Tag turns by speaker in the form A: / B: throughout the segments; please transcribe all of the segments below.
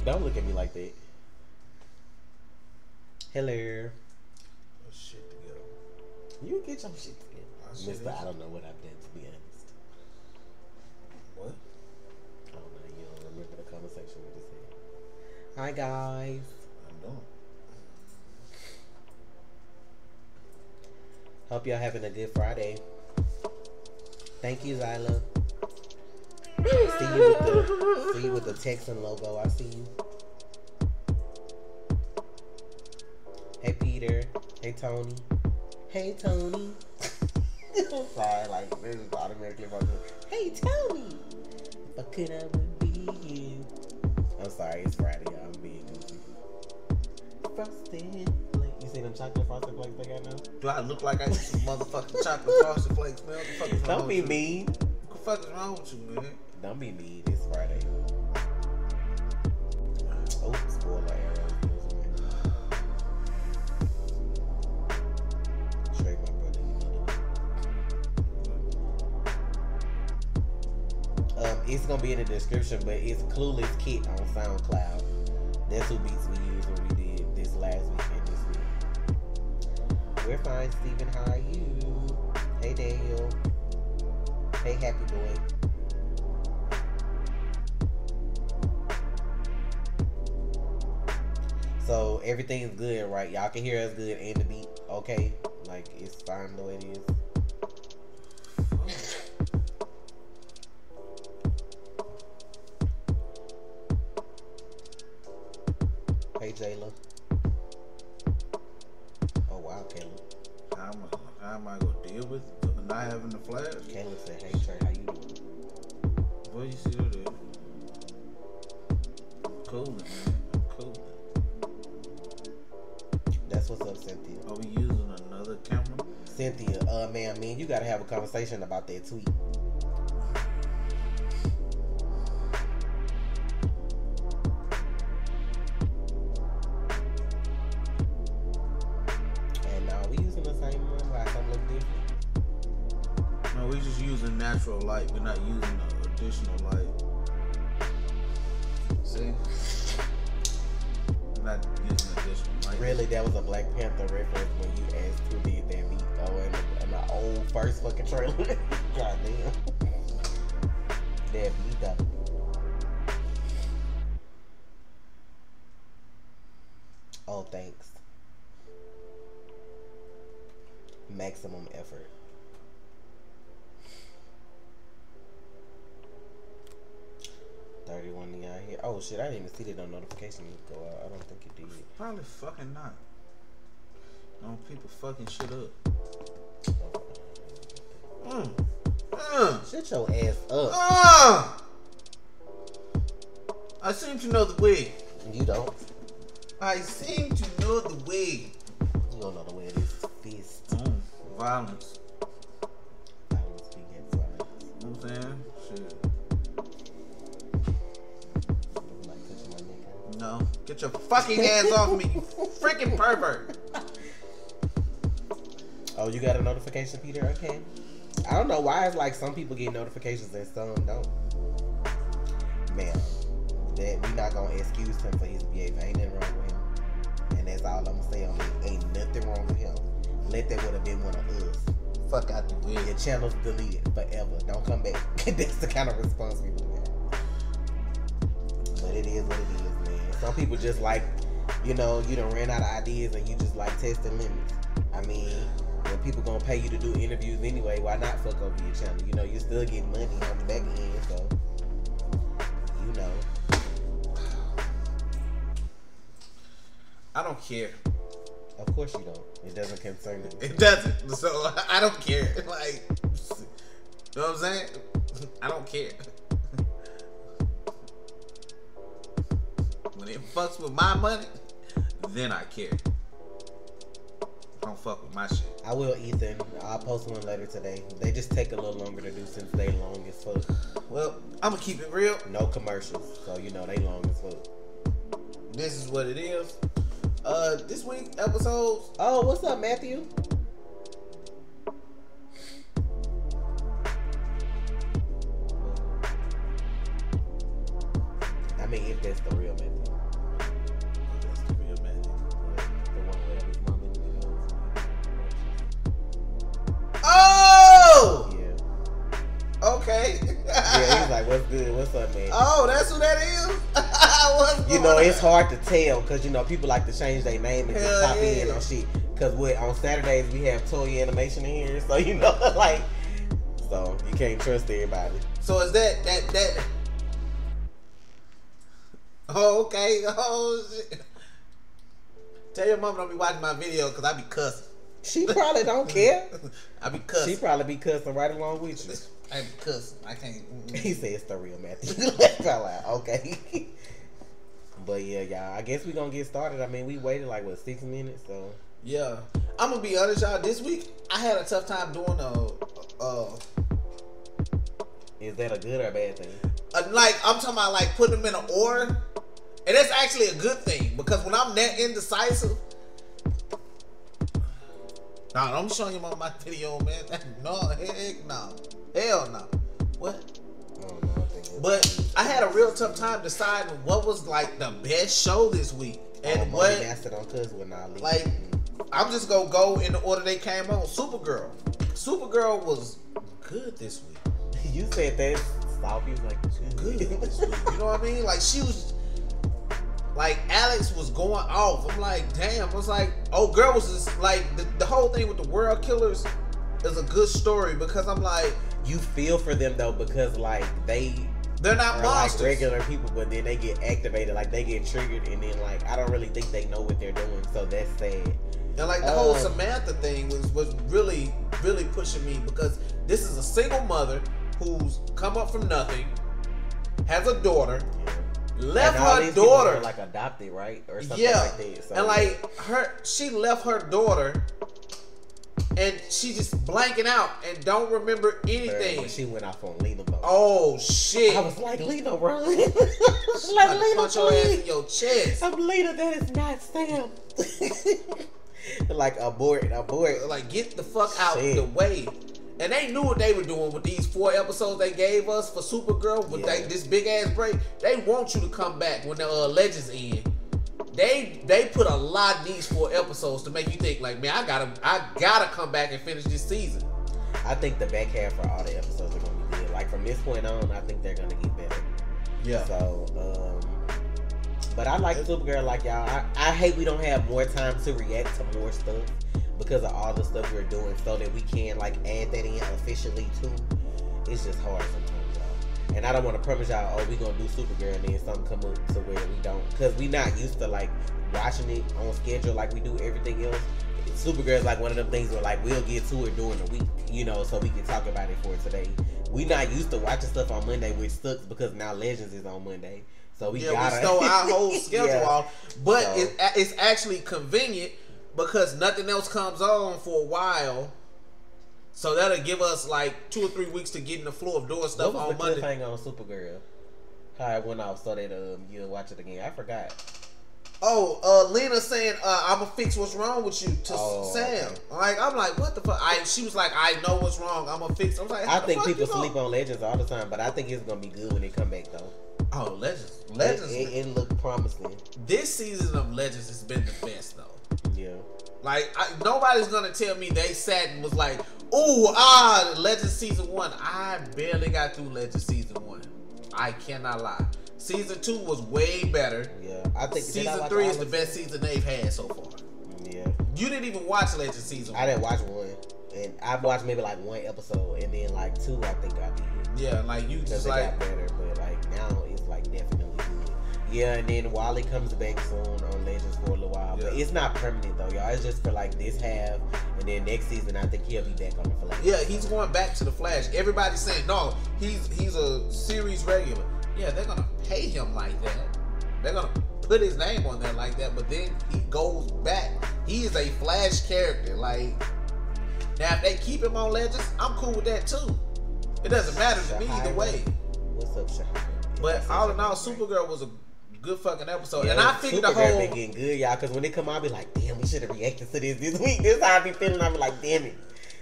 A: Don't look at me like that. Hello.
B: Get shit together.
A: You get your shit together. Mister, I don't know what I've done, to be honest.
B: What?
A: I don't know. You don't remember the conversation we just had. Hi, guys.
B: I don't.
A: Hope y'all having a good Friday. Thank you, Zyla. See you with the Texan logo. I see you. Hey, Peter. Hey, Tony. Hey, Tony. I'm sorry, like, this is automatically my name. Hey, Tony. If I could, I would be you. I'm sorry, it's Friday, y'all. I'm being goofy. Frosted Flakes. You see them chocolate frosted flakes they got now?
B: Do I look like I eat some motherfucking chocolate frosted flakes, man? What the fuck is wrong
A: Don't be mean.
B: What the fuck is wrong with you, man?
A: Don't be mean. It's Friday. Oh, spoiler arrow. Straight, my brother. You know. It's gonna be in the description, but it's Clueless Kit on SoundCloud. That's who beats we used when we did this last week and this week. We're fine, Steven. How are you? Hey, Daniel. Hey, Happy Boy. So everything's good, right? Y'all can hear us good and the beat, okay? Like, it's fine the way it is. Hey, Jayla. Oh, wow, Caleb.
B: How am I gonna deal with not having the flash?
A: Caleb said, hey, Trey, how you doing?
B: What you see there? I'm cooling, man. I'm cooling.
A: That's what's up, Cynthia.
B: Are we using another camera?
A: Cynthia, man, you gotta have a conversation about that tweet. And now we using the same one, like some look different.
B: No, we just using natural light. We're not using the additional light. See? We're not using additional light.
A: Really, that was a Black Panther reference when you asked who did that beat. Oh, in the old first fucking trailer. Goddamn. That beat though. Oh, thanks. Maximum effort. $31 out here. Oh shit, I didn't even see that no notification go out. I don't think it did.
B: Probably fucking not. No, people fucking shit up.
A: Shut your ass up.
B: I seem to know the way.
A: You don't.
B: I seem to know the way.
A: You don't know the way it is. Fist.
B: Violence.
A: Violence begets violence.
B: You know what I'm saying? Shit.
A: Like touching my neck.
B: No. Get your fucking hands off me, you freaking pervert.
A: Oh, you got a notification, Peter? Okay. I don't know why it's like some people get notifications and some don't. Man, that we not gonna excuse him for his behavior. Ain't nothing wrong with him. And that's all I'm gonna say on it. Ain't nothing wrong with him. Let that would have been one of us. Fuck out the way. Your channel's deleted forever. Don't come back. That's the kind of response people get. But it is what it is, man. Some people just like, you know, you done ran out of ideas and you just like testing limits. I mean, when people gonna pay you to do interviews anyway, why not fuck over your channel? You know, you're still getting money on the back end, so you know.
B: I don't care.
A: Of course you don't. It doesn't concern you.
B: It doesn't. So I don't care. Like, you know what I'm saying? I don't care. When it fucks with my money, then I care. Don't fuck with my shit.
A: I will, Ethan. I'll post one later today. They just take a little longer to do since they long as fuck.
B: Well, I'm gonna keep it real.
A: No commercials, so you know they long as fuck.
B: This is what it is. This week episodes.
A: Oh, what's up, Matthew? I mean, if that's the real method.
B: That's the real method.
A: The one where his mom in the videos.
B: Oh!
A: Yeah.
B: Okay.
A: Yeah, he's like, what's good? What's up, man?
B: Oh, that's who that is?
A: You know, it's hard to tell because, you know, people like to change their name and just
B: Hell
A: pop in
B: yeah.
A: on shit. Because on Saturdays, we have toy animation in here. So, you know, like, so you can't trust everybody.
B: So is that? Oh, okay. Oh, shit. Tell your mom don't be watching my video because I be cussing.
A: She probably don't care.
B: I be cussing.
A: She probably be cussing right along with you.
B: I be cussing. I can't.
A: He said it's the real Matthew. Let's go out. Okay. But yeah, y'all. I guess we gonna get started. I mean, we waited like what 6 minutes, so
B: Yeah, I'm gonna be honest, y'all. This week I had a tough time doing
A: is that a good or a bad thing?
B: like I'm talking about like putting them in an order, and that's actually a good thing because when I'm that indecisive. Nah, I'm showing you my video, man. No, heck no. Hell no. What?
A: I don't know.
B: But I had a real tough time deciding what was like the best show this week. And what
A: on cuz when I leave.
B: like I'm just gonna go in the order they came on. Supergirl. Supergirl was good this week.
A: You said that Sophie was like
B: Good this week. You know what I mean? Like she was like Alex was going off. I'm like, damn. I was like, oh girl was just like the whole thing with the world killers is a good story because I'm like,
A: you feel for them though because like
B: they're not monsters.
A: Like regular people, but then they get activated, like they get triggered, and then like I don't really think they know what they're doing, so that's sad.
B: And like the whole Samantha thing was really pushing me because this is a single mother who's come up from nothing, has a daughter, left her daughter
A: like adopted, right, or something like that. So,
B: and like she left her daughter. And she just blanking out and don't remember anything.
A: When she went off on Lena though.
B: Oh shit!
A: I was like, Lena, run! Like
B: Lena, punch your ass in your chest.
A: I'm Lena. That is not Sam. Like abort.
B: Like get the fuck out the way. And they knew what they were doing with these 4 episodes they gave us for Supergirl with this big ass break. They want you to come back when the Legends end. They put a lot in these 4 episodes to make you think like, man, I gotta come back and finish this season.
A: I think the back half for all the episodes are gonna be good. Like from this point on, I think they're gonna get better.
B: Yeah.
A: So, but I like Supergirl. Like y'all, I hate we don't have more time to react to more stuff because of all the stuff we're doing, so that we can like add that in officially too. It's just hard sometimes. And I don't want to promise y'all, oh, we gonna do Supergirl and then something come up to where we don't. Because we not used to like watching it on schedule like we do everything else. Supergirl is like one of them things where like we'll get to it during the week, you know, so we can talk about it for today. We not used to watching stuff on Monday, which sucks because now Legends is on Monday. So we gotta...
B: we stole our whole schedule off. But so, it's actually convenient because nothing else comes on for a while. So that'll give us like 2 or 3 weeks to get in the flow of doing stuff on Monday.
A: What was the thing on Supergirl? How it went off so that you'll watch it again. I forgot.
B: Oh, Lena saying I'ma fix what's wrong with you to Sam.
A: Okay.
B: Like I'm like, what the fuck? She was like, I know what's wrong. I'ma fix. I was like,
A: I think people sleep on Legends all the time, but I think it's gonna be good when they come back though.
B: Oh, Legends.
A: It looked promising.
B: This season of Legends has been the best though.
A: Yeah.
B: Like nobody's gonna tell me they sat and was like, Legends season 1. I barely got through Legends season 1. I cannot lie. Season 2 was way better.
A: Yeah, I think
B: season 3 is the best season they've had so far.
A: Yeah.
B: You didn't even watch Legends season 1.
A: I didn't watch 1, and I watched maybe like 1 episode, and then like 2, I think I did.
B: Yeah, like you just like
A: got better, but like now it's like definitely good. Yeah, and then Wally comes back soon on Legends for a little while, but it's not permanent though, y'all. It's just for like this half, and then next season I think he'll be back on the Flash.
B: Yeah, he's going back to the Flash. Everybody's saying no, he's a series regular. Yeah, they're gonna pay him like that. They're gonna put his name on there like that, but then he goes back. He is a Flash character. Like now, if they keep him on Legends, I'm cool with that too. It doesn't matter to me either way.
A: What's up, Shahira?
B: But all in all, Supergirl was a good fucking episode,
A: yeah,
B: and I think the
A: Supergirl
B: whole
A: been getting good, y'all. Because when they come out, I be like, damn, we should have reacted to this week. This is how I be feeling. I be like, damn it.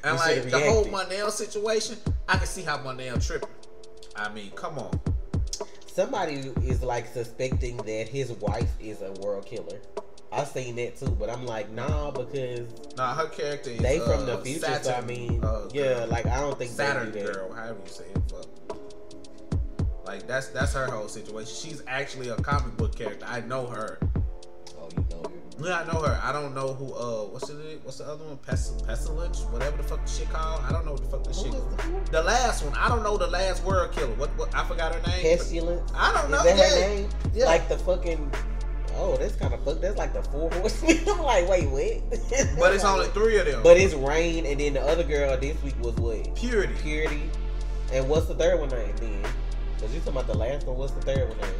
B: And like the whole Monel situation, I can see how Monel tripping. I mean, come on.
A: Somebody is like suspecting that his wife is a world killer. I've seen that too, but I'm like, nah, because
B: her character is
A: they from the future.
B: Saturn,
A: so I mean,
B: girl.
A: like I don't think
B: Saturn
A: they do that.
B: girl, however you say it. Fuck. Like that's her whole situation. She's actually a comic book character. I know her.
A: Oh, you know her.
B: Yeah, I know her. I don't know who. What's the other one? Pestilence, whatever the fuck the shit called. I don't know what the fuck the shit. The last one. I don't know the last world killer. What? I forgot her name.
A: Pestilence.
B: I don't know.
A: Is that her name?
B: Yeah.
A: Like the fucking. Oh, that's kind of fucked. That's like the 4 horsemen. I'm like, wait, what?
B: But it's only 3 of them.
A: But it's Rain, and then the other girl this week was what?
B: Purity.
A: And what's the third one name then? Cause you talking about the last one. What's the third one name?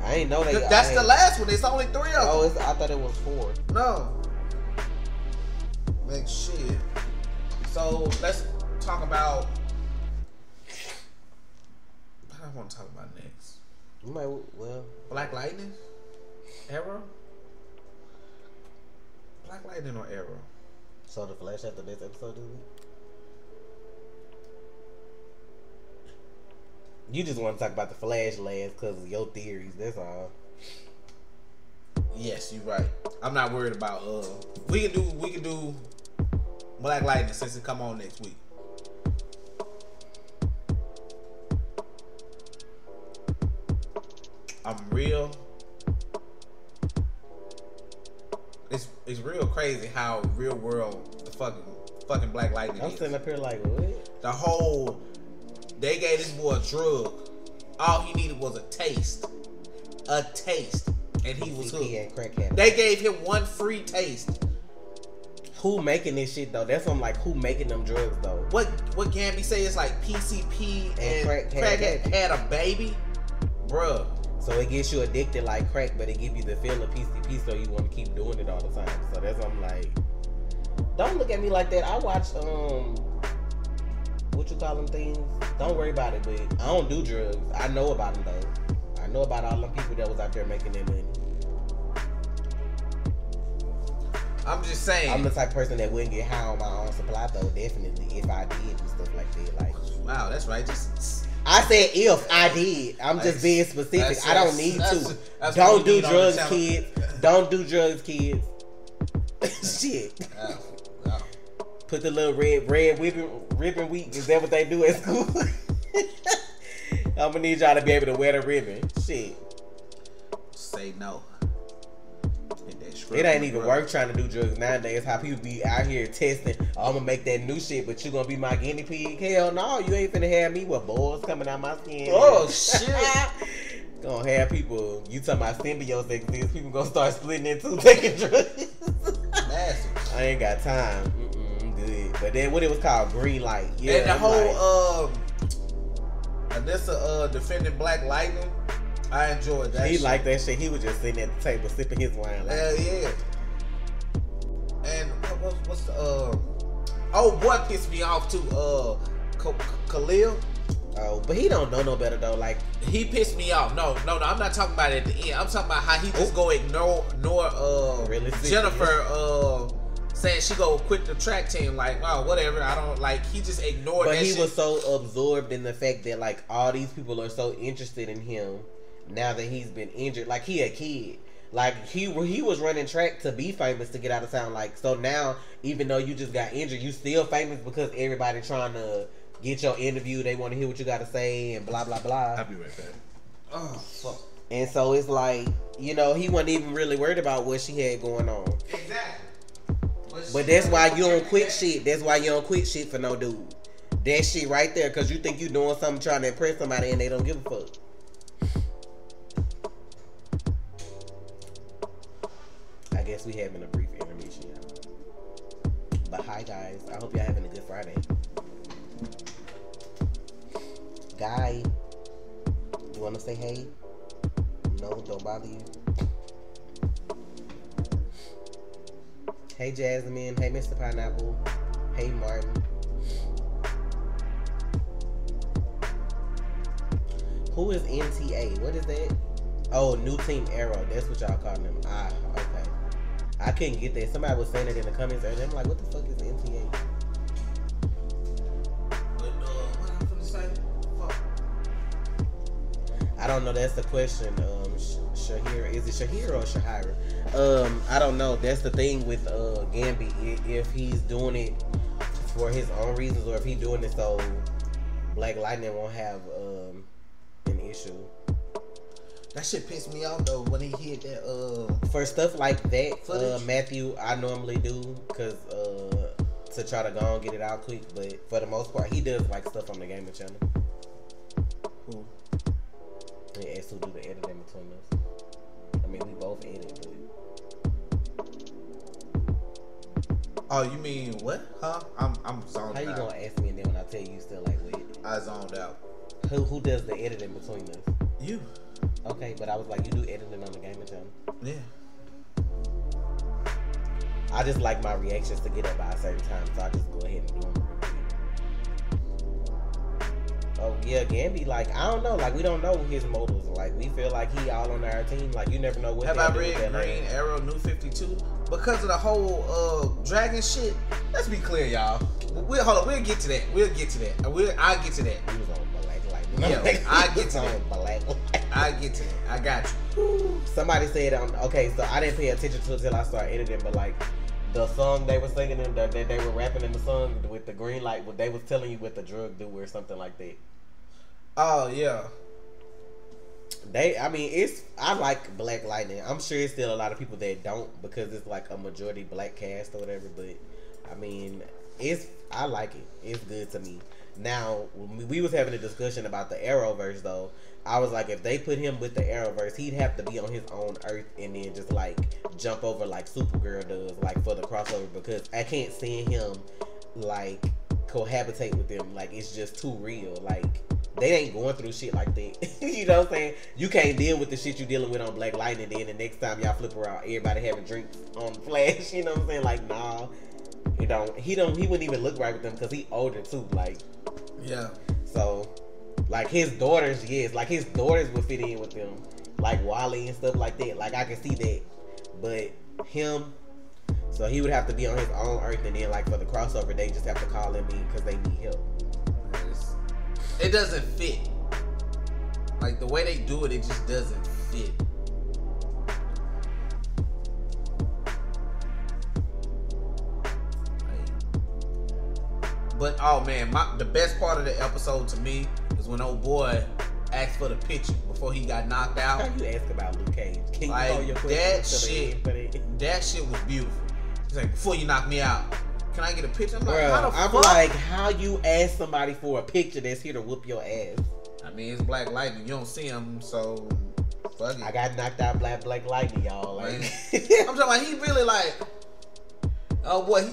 A: I ain't know that.
B: That's the last one. It's only 3 of them.
A: Oh, I thought it was 4.
B: No. Like shit. So let's talk about what I want to talk about next.
A: You might well.
B: Black Lightning? Arrow? Black Lightning or Arrow?
A: So the Flash after this episode, do we? You just want to talk about the Flash last because of your theories. That's all.
B: Yes, you're right. I'm not worried about we can do Black Lightning since it come on next week. I'm real. It's real crazy how real world the fucking Black Lightning
A: I'm
B: is.
A: sitting up here like, what?
B: The whole they gave this boy a drug. All he needed was a taste, and he was hooked. They gave him one free taste.
A: Who making this shit though? That's what I'm like. Who making them drugs though?
B: What Gamby say is like PCP and crack had a baby, bruh.
A: So it gets you addicted like crack, but it give you the feel of PCP, so you want to keep doing it all the time. So that's what I'm like. Don't look at me like that. I watched what you call them things? Don't worry about it, but I don't do drugs. I know about them though. I know about all them people that was out there making their money.
B: I'm just saying.
A: I'm the type of person that wouldn't get high on my own supply though, definitely, if I did and stuff like that. Like,
B: wow, that's right. Just
A: I said if I did. I'm just being specific. I don't need to. Don't do drugs, kids. Don't do drugs, kids. Shit.
B: Wow.
A: Put the little red ribbon week. Is that what they do at school? I'm gonna need y'all to be able to wear the ribbon. Shit.
B: Say no.
A: It ain't even work trying to do drugs nowadays. How people be out here testing. Oh, I'm gonna make that new shit, but you gonna be my guinea pig? Hell no, you ain't finna have me with boils coming out my skin.
B: Oh shit.
A: Gonna have people. You talking about symbiosis exists? People gonna start splitting into taking drugs.
B: Massive.
A: I ain't got time. I'm good. But then what it was called, green light. Yeah.
B: And the whole this defending Black Lightning. I enjoyed that.
A: He liked that shit. He was just sitting at the table sipping his wine. Like,
B: hell yeah. And what's the oh boy pissed me off too. Khalil.
A: Oh, but he don't know no better though. Like,
B: he pissed me off. No, I'm not talking about it at the end. I'm talking about how he just go ignore Jennifer saying she go quit the track team. Like, wow, whatever. I don't like. He just ignored.
A: But
B: that
A: he
B: shit.
A: was so absorbed in the fact that like all these people are so interested in him now that he's been injured. Like, he a kid. Like, he was running track to be famous to get out of town. Like, so now even though you just got injured, you still famous because everybody trying to get your interview. They want to hear what you got to say and blah blah blah.
B: I'll be right back. Oh fuck.
A: And so it's like, you know, he wasn't even really worried about what she had going on.
B: Exactly.
A: But that's why you don't quit shit. That's why you don't quit shit for no dude. That shit right there, because you think you doing something trying to impress somebody and they don't give a fuck. I guess we having a brief intermission. But hi guys, I hope y'all having a good Friday. Guy, you want to say hey? No, don't bother you. Hey Jasmine, hey Mr. Pineapple, hey Martin. Who is NTA? What is that? Oh, New Team Arrow. That's what y'all calling them. Ah, okay. I couldn't get that. Somebody was saying it in the comments earlier. I'm like, what the fuck is NTA?
B: What I'm gonna say? Fuck.
A: I don't know. That's the question. Shahir, is it Shahir or Shahira? I don't know. That's the thing with Gambi. If he's doing it for his own reasons, or if he's doing it so Black Lightning won't have an issue.
B: That shit pissed me off though when he hit that.
A: For stuff like that,
B: footage?
A: Matthew, I normally do because to try to go and get it out quick. But for the most part, he does like stuff on the gaming channel.
B: Who?
A: He asks who do the editing between us. I mean, we both edit, but
B: Oh, you mean what? Huh? I'm zoned out.
A: how you gonna ask me and then when I tell you still like wait?
B: I zoned out.
A: Who does the editing between us?
B: You?
A: Okay, but I was like, you do editing on the gaming channel.
B: Yeah.
A: I just like my reactions to get up by a certain time, so I just go ahead and do them real quick. Oh yeah, Gambi, like I don't know, like we don't know his motives. Like we feel like he all on our team. Like you never know what.
B: Have I read Green Arrow New 52? Because of the whole dragon shit. Let's be clear, y'all. Hold on, we'll get to that. I'll get to that.
A: He was on Black Lightning.
B: Yeah, I get to that.
A: Black Lightning.
B: I get to that. I got you.
A: Somebody said okay, so I didn't pay attention to it until I started editing, but like the song they were singing in that they were rapping in the song with the green light, what they was telling you what the drug do or something like that.
B: Oh yeah.
A: I like Black Lightning. I'm sure it's still a lot of people that don't because it's like a majority black cast or whatever, but I mean I like it. It's good to me. Now we was having a discussion about the Arrowverse though. I was like, if they put him with the Arrowverse, he'd have to be on his own Earth and then just like jump over like Supergirl does, like for the crossover, because I can't see him like cohabitate with them. Like it's just too real. Like they ain't going through shit like that. You know what I'm saying? You can't deal with the shit you dealing with on Black Lightning. Then the next time y'all flip around, everybody having drinks on Flash. You know what I'm saying? Like nah, he wouldn't even look right with them because he older too. Like
B: yeah.
A: So. Like his daughters, yes. Like his daughters would fit in with them. Like Wally and stuff like that. Like I can see that. But him, so he would have to be on his own Earth, and then like for the crossover, they just have to call him in because they need help.
B: It doesn't fit. Like the way they do it, it just doesn't fit. But oh man, the best part of the episode to me is when old boy asked for the picture before he got knocked out.
A: How you ask about Luke Cage? Can
B: like,
A: you call your question
B: that shit was beautiful. He's like, before you knock me out, can I get a picture? I'm like,
A: bruh,
B: how the fuck?
A: I'm like, how you ask somebody for a picture that's here to whoop your ass?
B: I mean, it's Black Lightning. You don't see him, so fuck it.
A: I got knocked out by Black Lightning, y'all. Like,
B: I'm talking about he really like, oh boy,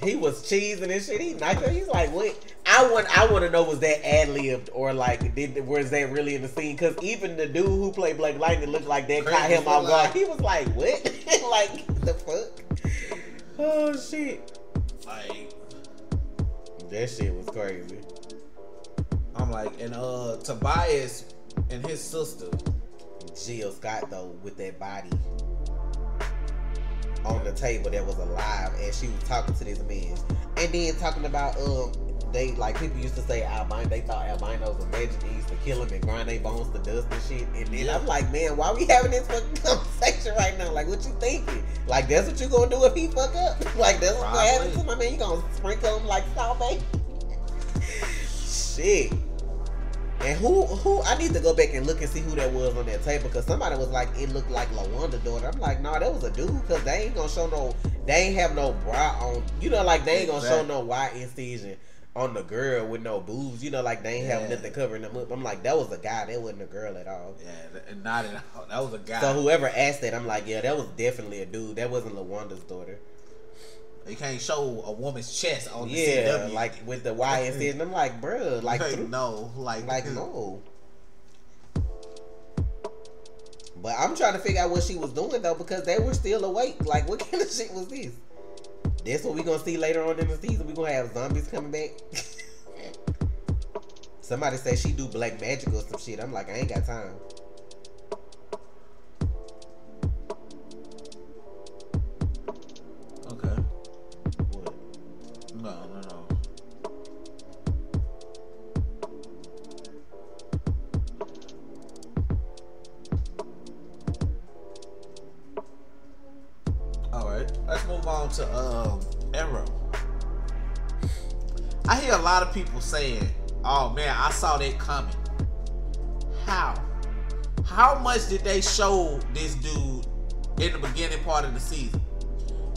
A: he was cheesing and shit. He knocked out. He's like, what? I want to know, was that ad-libbed or like was that really in the scene? Because even the dude who played Black Lightning looked like that caught him off guard. He was like, what? Like the fuck? Oh shit!
B: Like
A: that shit was crazy.
B: I'm like, and Tobias and his sister,
A: Jill Scott though, with that body on the table that was alive, and she was talking to this man, and then talking about they like people used to say they thought albinos were magic, they used to kill them and grind their bones to dust and shit. And then I'm like, man, why we having this fucking conversation right now? Like, what you thinking? Like, that's what you gonna do if he fuck up? Like, that's what's gonna happen to my man? You gonna sprinkle him like salt, baby? Shit. And who? I need to go back and look and see who that was on that table, because somebody was like, it looked like LaWanda's daughter. I'm like, nah, that was a dude, because they ain't gonna show they ain't have no bra on. You know, like they ain't gonna show no wide incision on the girl with no boobs. You know, like they ain't have nothing covering them up. I'm like, that was a guy. That wasn't a girl at all.
B: Yeah, not at all. That was a guy.
A: So whoever asked that, I'm like, yeah, that was definitely a dude. That wasn't LaWanda's daughter.
B: You can't show a woman's chest on the
A: CW. Like with the wide incision. I'm like, bruh, like
B: no, like
A: no. But I'm trying to figure out what she was doing though, because they were still awake. Like, what kind of shit was this? That's what we gonna see later on in the season. We gonna have zombies coming back. Somebody say she do black magic or some shit. I'm like, I ain't got time.
B: Okay. What? No. on to Arrow. I hear a lot of people saying, "Oh man, I saw that coming." How? How much did they show this dude in the beginning part of the season?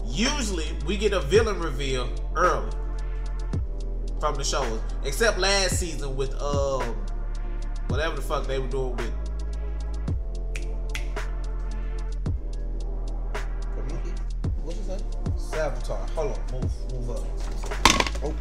B: Usually, we get a villain reveal early from the shows, except last season with whatever the fuck they were doing with.
A: What you say?
B: Sabotage. Hold on, move up. Oh.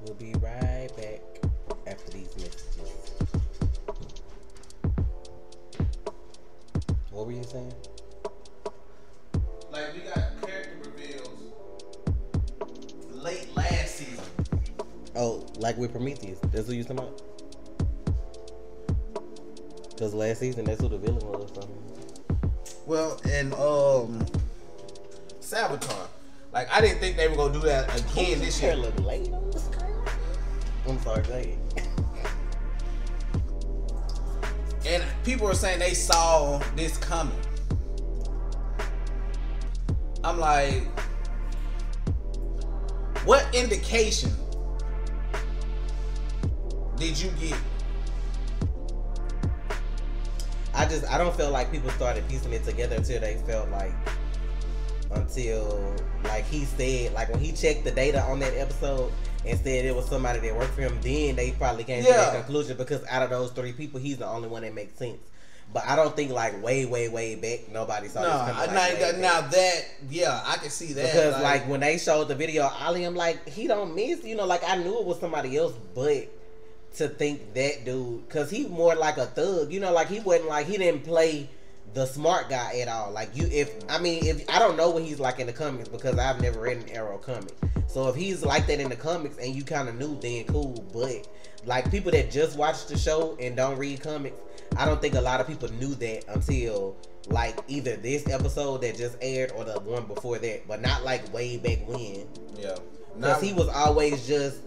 A: We'll be right back after these messages. What were you saying?
B: Like, we got character reveals late last season.
A: Oh, like with Prometheus. That's what you talking about? Because last season, that's who the villain was. So.
B: Well, and Sabotage. Like, I didn't think they were gonna do that again this year.
A: Look late on the screen. I'm sorry, go ahead.
B: And people are saying they saw this coming. I'm like, what indication did you get?
A: I don't feel like people started piecing it together until they felt like, he said, like when he checked the data on that episode and said it was somebody that worked for him, then they probably came to that conclusion, because out of those 3 people, he's the only one that makes sense. But I don't think like way back nobody saw this coming.
B: I can see that.
A: Because like when they showed the video, Ali, I'm like, he don't miss, like I knew it was somebody else, but to think that dude, because he more like a thug, like he wasn't like, he didn't play the smart guy at all. Like if I don't know what he's like in the comics, because I've never read an Arrow comic. So if he's like that in the comics and you kind of knew, then cool. But like people that just watch the show and don't read comics, I don't think a lot of people knew that until like either this episode that just aired or the one before that, but not like way back when.
B: Yeah.
A: Because he was always just,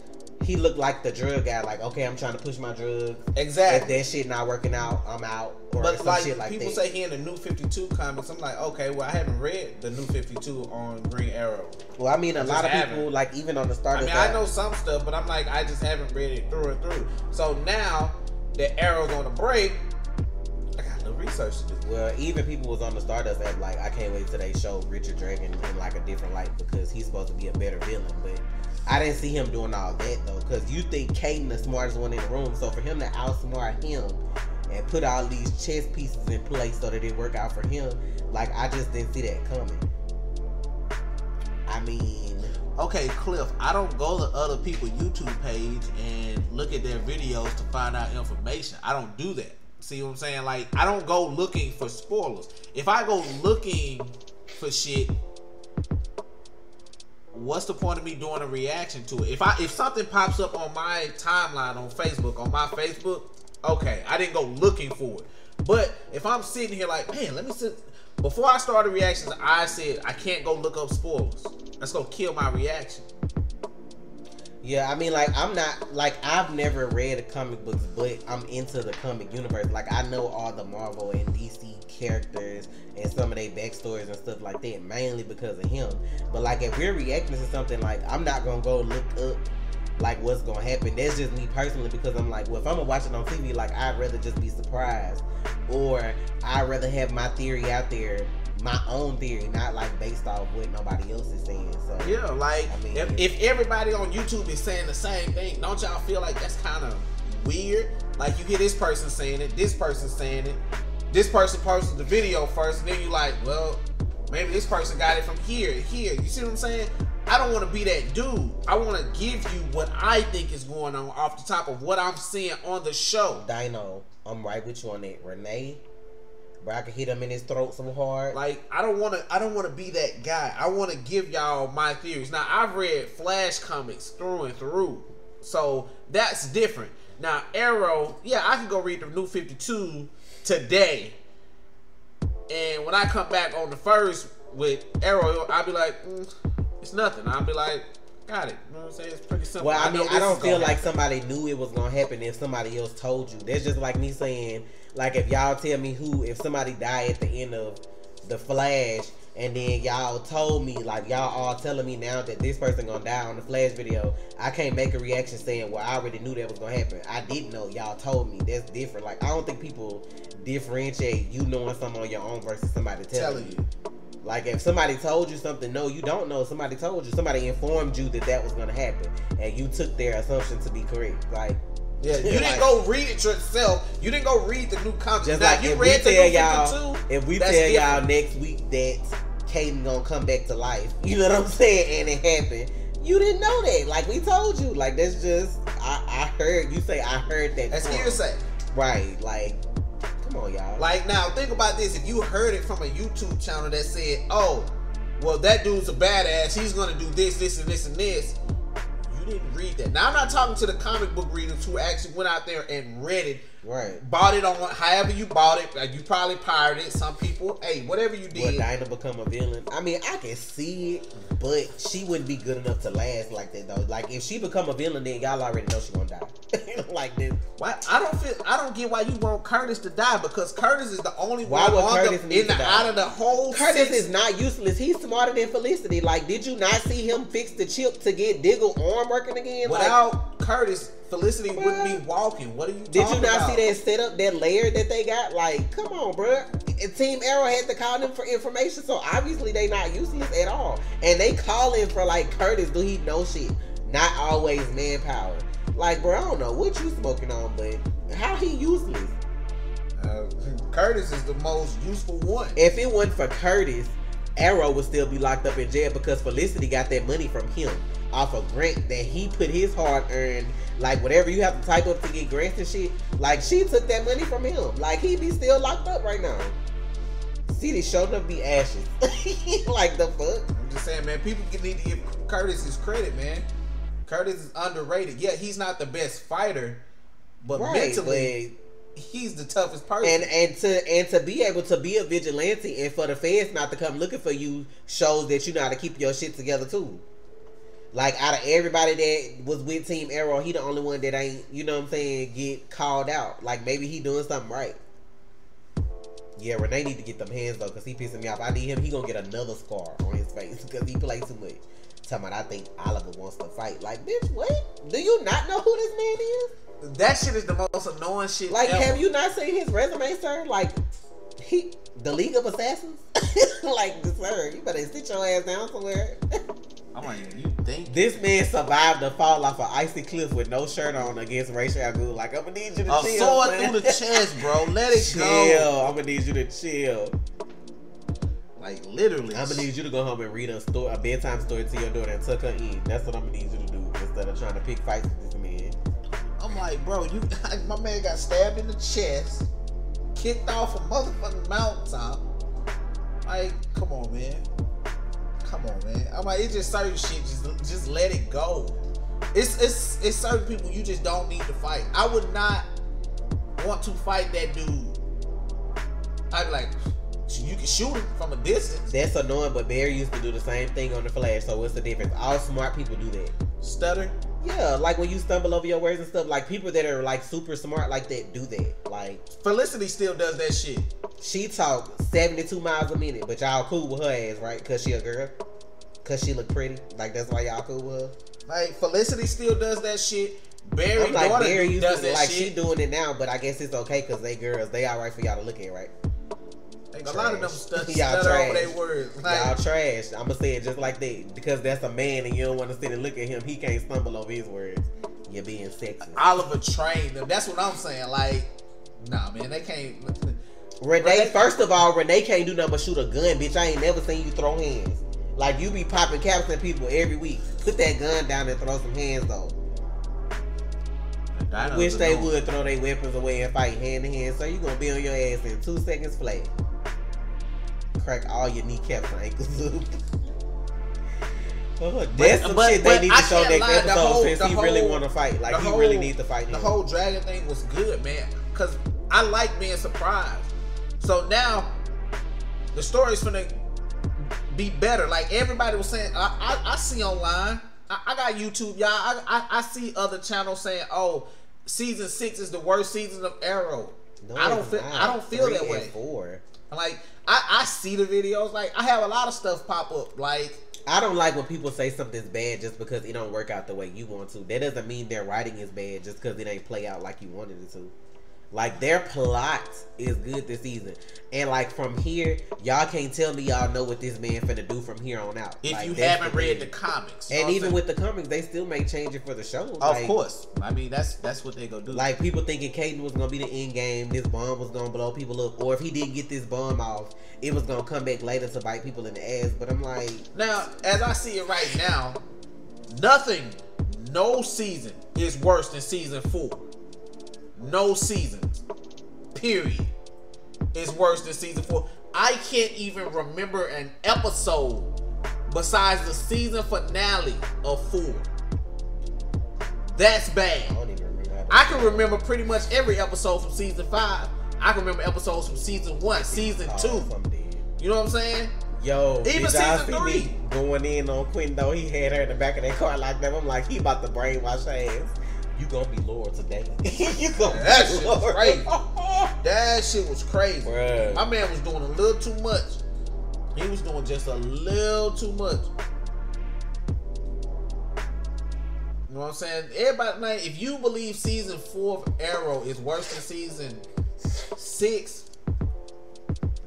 A: he looked like the drug guy, like, okay, I'm trying to push my drugs.
B: Exactly.
A: If that shit not working out, I'm out. Or
B: but
A: some
B: like,
A: shit like
B: people
A: that.
B: say he in the New 52 comics. I'm like, okay, well, I haven't read the New 52 on Green Arrow.
A: Well, I mean, a lot of people, like, even on the starter
B: I know some stuff, but I'm like, I just haven't read it through and through. So now that Arrow's on a break, I got a little research to do.
A: Well, even people was on the Stardust app like, I can't wait till they show Richard Dragon in like a different light, because he's supposed to be a better villain. But I didn't see him doing all that though, because you think Caden the smartest one in the room, so for him to outsmart him and put all these chess pieces in place so that it work out for him, like I just didn't see that coming. I mean,
B: okay, Cliff, I don't go to other people's YouTube page and look at their videos to find out information. I don't do that. See what I'm saying? Like, I don't go looking for spoilers. If I go looking for shit, what's the point of me doing a reaction to it? If something pops up on my timeline on Facebook, okay, I didn't go looking for it. But if I'm sitting here like, man, let me sit. Before I started reactions, I said I can't go look up spoilers. That's gonna kill my reaction.
A: yeah, I mean, like, I'm not, like, I've never read comic books, but I'm into the comic universe. Like, I know all the Marvel and DC characters and some of their backstories and stuff like that, mainly because of him. But, like, if we're reacting to something, like, I'm not going to go look up, like, what's going to happen. That's just me personally, because I'm like, well, if I'm going to watch it on TV, like, I'd rather just be surprised. Or I'd rather have my theory out there, my own theory, not like based off what nobody else is saying. So
B: yeah, like,
A: I mean,
B: if everybody on YouTube is saying the same thing, don't y'all feel like that's kind of weird? Like, you hear this person saying it, this person saying it, this person posted the video first, and then you like, well, maybe this person got it from here. You see what I'm saying? I don't want to be that dude. I want to give you what I think is going on off the top of what I'm seeing on the show.
A: Dino, I'm right with you on that. Renee, bro, I can hit him in his throat so hard.
B: Like, I don't want to be that guy. I want to give y'all my theories. Now, I've read Flash comics through and through, so that's different. Now, Arrow, yeah, I can go read the New 52 today, and when I come back on the first with Arrow, I'll be like, it's nothing. I'll be like, Got it. You know what I'm saying? It's pretty simple.
A: Well, I mean, I don't feel like
B: happen.
A: somebody knew it was gonna happen if somebody else told you. That's just like me saying, like, if y'all tell me if somebody died at the end of The Flash, and then y'all told me, like, y'all all telling me now that this person gonna die on the Flash video, I can't make a reaction saying, well, I already knew that was gonna happen. I didn't know. Y'all told me. That's different. Like, I don't think people differentiate you knowing something on your own versus somebody telling you. Like, if somebody told you something, no, you don't know. Somebody told you. Somebody informed you that was going to happen. And you took their assumption to be correct. Like,
B: yeah, you didn't go read it yourself. You didn't go read the new comics.
A: Just
B: now,
A: like
B: you read the new 52.
A: If we tell y'all next week that Kaden going to come back to life, you know what I'm saying? And it happened. You didn't know that. Like, we told you. Like, that's just, I heard you say, I heard that.
B: That's hearsay.
A: Right. Like, come on, y'all.
B: Like, now, think about this. If you heard it from a YouTube channel that said, oh, well, that dude's a badass. He's going to do this, this, and this, and this. You didn't read that. Now, I'm not talking to the comic book readers who actually went out there and read it.
A: Right.
B: Bought it on however you bought it. You probably pirated it. Some people, hey, whatever you did.
A: Would Dinah become a villain? I mean, I can see it, but she wouldn't be good enough to last like that, though. Like, if she become a villain, then y'all already know she gonna die. Like this.
B: Why? I don't get why you want Curtis to die, because Curtis is the only
A: Why
B: one
A: would Curtis need to die?
B: out of the whole
A: Curtis
B: six.
A: is not useless. He's smarter than Felicity. Like, did you not see him fix the chip to get Diggle's arm working again?
B: Without Curtis, Felicity wouldn't be walking. What are you talking about?
A: Did you not see that setup, that layer that they got? Like, come on, bruh. Team Arrow had to call them for information, so obviously they not useless at all. And they calling for, like, Curtis, do he know shit? Not always manpower. Like, bro, I don't know what you smoking on, but how he useless?
B: Curtis is the most useful one.
A: If it wasn't for Curtis, Arrow would still be locked up in jail because Felicity got that money from him off a grant that he put his hard-earned, like, whatever you have to type up to get grants and shit. Like, she took that money from him. Like, he be still locked up right now. See, they showed up the ashes. Like, the fuck?
B: I'm just saying, man, people need to give Curtis his credit, man. Curtis is underrated. Yeah, he's not the best fighter, but mentally, he's the toughest person.
A: And to be able to be a vigilante and for the feds not to come looking for you shows that you know how to keep your shit together too. Like, out of everybody that was with Team Arrow, he the only one that ain't, you know what I'm saying, get called out. Like, maybe he doing something right. Yeah, Renee need to get them hands though, because he pissing me off. I need him. He gonna get another scar on his face because he plays too much. Talking about, I think Oliver wants to fight. Like, bitch, what? Do you not know who this man is?
B: That shit is the most annoying shit
A: like,
B: ever.
A: Have you not seen his resume, sir? Like, the League of Assassins? Like, sir, you better sit your ass down somewhere.
B: I'm like, you think?
A: This man survived a fall off an icy cliff with no shirt on against Rachel Agul. Like, I'm gonna need you to chill.
B: A sword through the chest, bro. Let it
A: go. I'm gonna need you to chill.
B: Like, literally.
A: I'm gonna need you to go home and read a bedtime story to your daughter and tuck her in. That's what I'm gonna need you to do instead of trying to pick fights with this man.
B: I'm like, bro, my man got stabbed in the chest, kicked off a motherfucking mountaintop. Like, come on, man. Come on, man. I'm like, it's just certain shit. Just let it go. It's certain people you just don't need to fight. I would not want to fight that dude. I'd be like, you can shoot him from a distance.
A: That's annoying, but Barry used to do the same thing on the Flash. So what's the difference? All smart people do that.
B: Stutter?
A: Yeah, like when you stumble over your words and stuff. Like, people that are like super smart like that do that. Like,
B: Felicity still does that shit.
A: She talk 72 miles a minute, but y'all cool with her ass, right? Cause she a girl? Cause she look pretty? Like, that's why y'all cool with her?
B: Like, Felicity still does that shit. Barry,
A: I'm like, Barry
B: does that
A: like
B: shit.
A: She doing it now, but I guess it's okay cause they girls. They alright for y'all to look at, right?
B: Like, a lot of them stutter
A: trash.
B: over their words. Like,
A: y'all trash. I'm gonna say it just like that. Because that's a man and you don't want to sit and look at him. He can't stumble over his words. You're being sexist.
B: Oliver trained them. That's what I'm saying. Like, nah, man, they can't.
A: Renee, first of all, Renee can't do nothing but shoot a gun, bitch. I ain't never seen you throw hands. Like, you be popping caps at people every week. Put that gun down and throw some hands, though. I wish they would throw their weapons away and fight hand to hand. So you gonna be on your ass in 2 seconds flat. Crack all your kneecaps and ankles up. That's some shit they need to show next episode since he really want to fight. Like, he really needs to fight him.
B: The whole dragon thing was good, man. Because I like being surprised. So now, the story's finna be better. Like, everybody was saying, I see online, I got YouTube, y'all. I see other channels saying, "Oh, season 6 is the worst season of Arrow."
A: No,
B: I don't feel that way.
A: 4.
B: Like I see the videos. Like I have a lot of stuff pop up. Like
A: I don't like when people say something's bad just because it don't work out the way you want to. That doesn't mean their writing is bad just because it ain't play out like you wanted it to. Like, their plot is good this season. And, like, from here, y'all can't tell me y'all know what this man finna do from here on out.
B: If
A: like,
B: you haven't read the comics.
A: And even with the comics, they still may change it for the show.
B: Of course. I mean, that's what they gonna do.
A: Like, people thinking Caden was gonna be the end game, this bomb was gonna blow people up, or if he didn't get this bomb off, it was gonna come back later to bite people in the ass. But I'm like...
B: Now, as I see it right now, no season is worse than season 4. No season, period, is worse than season 4. I can't even remember an episode besides the season finale of 4. That's bad.
A: I don't even remember.
B: I can remember pretty much every episode from season 5. I can remember episodes from season 1, season 2. You know what I'm saying?
A: Yo,
B: even season 3.
A: Going in on Quinn though, he had her in the back of that car like that. I'm like, he about to brainwash her ass. You gonna be Lord today. You gonna
B: that
A: be
B: shit
A: Lord.
B: was crazy. That shit was crazy.
A: Bruh.
B: My man was doing a little too much. He was doing just a little too much. You know what I'm saying? Everybody, man, if you believe season 4 of Arrow is worse than season 6,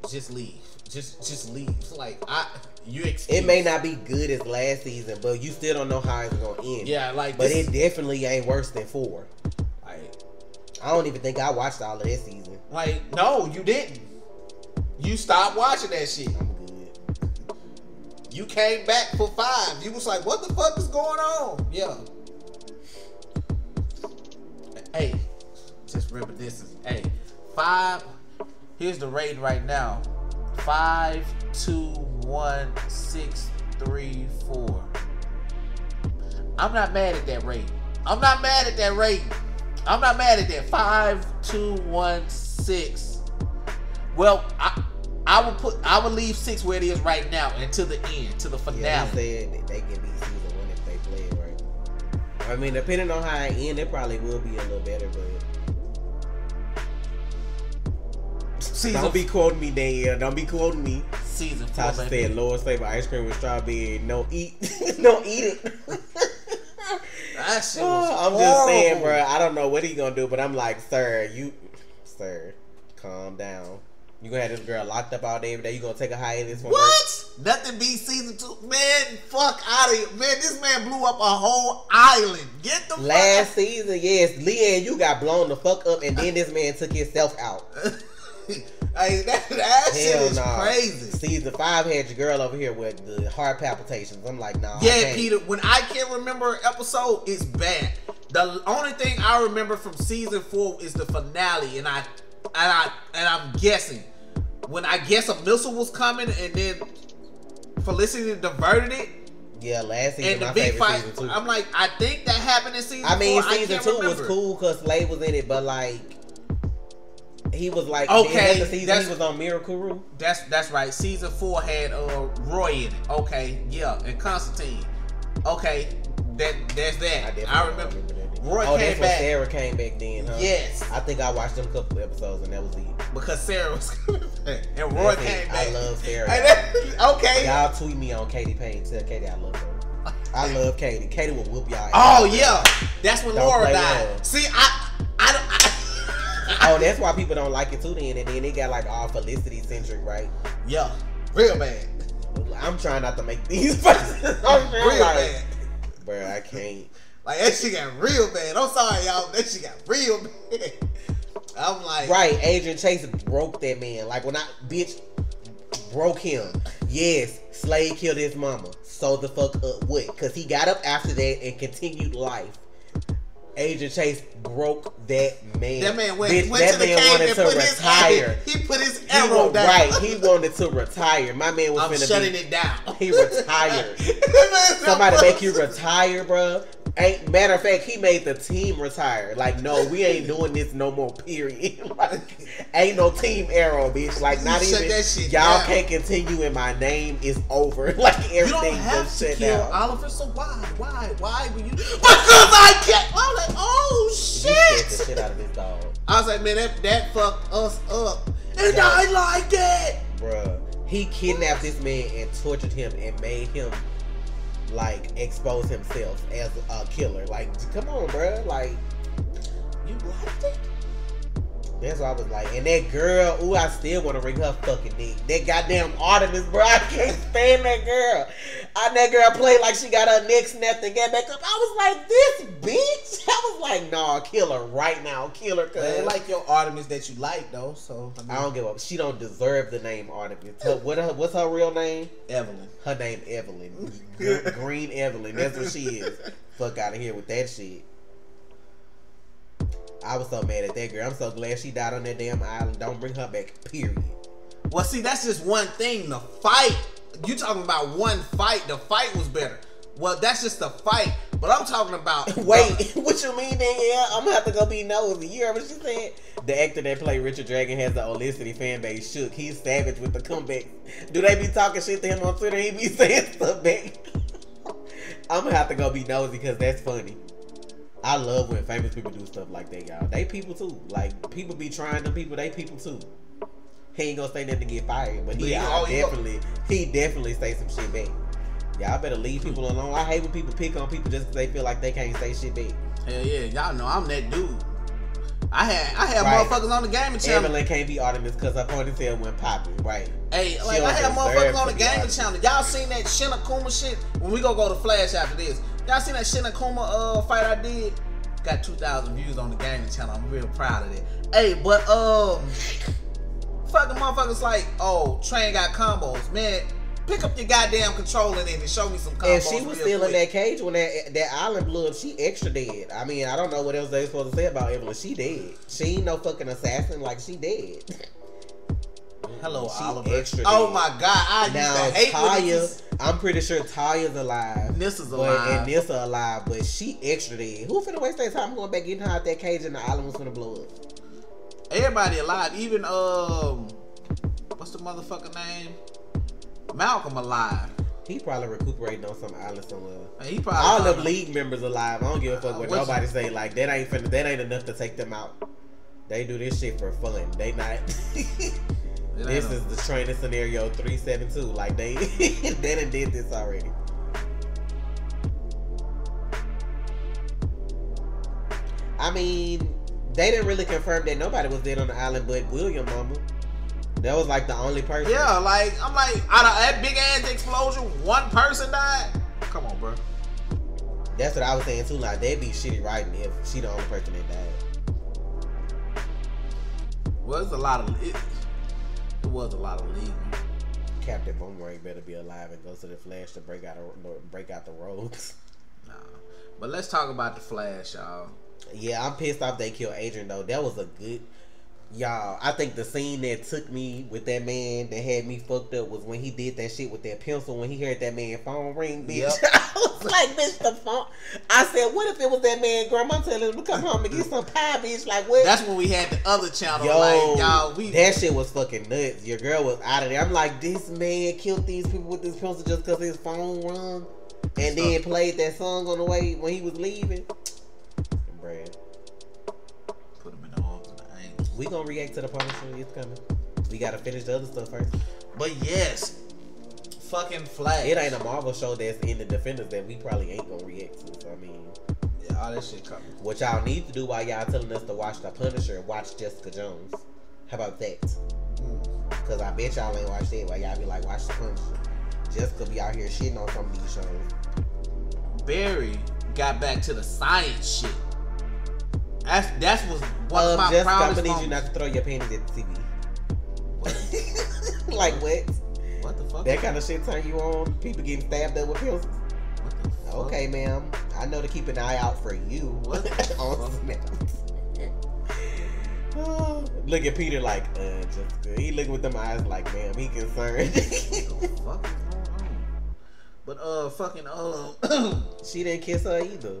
B: just leave. Just leave. Like
A: it may not be good as last season, but you still don't know how it's gonna end.
B: Yeah, like,
A: but it definitely ain't worse than 4.
B: Like,
A: I don't even think I watched all of that season.
B: Like, no, you didn't. You stopped watching that shit.
A: I'm good.
B: You came back for 5. You was like, what the fuck is going on? Yeah. Hey, just remember this is 5. Here's the rating right now. 5, 2, 1, 6, 3, 4. I'm not mad at that rating. I'm not mad at that rating. I'm not mad at that. 5, 2, 1, 6. Well, I would leave 6 where it is right now until the end, to the finale.
A: Yeah, he said they can be season 1 if they play it right. I mean, depending on how it ends, it probably will be a little better, but don't be quoting me, Danielle. Don't be quoting me.
B: Season 4.
A: Tasha said, Lord's favorite ice cream with strawberry. No eat. Don't eat it.
B: That shit was
A: I'm just saying, bro. I don't know what he gonna do, but I'm like, sir, calm down. You gonna have this girl locked up all day every day. You gonna take a hiatus from
B: what? Work? Nothing beats season 2. Man, fuck out of here. Man, this man blew up a whole island. Get the
A: last season, yes. Leanne, you got blown the fuck up, and then this man took himself out.
B: Hey, that shit is crazy.
A: Season 5 had your girl over here with the heart palpitations. I'm like, nah.
B: Yeah, Peter. When I can't remember an episode, it's bad. The only thing I remember from season 4 is the finale, and I'm guessing when I guess a missile was coming, and then Felicity diverted it.
A: Yeah, last season,
B: and the
A: my
B: big
A: favorite
B: fight.
A: Season 2.
B: I'm like, I think that happened in season 4.
A: I mean, season 2 was cool because Slade was in it, but like. He was like,
B: okay,
A: the season he was on Miracle Rule.
B: That's right. Season 4 had Roy in it. Okay, yeah, and Constantine. Okay, that's that. I remember that. Roy came
A: that's
B: back.
A: When Sarah came back then, huh?
B: Yes.
A: I think I watched them a couple episodes and that was it.
B: Because Sarah was coming back and Roy came back.
A: I love Sarah.
B: Okay.
A: Y'all tweet me on Katie Payne. Tell Katie I love her. I love Katie. Katie will whoop y'all.
B: Oh yeah, that's when Laura died. See, I don't.
A: Oh, that's why people don't like it too then. And then they got like all Felicity centric, right?
B: Yeah. Real bad.
A: I'm trying not to make these faces.
B: Real bad.
A: Bro, I can't.
B: Like, that shit got real bad. I'm sorry, y'all. That shit got real bad. I'm like.
A: Right. Adrian Chase broke that man. Like, when bitch broke him. Yes. Slade killed his mama. So the fuck up what? Because he got up after that and continued life. Agent Chase broke that man.
B: That man went
A: to the cave
B: and put retire. He put his arrow down.
A: Right, he wanted to retire. My man was
B: shutting it down.
A: He retired. Somebody make you retire, bro. Ain't matter of fact, he made the team retire. Like, no, we ain't doing this no more. Period. Like, ain't no team Arrow, bitch. Like, not even
B: that shit
A: y'all
B: down.
A: can't continue, and my name is over. Like, everything
B: You don't have
A: just
B: to
A: shut
B: kill
A: down.
B: Oliver, so why were you? Because I can't. I'm like, oh
A: You
B: shit.
A: scared the shit out of this dog,
B: I was like, man, that fucked us up, and
A: Yeah.
B: I like it.
A: bruh. He kidnapped this man and tortured him and made him like expose himself as a killer. Like, come on, bruh. Like,
B: You liked it?
A: that's what I was like. And that girl, ooh, I still want to ring her fucking neck. That goddamn Artemis, bro. I can't stand that girl. That girl played like she got her neck snapped and got back up. I was like, this bitch. I was like, nah, kill her right now. Kill her.
B: But it like your Artemis that you like though, so
A: I don't give up. She don't deserve the name Artemis. What's her real name?
B: Evelyn.
A: Her name Evelyn. Green Evelyn. That's what she is. Fuck out of here with that shit. I was so mad at that girl. I'm so glad she died on that damn island. Don't bring her back, period.
B: Well, see, that's just one thing. The fight. You talking about one fight. The fight was better. Well, that's just the fight. But I'm talking about...
A: Wait, what you mean then? Yeah, I'm gonna have to go be nosy. You heard what she said? The actor that played Richard Dragon has the Olicity fan base shook. He's savage with the comeback. Do they be talking shit to him on Twitter? He be saying stuff back. I'm gonna have to go be nosy because that's funny. I love when famous people do stuff like that, y'all. They people too. Like, people be trying them people, they people too. He ain't gonna say nothing to get fired, but he definitely say some shit back. Y'all better leave people alone. I hate when people pick on people just because they feel like they can't say shit back.
B: Hell yeah, y'all know I'm that dude. I had
A: Right.
B: motherfuckers on the gaming channel.
A: Evelyn can't be Artemis because her ponytail went popping, right?
B: Hey,
A: She
B: like
A: don't
B: I had
A: deserve
B: motherfuckers on
A: to
B: the
A: be
B: gaming
A: Artemis.
B: channel. Y'all seen that Shin Akuma shit? When we go to Flash after this, y'all seen that Shin Akuma fight I did? Got 2,000 views on the gaming channel. I'm real proud of that. Hey, but fucking motherfuckers like, oh, Train got combos, man. Pick up your goddamn controller then and show me some combos.
A: And she was
B: real
A: still in
B: quick.
A: that cage when that island blew up. She extra dead. I mean, I don't know what else they supposed to say about Evelyn. She dead. She ain't no fucking assassin. Like, she dead.
B: Hello,
A: She
B: Oliver.
A: extra
B: Oh
A: dead.
B: my god, I
A: Now,
B: used to hate when
A: Taya,
B: this.
A: I'm pretty sure Taya's alive.
B: Nissa's
A: But,
B: alive.
A: and Nissa alive, but she extra dead. Who finna waste their time going back getting her out that cage and the island was finna blow up?
B: Everybody alive, even what's the motherfucker name? Malcolm alive.
A: He probably recuperating on some island somewhere.
B: And he probably
A: All
B: found
A: the
B: out-
A: league members alive. I don't give a fuck what
B: What's-
A: nobody say. Like, that ain't enough to take them out. They do this shit for fun. They not. This is the training scenario 372. Like, they done did this already. I mean, they didn't really confirm that nobody was dead on the island but William, mama. That was like the only person.
B: Yeah, like I'm like, out of that big ass explosion, one person died. Come on, bro.
A: That's what I was saying too. Like, that'd be shitty writing if she the only person that died.
B: Well, it's a lot of it was a lot of leaving.
A: Captain Boomerang better be alive and go to the Flash to break out the roads.
B: Nah. But let's talk about the Flash, y'all.
A: Yeah, I'm pissed off they killed Adrian though. That was a good, y'all. I think the scene that took me with that man that had me fucked up was when he did that shit with that pencil when he heard that man phone ring, bitch.
B: Yep.
A: I was like, bitch, the phone. I said, what if it was that man grandma telling him to come home and get some pie, bitch? Like, what?
B: That's when we had the other channel.
A: Yo,
B: like, y'all,
A: that shit was fucking nuts. Your girl was out of there. I'm like, this man killed these people with this pencil just because his phone rung, and then played that song on the way when he was leaving. Brad,
B: put him in the arms of the angels.
A: we gonna react to the Punisher. It's coming. We gotta finish the other stuff first.
B: But yes, fucking Flash.
A: It ain't a Marvel show that's in the Defenders that we probably ain't gonna react to. So I mean,
B: Yeah, all that shit coming.
A: what y'all need to do while y'all telling us to watch the Punisher, watch Jessica Jones. How about that? Cause I bet y'all ain't watched it while y'all be like, watch the Punisher. Jessica be out here shitting on some of these shows.
B: Barry got back to the science shit. That's was one of my
A: Jessica, I'm
B: proudest
A: gonna need you
B: moments.
A: not to throw your panties at the TV.
B: What?
A: Like what?
B: What the fuck?
A: That kind of shit turn you on? People getting stabbed up with pencils?
B: What the fuck?
A: Okay, ma'am. I know to keep an eye out for you.
B: What the
A: on
B: fuck?
A: Snaps. Look at Peter like, Jessica. He looking with them eyes like, ma'am, he concerned.
B: What the fuck is going on? But fucking
A: She didn't kiss her either.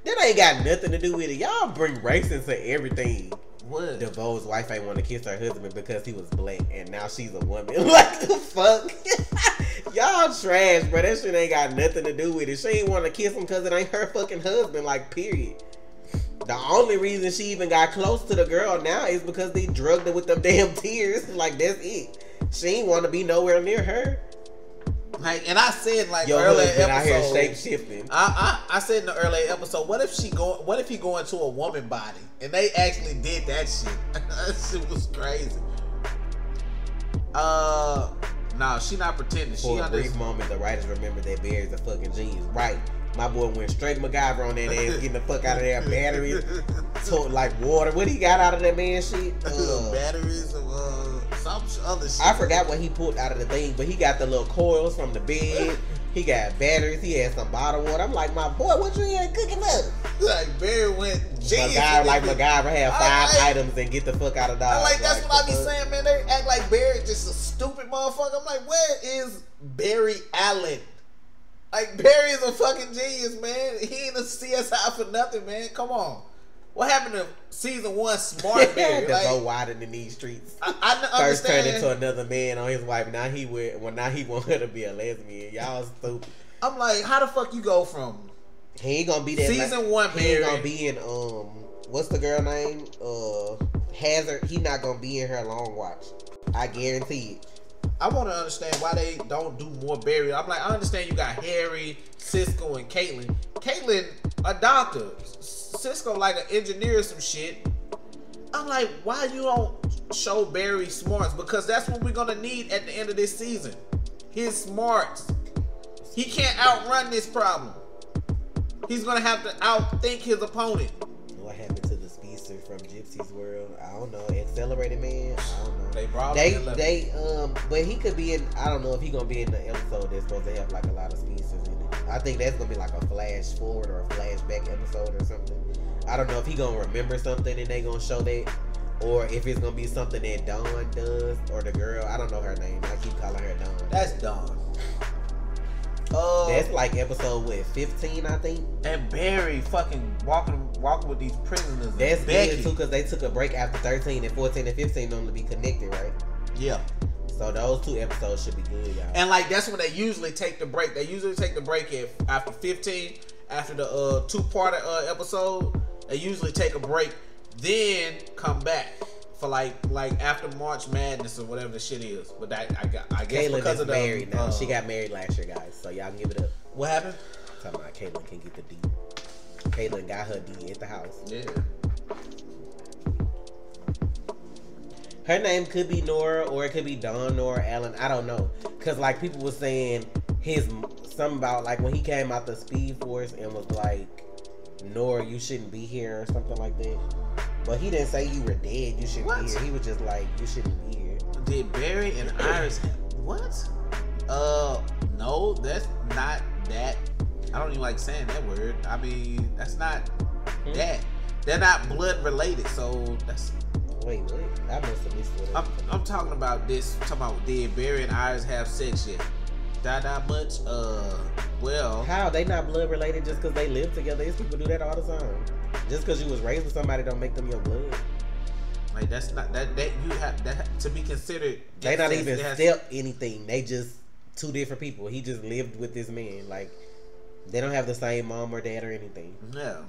A: That ain't got nothing to do with it. Y'all bring race into everything.
B: What?
A: DeVoe's wife ain't want to kiss her husband because he was black, and now she's a woman. Like the fuck? Y'all trash, bro. That shit ain't got nothing to do with it. She ain't want to kiss him because it ain't her fucking husband. Like, period. The only reason she even got close to the girl now is because they drugged her with them damn tears. Like, that's it. She ain't want to be nowhere near her.
B: Like, and I said like
A: Your
B: earlier
A: husband out here
B: episode,
A: shape shifting.
B: I said in the earlier episode, what if he go into a woman body? And they actually did that shit. That shit was crazy. No, she not pretending.
A: For a brief moment, the writers remembered that Barry's a fucking genius. Right. My boy went straight MacGyver on that ass, getting the fuck out of there. Batteries, like water. What he got out of that man shit?
B: Batteries of some other shit.
A: I forgot what he pulled out of the thing, but he got the little coils from the bed. He got batteries. He had some bottled water. I'm like, my boy, what you here cooking up?
B: Like Barry went genius.
A: MacGyver have five items and get the fuck out of Dodge.
B: Like that's what I be saying, man. They act like Barry just a stupid motherfucker. I'm like, where is Barry Allen? Like, Barry is a fucking genius, man. He ain't a CSI for nothing, man. Come on. What happened to season 1 smart Barry?
A: Like, go wider than these streets.
B: I
A: First
B: understand.
A: turned into another man on his wife. Now he want her to be a lesbian. Y'all stupid.
B: I'm like, how the fuck you go from
A: he ain't gonna be that
B: season 1 Barry?
A: He ain't gonna be in what's the girl name? Hazard. He not gonna be in her long watch. I guarantee it.
B: I want to understand why they don't do more Barry. I'm like, I understand you got Harry, Cisco, and Caitlin. Caitlin, a doctor. Cisco, like an engineer or some shit. I'm like, why you don't show Barry smarts? Because that's what we're going to need at the end of this season. His smarts. He can't outrun this problem. He's going to have to outthink his opponent.
A: What happened to the speedster from Gypsy's World? I don't know. Accelerated Man? I don't know.
B: They brought him
A: but he could be in, I don't know if he gonna be in the episode that's supposed to have like a lot of speedsters in it. I think that's gonna be like a flash forward or a flashback episode or something. I don't know if he gonna remember something and they gonna show that, or if it's gonna be something that Dawn does, or the girl, I don't know her name. I keep calling her Dawn.
B: That's Dawn.
A: That's like episode 15, I think.
B: And Barry fucking walking with these prisoners.
A: That's good too, because they took a break after 13 and 14 and 15 normally be connected, right?
B: Yeah.
A: So those 2 episodes should be good, y'all.
B: And like that's when they usually take the break. They usually take the break after 15, after the 2-part episode. They usually take a break, then come back for like after March Madness or whatever the shit is. But that I guess
A: Caitlyn
B: because
A: is
B: of the
A: married now. She got married last year, guys. So y'all can give it up.
B: What happened?
A: I'm talking about Caitlyn can get the D. Caitlyn got her D at the house.
B: Yeah.
A: Her name could be Nora, or it could be Dawn Nora Allen. I don't know, cause like people were saying something about like when he came out the Speed Force and was like, Nora, you shouldn't be here or something like that. But he didn't say you were dead. You shouldn't be here. He was just like, you shouldn't be here.
B: Did Barry and Iris have what? No, that's not that. I don't even like saying that word. I mean, that's not that. They're not blood related, so that's.
A: Wait, what? I must have missed what
B: I'm talking about this. I'm talking about did Barry and Iris have sex yet? Not much. Well.
A: How? They not blood related just because they live together? These people do that all the time. Just because you was raised with somebody don't make them your blood.
B: Like that's not that you have that to be considered.
A: They not even step anything. They just 2 different people. He just lived with this man. Like they don't have the same mom or dad or anything.
B: No.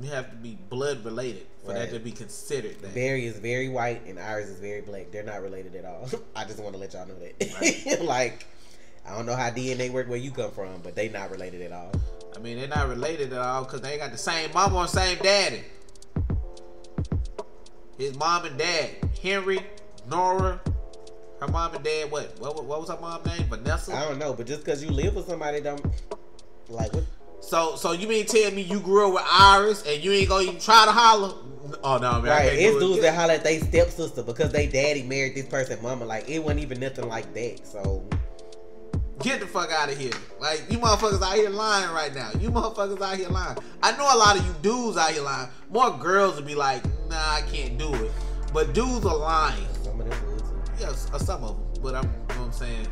B: You have to be blood related for that to be considered that.
A: Barry is very white and Iris is very black. They're not related at all. I just want to let y'all know that. Right. Like, I don't know how DNA work where you come from, but they not related at all.
B: I mean, they're not related at all because they ain't got the same mama or same daddy. His mom and dad, Henry, Nora, her mom and dad, what was her mom's name? Vanessa?
A: I don't know, but just because you live with somebody don't, like, what?
B: So you mean tell me you grew up with Iris and you ain't gonna even try to holler? Oh no, man.
A: Right, it's dudes that holler at they stepsister because they daddy married this person mama. Like, it wasn't even nothing like that, so.
B: Get the fuck out of here. Like, you motherfuckers out here lying right now. You motherfuckers out here lying. I know a lot of you dudes out here lying. More girls would be like, nah, I can't do it. But dudes are lying.
A: Some of them would too.
B: Yes, some of them. But you know what I'm saying?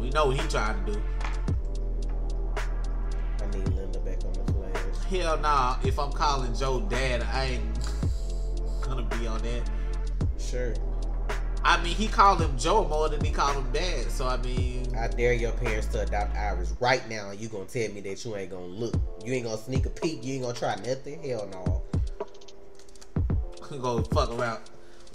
B: We know what he trying to do.
A: I need Linda back on the Flash.
B: Hell nah. If I'm calling Joe dad, I ain't gonna be on that.
A: Sure.
B: I mean, he called him Joe more than he called him dad. So, I mean...
A: I dare your parents to adopt Iris right now, and you gonna tell me that you ain't gonna look. You ain't gonna sneak a peek. You ain't gonna try nothing. Hell no.
B: Go fuck around.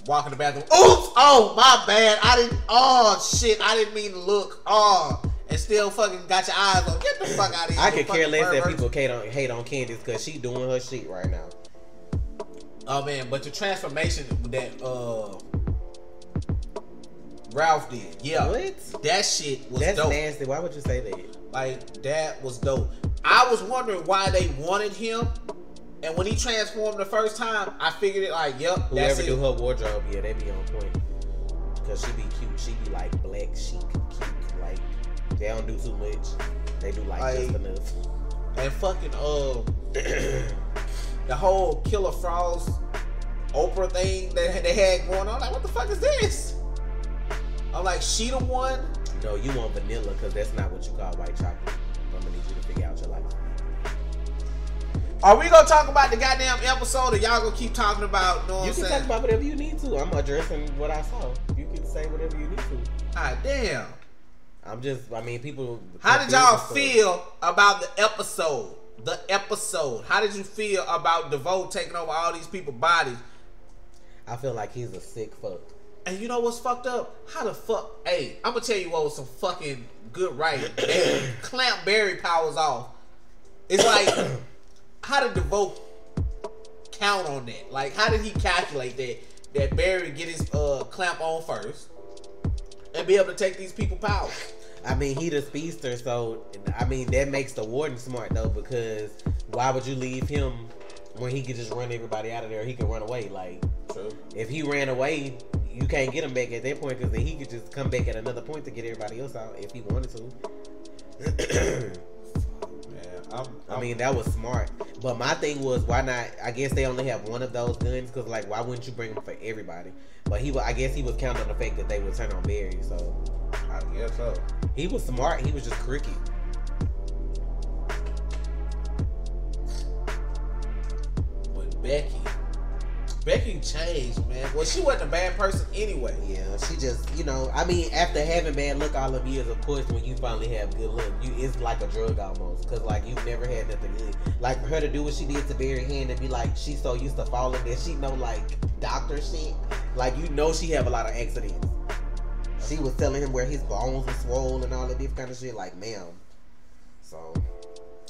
B: Walk in the bathroom. Oops! Oh, my bad. Oh, shit. I didn't mean to look. Oh. And still fucking got your eyes on. Get the fuck out of here.
A: I could care less that people hate on Candace because she doing her shit right now.
B: Oh, man. But the transformation that Ralph did. Yeah.
A: What?
B: That shit was dope.
A: That's nasty. Why would you say that?
B: Like, that was dope. I was wondering why they wanted him. And when he transformed the first time, I figured it like, yep,
A: whoever do her wardrobe, yeah, they be on point. Cause she be cute. She be like black chic cute. Like they don't do too much. They do like just enough.
B: And fucking the whole Killer Frost Oprah thing that they had going on. Like, what the fuck is this? I'm like, she the one?
A: No, you want vanilla because that's not what you call white chocolate. I'm gonna need you to figure out your life.
B: Are we gonna talk about the goddamn episode, or y'all gonna keep talking about? Know what
A: you can talk about whatever you need to. I'm addressing what I saw. You can say whatever you need to.
B: Ah, damn.
A: I mean, people.
B: How did y'all feel about the episode? The episode. How did you feel about DeVoe taking over all these people's bodies?
A: I feel like he's a sick fuck.
B: And you know what's fucked up? How the fuck? Hey, I'm gonna tell you what was some fucking good writing. They clamp Barry powers off. It's like. How did DeVoe count on that? Like, how did he calculate that Barry get his clamp on first and be able to take these people's powers?
A: I mean, he the speedster, so I mean that makes the warden smart though, because why would you leave him when he could just run everybody out of there? He could run away. Like,
B: true. If
A: he ran away, you can't get him back at that point, because then he could just come back at another point to get everybody else out if he wanted to. I mean, that was smart. But my thing was, why not? I guess they only have one of those guns, because, like, why wouldn't you bring them for everybody? But I guess he was counting on the fact that they would turn on Barry, so.
B: I guess so.
A: He was smart. He was just crooked.
B: But Becky changed, man. Well, she wasn't a bad person anyway.
A: Yeah, she just, I mean, after having bad luck all of years, of course, when you finally have good luck, it's like a drug almost. Because, like, you've never had nothing good. Like, for her to do what she did to Barry Hand and be like, she's so used to falling that she know, like, doctor shit. Like, she have a lot of accidents. She was telling him where his bones were swollen and all that different kind of shit. Like, ma'am. So.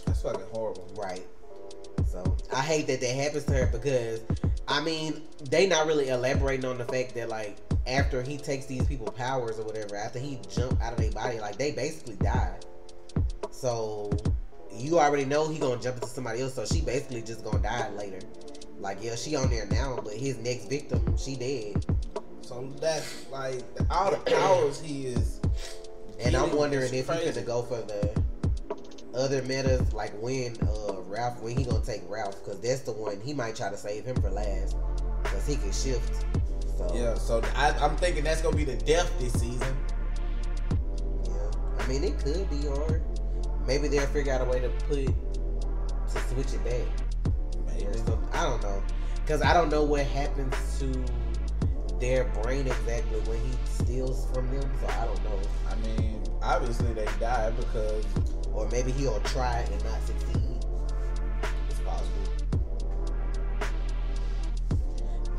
B: That's fucking horrible.
A: Right. So, I hate that happens to her because, I mean, they not really elaborating on the fact that, like, after he takes these people's powers or whatever, after he jump out of their body, like, they basically die. So, you already know he gonna jump into somebody else, so she basically just gonna die later. Like, yeah, she on there now, but his next victim, she dead.
B: So, that's, like, all the powers he is...
A: And I'm wondering if he could go for the other metas, like when Ralph, when he gonna take Ralph, because that's the one he might try to save him for last, because he can shift. So
B: yeah, so I'm thinking that's gonna be the death this season.
A: Yeah, I mean it could be, or maybe they'll figure out a way to switch it back. Maybe I don't know, because I don't know what happens to their brain exactly when he steals from them, so I don't know.
B: I mean, obviously they die because.
A: Or maybe he'll try and not succeed.
B: It's possible.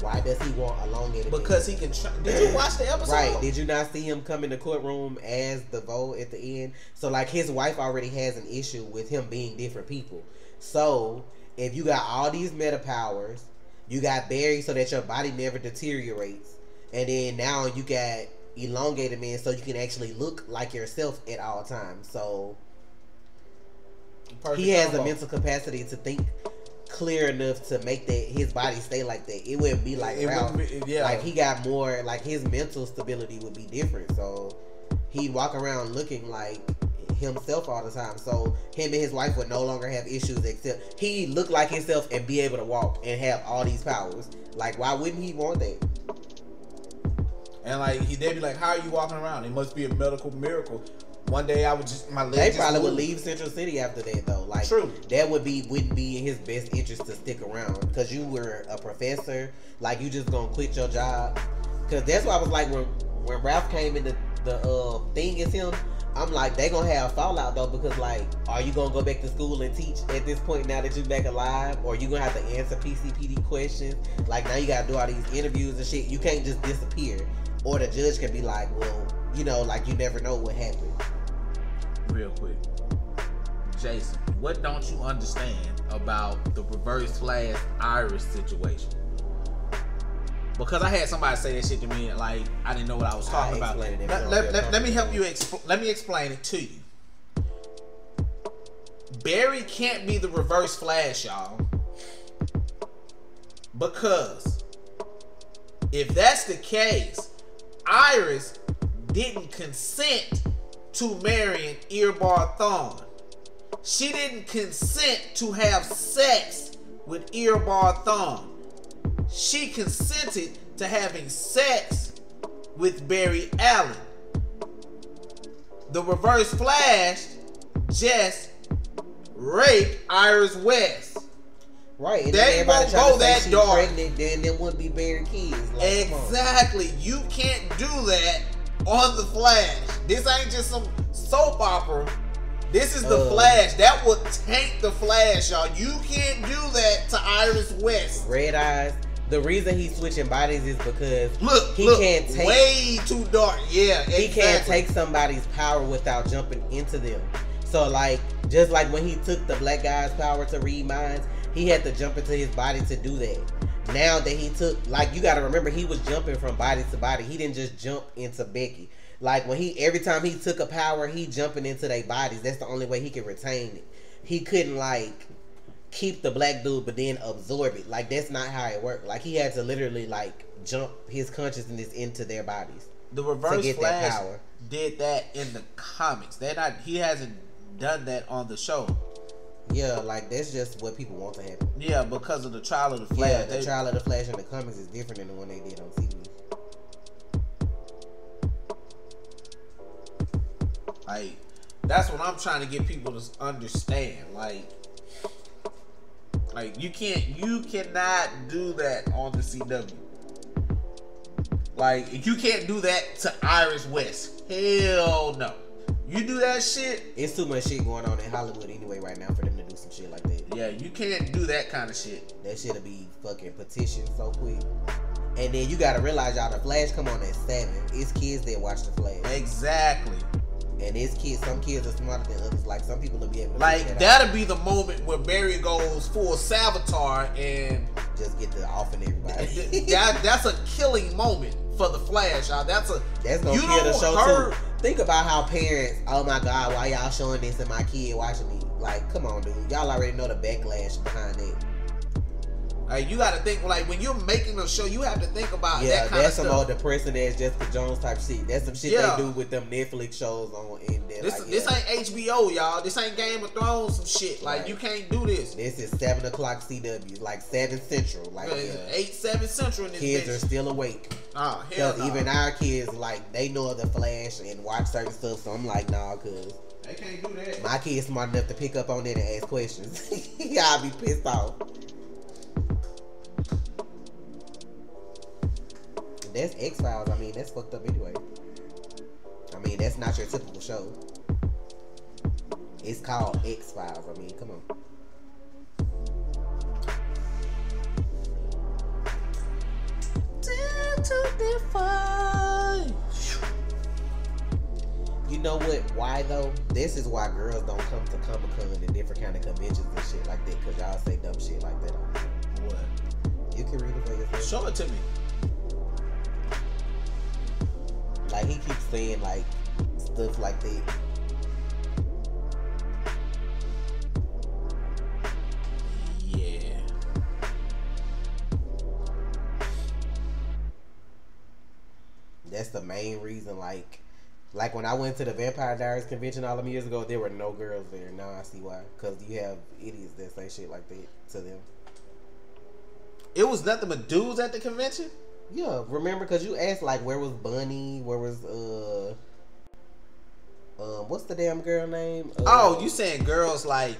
A: Why does he want a long editing?
B: Because he can try. Did you watch the episode?
A: Right. Did you not see him come in the courtroom as DeVoe at the end? So, like, his wife already has an issue with him being different people. So, if you got all these meta powers, you got Barry so that your body never deteriorates. And then now you got elongated man so you can actually look like yourself at all times. So... he has a mental capacity to think clear enough to make that his body stay like that. It wouldn't be like Ralph. Like he got more, like his mental stability would be different. So he'd walk around looking like himself all the time. So him and his wife would no longer have issues, except he look like himself and be able to walk and have all these powers. Like, why wouldn't he want that?
B: And like they'd be like, how are you walking around? It must be a medical miracle. One day I would just my legs.
A: They
B: just
A: probably would
B: moved.
A: leave Central City after that though. Like
B: True.
A: That wouldn't be in his best interest to stick around because you were a professor. Like you just gonna quit your job. Because that's why I was like when Ralph came in the thing is him. I'm like, they gonna have fallout though, because like, are you gonna go back to school and teach at this point now that you back alive, or you gonna have to answer PCPD questions? Like now you gotta do all these interviews and shit. You can't just disappear, or the judge can be like, well, you know, like you never know what happened.
B: Real quick, Jason, what don't you understand about the Reverse Flash Iris situation? Because I had somebody say that shit to me, and like I didn't know what I was talking about. Let me help you. Let me explain it to you. Barry can't be the Reverse Flash, y'all, because if that's the case, Iris didn't consent to marrying Earbar Thawne. She didn't consent to have sex with Earbar Thawne. She consented to having sex with Barry Allen. The Reverse Flash just raped Iris West.
A: Right, and
B: they won't go that dark.
A: Pregnant, then there wouldn't be Barry kids. Like,
B: exactly. You can't do that on the Flash. This ain't just some soap opera. This is the Flash. That would tank the Flash, y'all. You can't do that to Iris West.
A: Red Eyes. The reason he's switching bodies is because
B: he
A: can't take
B: way too dark. Yeah, exactly.
A: He can't take somebody's power without jumping into them. So like, just like when he took the black guy's power to read minds, he had to jump into his body to do that. Now that he took, like, you got to remember, he was jumping from body to body. He didn't just jump into Becky. Like when every time he took a power, he jumping into their bodies. That's the only way he could retain it. He couldn't like keep the black dude but then absorb it. Like that's not how it worked. Like he had to literally like jump his consciousness into their bodies.
B: The Reverse Flash did that in the comics. He hasn't done that on the show.
A: Yeah, like that's just what people want to happen.
B: Yeah, because of the Trial of the Flash.
A: Yeah, the Trial of the Flash in the comics is different than the one they did on TV.
B: Like that's what I'm trying to get people to understand. Like you cannot do that on the CW. Like you can't do that to Iris West. Hell no. You do that shit.
A: It's too much shit going on in Hollywood anyway right now for them to do some shit like that.
B: Yeah, you can't do that kind of shit.
A: That shit'll be fucking petitioned so quick. And then you gotta realize, y'all, the Flash come on at 7. It's kids that watch the Flash.
B: Exactly.
A: And it's kids. Some kids are smarter than others. Like some people will be able to
B: like that'll be the moment where Barry goes full Savitar and
A: just get the off in everybody.
B: That's a killing moment for the Flash, y'all. That's gonna
A: kill the show too. Think about how parents, oh my God, why y'all showing this and my kid watching me? Like, come on, dude. Y'all already know the backlash behind it.
B: Like, you gotta think, like, when you're making a show, you have to think about that kind of stuff.
A: Yeah, that's some old depressing ass Jessica Jones type shit. That's some shit they do with them Netflix shows on in there.
B: This ain't HBO, y'all. This ain't Game of Thrones some shit. Like, right. You can't do this.
A: This is 7 o'clock CW, like 7 Central. Like
B: 8, 7 Central in this
A: kids are still awake.
B: Oh, hell no.
A: Even our kids, like, they know the Flash and watch certain stuff, so I'm like, nah, cuz
B: they can't do that.
A: My kid's smart enough to pick up on it and ask questions. Y'all be pissed off. That's X-Files. I mean, that's fucked up anyway. I mean, that's not your typical show. It's called X-Files. I mean, come on. You know what? Why though? This is why girls don't come to Comic-Con and different kind of conventions and shit like that, because y'all say dumb shit like that on there.
B: What?
A: You can read it for yourself.
B: Show it to me.
A: Like, he keeps saying, like, stuff like that.
B: Yeah.
A: That's the main reason, like when I went to the Vampire Diaries convention all them years ago, there were no girls there. Now I see why. Because you have idiots that say shit like that to them.
B: It was nothing but dudes at the convention?
A: Yeah, remember, because you asked, like, where was Bunny? Where was, What's the damn girl name?
B: Oh, you saying girls like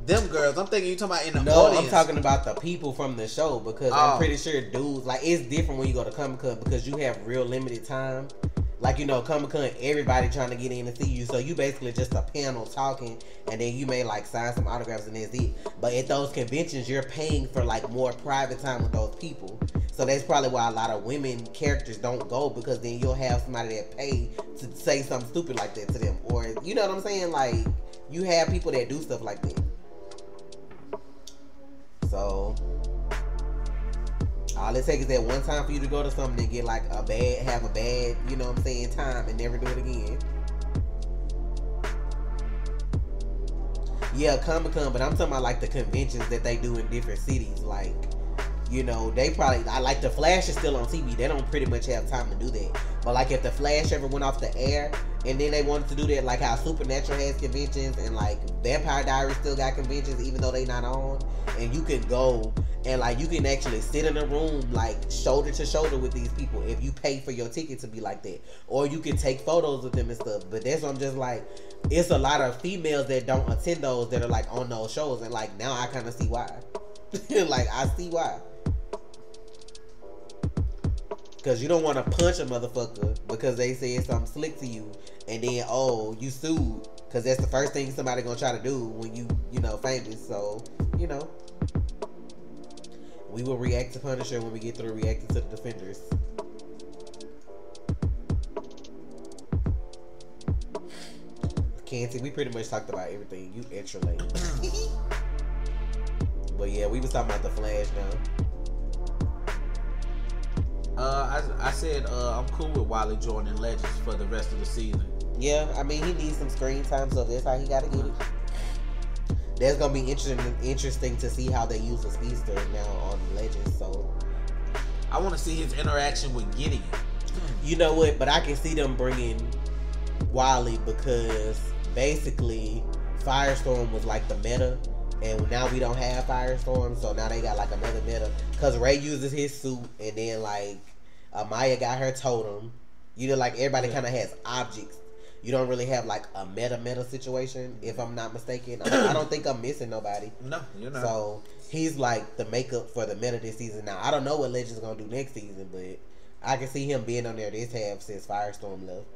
B: them girls? I'm thinking you talking about in the
A: no,
B: audience.
A: I'm talking about the people from the show because I'm pretty sure dudes like it's different when you go to Comic-Con because you have real limited time. Like, you know, Comic-Con, everybody trying to get in to see you. So you basically just a panel talking, and then you may like sign some autographs and that's it. But at those conventions, you're paying for like more private time with those people. So that's probably why a lot of women characters don't go, because then you'll have somebody that pay to say something stupid like that to them. Or, you know what I'm saying? Like, you have people that do stuff like that. So all it takes is that one time for you to go to something and get like have a bad, you know what I'm saying, time and never do it again. Yeah, Comic-Con, but I'm talking about like the conventions that they do in different cities. Like, you know, they probably, I like the Flash is still on TV. They don't pretty much have time to do that. But like if the Flash ever went off the air and then they wanted to do that, like how Supernatural has conventions and like Vampire Diaries still got conventions even though they not on, and you can go and like you can actually sit in a room like shoulder to shoulder with these people if you pay for your ticket to be like that, or you can take photos with them and stuff. But that's what I'm just like, it's a lot of females that don't attend those that are like on those shows, and like now I kind of see why. Like I see why. Because you don't want to punch a motherfucker because they said something slick to you, and then, oh, you sued. Because that's the first thing somebody going to try to do when you know, famous. So, you know. We will react to Punisher when we get through reacting to the Defenders. Quincy, we pretty much talked about everything. You extra late. But yeah, we was talking about the Flash now.
B: I said I'm cool with Wally Jordan and Legends for the rest of the season.
A: Yeah, I mean he needs some screen time, so that's how he got to get it. That's gonna be interesting to see how they use the speedster now on Legends. So
B: I want to see his interaction with Gideon.
A: You know what? But I can see them bringing Wally because basically Firestorm was like the meta. And now we don't have Firestorm, so now they got like another meta. Cause Ray uses his suit, and then like Amaya got her totem. You know, like everybody kind of has objects. You don't really have like a meta situation, if I'm not mistaken. I don't think I'm missing nobody.
B: No, you're not.
A: So he's like the makeup for the meta this season. Now I don't know what Legends gonna do next season, but I can see him being on there this half since Firestorm left.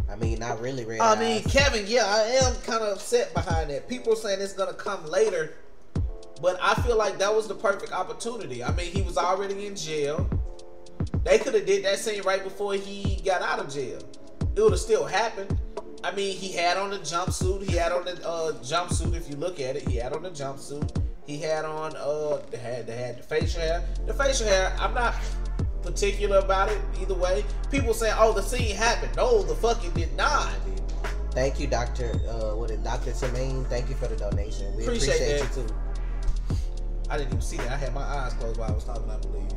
A: I mean, not really, Red
B: I
A: Eyes.
B: mean, Kevin, yeah, I am kind of upset behind that. People are saying it's going to come later, but I feel like that was the perfect opportunity. I mean, he was already in jail. They could have did that scene right before he got out of jail. It would have still happened. I mean, he had on the jumpsuit. He had on the jumpsuit. If you look at it, he had on the jumpsuit. He had on had the facial hair. The facial hair, I'm not particular about it either way. People saying, oh, the scene happened. No, the fucking did not.
A: Thank you, Dr. Dr. Tremaine. Thank you for the donation. We appreciate you too.
B: I didn't even see that. I had my eyes closed while I was talking, I believe.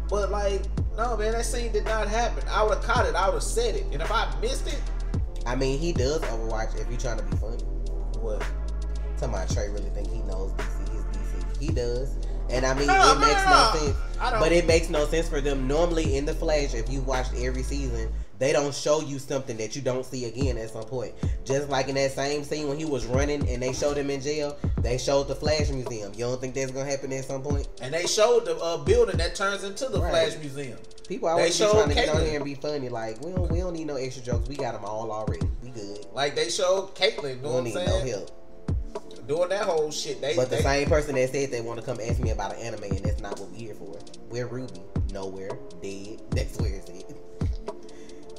B: But like, no, man, that scene did not happen. I would have caught it. I would have said it. And if I missed it,
A: I mean, he does Overwatch if you're trying to be funny.
B: What?
A: Tell my Trey really think he knows DC. His DC. He does. And I mean, it makes no sense. But it makes no sense for them. Normally in the Flash, if you watched every season, they don't show you something that you don't see again at some point. Just like in that same scene when he was running and they showed him in jail, they showed the Flash Museum. You don't think that's gonna happen at some point?
B: And they showed the building that turns into the Flash Museum.
A: People always be trying to get on here and be funny. Like, we don't need no extra jokes. We got them all already. We good.
B: Like they showed Caitlyn.
A: We don't need no help.
B: Doing that whole shit.
A: But the same person that said they want to come ask me about an anime, and that's not what we're here for. We're Ruby. Nowhere. Dead. That's where it's at.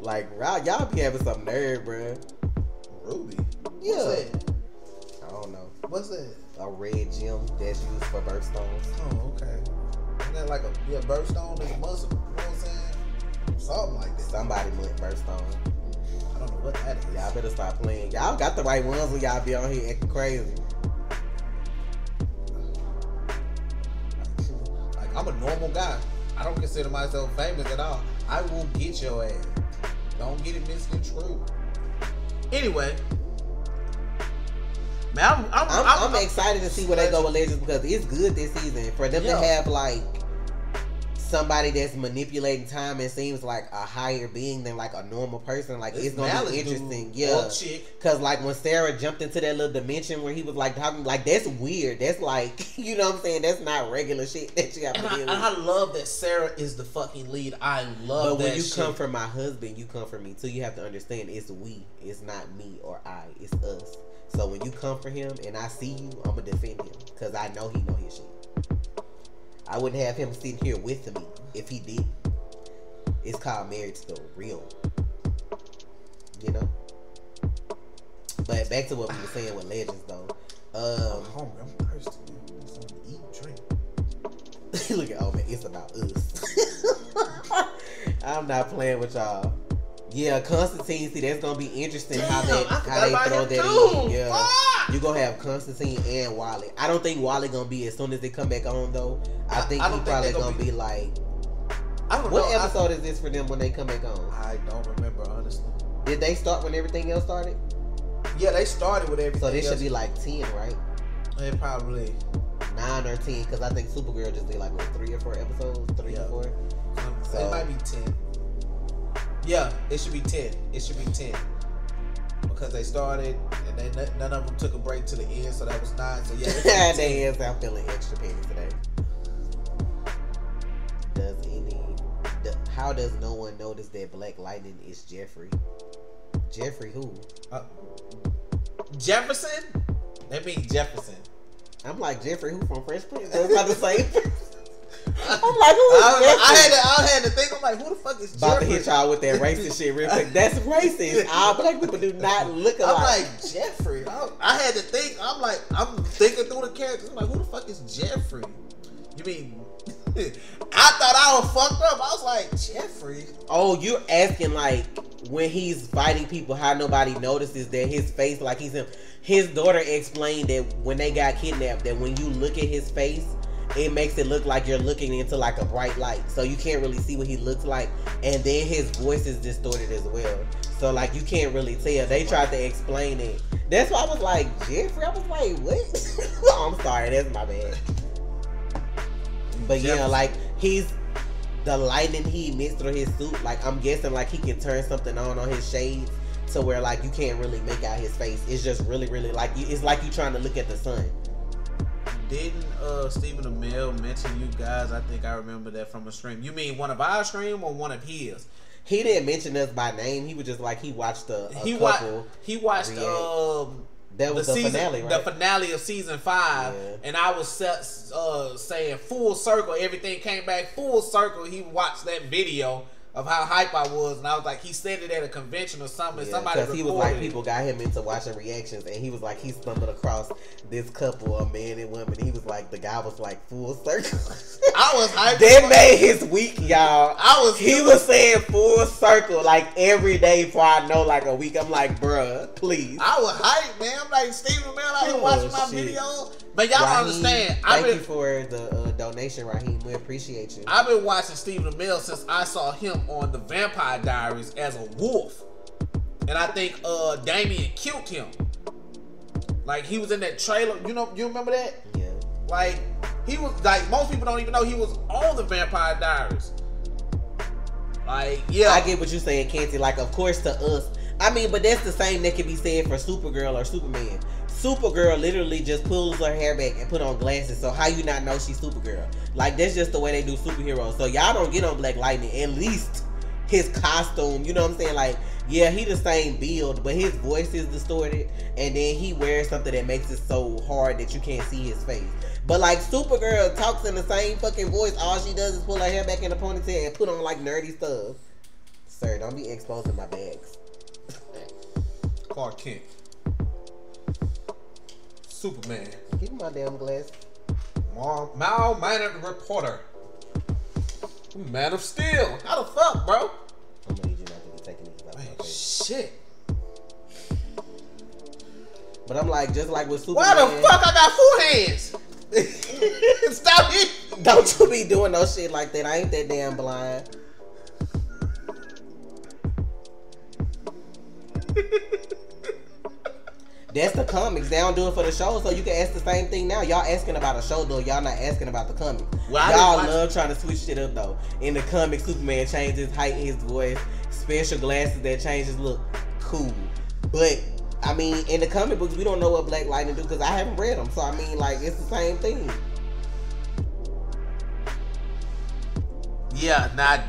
A: Like, y'all be having some nerve, bruh.
B: Ruby?
A: Yeah.
B: What's that?
A: I don't know.
B: What's that?
A: A red gem that's used for birthstones.
B: Oh, okay. Isn't that like a birthstone is a Muslim? You know what I'm saying? Something like that.
A: Somebody meant birthstone.
B: I don't know what that is.
A: Y'all better stop playing. Y'all got the right ones when y'all be on here acting crazy.
B: Like, I'm a normal guy. I don't consider myself famous at all. I will get your ass. Don't get it misconstrued. Anyway, Man,
A: I'm excited to see where they go with Legends because it's good this season for them to have like somebody that's manipulating time and seems like a higher being than like a normal person. Like it's gonna be interesting, because like when Sarah jumped into that little dimension where he was like talking, like that's weird. That's like, you know what I'm saying? That's not regular shit that you have to deal with.
B: And I love that Sarah is the fucking lead. I love that. But when
A: you come from my husband, you come from me too. You have to understand it's we. It's not me or I. It's us. So when you come for him and I see you, I'm gonna defend him because I know he know his shit. I wouldn't have him sitting here with me if he didn't. It's called marriage though, real. You know? But back to what we were saying with Legends though.
B: I'm thirsty. I'm something to eat, drink.
A: Look at, oh man, it's about us. I'm not playing with y'all. Yeah, Constantine, see that's gonna be interesting. Damn, how they throw that in. Yeah. You gonna have Constantine and Wally. I don't think Wally gonna be as soon as they come back on though. I think he probably gonna be like.
B: I don't know.
A: What episode is this for them when they come back on?
B: I don't remember honestly.
A: Did they start when everything else started?
B: Yeah, they started with everything.
A: So this should be like 10, right?
B: It probably
A: 9 or 10, because I think Supergirl just did like what 3 or 4 episodes, 3 or 4.
B: So it might be 10. Yeah, it should be 10. It should be 10. Because they started and then none of them took a break to the end, so that was 9. So yeah,
A: they is. I'm feeling extra petty today. How does no one notice that Black Lightning is Jeffrey? Jeffrey who?
B: Jefferson? That means Jefferson.
A: I'm like Jeffrey who from Fresh Prince? That's not the same. I'm like, who is Jeffrey?
B: I had to think. I'm like, who the fuck is Jeffrey?
A: About to hit y'all with that racist shit real quick. That's racist. All black people do not look alike.
B: I'm like, Jeffrey. I had to think. I'm thinking through the characters. I'm like, who the fuck is Jeffrey? You mean... I thought I was fucked up. I was like, Jeffrey.
A: Oh, you're asking like when he's fighting people, how nobody notices that his face, like he's him. His daughter explained that when they got kidnapped, that when you look at his face, it makes it look like you're looking into like a bright light, so you can't really see what he looks like, and then his voice is distorted as well. So like you can't really tell. They tried to explain it. That's why I was like, Jeffrey. I was like, what? Oh, I'm sorry. That's my bad. But yeah, like he's the lightning he emits through his suit. Like I'm guessing, like he can turn something on his shades to where like you can't really make out his face. It's just really, really like it's like you trying to look at the sun.
B: Didn't Stephen Amell mention you guys? I think I remember that from a stream. You mean one of our stream or one of his?
A: He didn't mention us by name. He was just like he watched
B: he watched
A: that was the finale, right?
B: The finale of season 5, and I was saying full circle. Everything came back full circle. He watched that video of how hype I was, and I was like, he said it at a convention or something. Somebody
A: because he was like, people got him into watching reactions, and he was like, he stumbled across this couple, a man and woman. He was like, the guy was like full circle.
B: I was hyped.
A: That made his week, y'all. He was saying full circle like every day for I know like a week. I'm like, bruh, please.
B: I was hyped, man. I'm like, Stephen Amell out here watching my video. But y'all don't understand.
A: Thank you for the donation, Raheem. We appreciate you.
B: I've been watching Stephen Amell since I saw him on the Vampire Diaries as a wolf. And I think Damien killed him. Like he was in that trailer. You remember that?
A: Yeah.
B: Like he was like, most people don't even know he was on the Vampire Diaries. Like, yeah.
A: I get what you're saying, Quincy. Like, of course to us. I mean, but that's the same that can be said for Supergirl or Superman. Supergirl literally just pulls her hair back and put on glasses. So how you not know she's Supergirl? Like, that's just the way they do superheroes. So y'all don't get on Black Lightning. At least his costume, you know what I'm saying? Like, yeah, he the same build, but his voice is distorted. And then he wears something that makes it so hard that you can't see his face. But like Supergirl talks in the same fucking voice. All she does is pull her hair back in a ponytail and put on like nerdy stuff. Sir, don't be exposing my bags.
B: Clark Kent. Superman.
A: Give me my damn glass.
B: Mal Minor Reporter. Man of Steel. How the fuck, bro?
A: I'm gonna need you not to be taking these out.
B: Man, shit.
A: But I'm like, just like with Superman.
B: Why the fuck I got 4 hands? Stop it.
A: Don't you be doing no shit like that. I ain't that damn blind. That's the comics. They don't do it for the show, so you can ask the same thing now. Y'all asking about a show though. Y'all not asking about the comics. Well, y'all love trying to switch shit up though. In the comics, Superman changes height, his voice, special glasses that change his look. Cool, but I mean, in the comic books, we don't know what Black Lightning do because I haven't read them. So I mean, like, it's the same thing.
B: Yeah, not.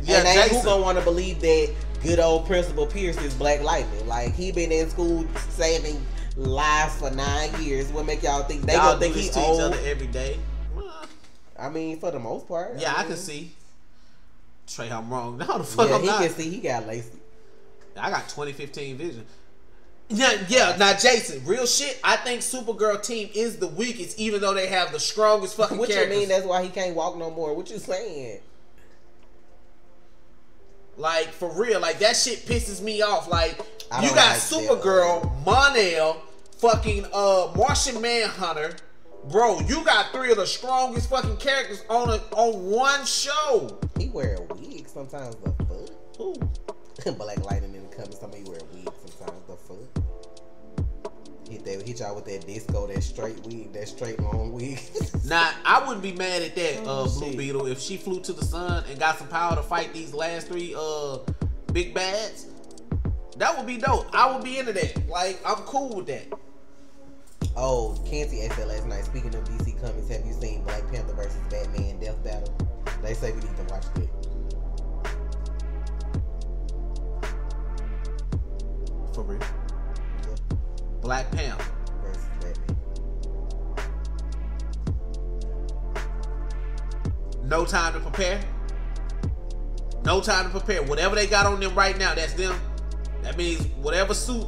B: Yeah,
A: and ain't who gonna want to believe that good old Principal Pierce is Black Lightning? Like, he been in school saving lives for 9 years. What make y'all think they gonna think he's old?
B: Each other every day.
A: I mean, for the most part.
B: Yeah, I can see. Trey, I'm wrong. No, the fuck I'm
A: not.
B: He
A: can see. He got lazy.
B: I got 2015 vision. Yeah. Now, Jason, real shit. I think Supergirl team is the weakest, even though they have the strongest fucking characters.
A: What you mean? That's why he can't walk no more. What you saying?
B: Like, for real, like, that shit pisses me off. Like, you got Supergirl, Mon-El, fucking Martian Manhunter. Bro, you got 3 of the strongest fucking characters on one show.
A: He wear a wig sometimes. The fuck? Who? Black Lightning in the comics. Somebody wear a wig sometimes. The fuck? They would hit y'all with that disco, that straight wig, that straight long wig.
B: Now, I wouldn't be mad at that, Blue Beetle, if she flew to the sun and got some power to fight these last 3 big bads. That would be dope. I would be into that. Like, I'm cool with that.
A: Oh, Quincy asked that last night. Speaking of DC Comics, have you seen Black Panther versus Batman Death Battle? They say we need to watch that.
B: For real? Yeah. Black Panther
A: versus Batman.
B: No time to prepare. No time to prepare. Whatever they got on them right now, that's them. That means whatever suit.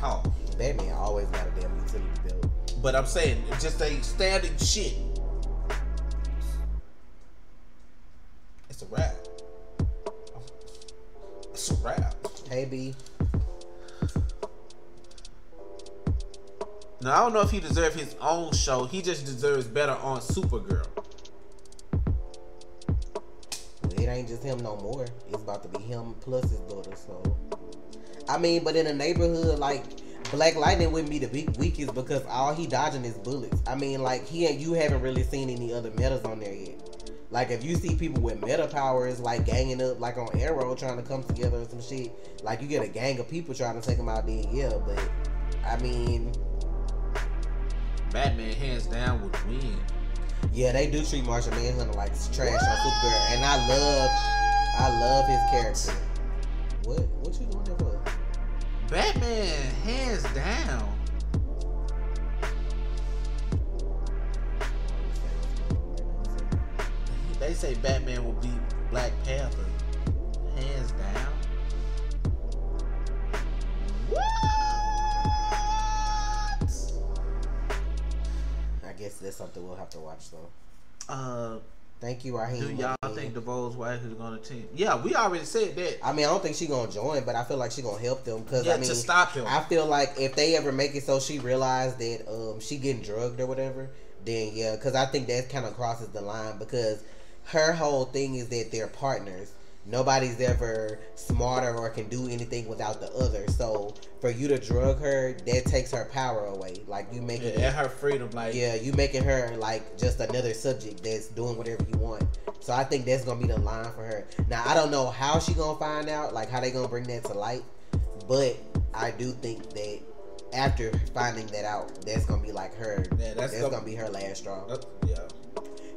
B: Oh.
A: Batman always got a damn utility belt.
B: But I'm saying, it's just a standing shit. It's a wrap. It's a wrap.
A: Hey, B.
B: Now, I don't know if he deserves his own show. He just deserves better on Supergirl.
A: It ain't just him no more. It's about to be him plus his daughter, so. I mean, but in a neighborhood, like, Black Lightning wouldn't be the weakest because all he dodging is bullets. I mean, like, you haven't really seen any other metas on there yet. Like, if you see people with meta powers, like, ganging up, like on Arrow, trying to come together or some shit, like, you get a gang of people trying to take him out, then yeah, but, I mean...
B: Batman hands down would win.
A: Yeah, they do treat Martian Manhunter like trash on Supergirl, and I love his character. What you doing there for?
B: Batman hands down. They say Batman will beat Black Panther hands down. What?
A: I guess that's something we'll have to watch though. Thank you, Raheem.
B: Do y'all think DeVoe's wife is gonna team? Yeah, we already said that.
A: I mean, I don't think she's gonna join, but I feel like she's gonna help them because
B: to stop him.
A: I feel like if they ever make it so she realized that she getting drugged or whatever, then yeah, because I think that kind of crosses the line because her whole thing is that they're partners. Nobody's ever smarter or can do anything without the other. So for you to drug her, that takes her power away. Like you making
B: and her freedom, like
A: you making her like just another subject that's doing whatever you want. So I think that's gonna be the line for her. Now I don't know how she gonna find out, like how they gonna bring that to light, but I do think that after finding that out, that's gonna be like her. Yeah, that's gonna be her last straw.
B: Yeah.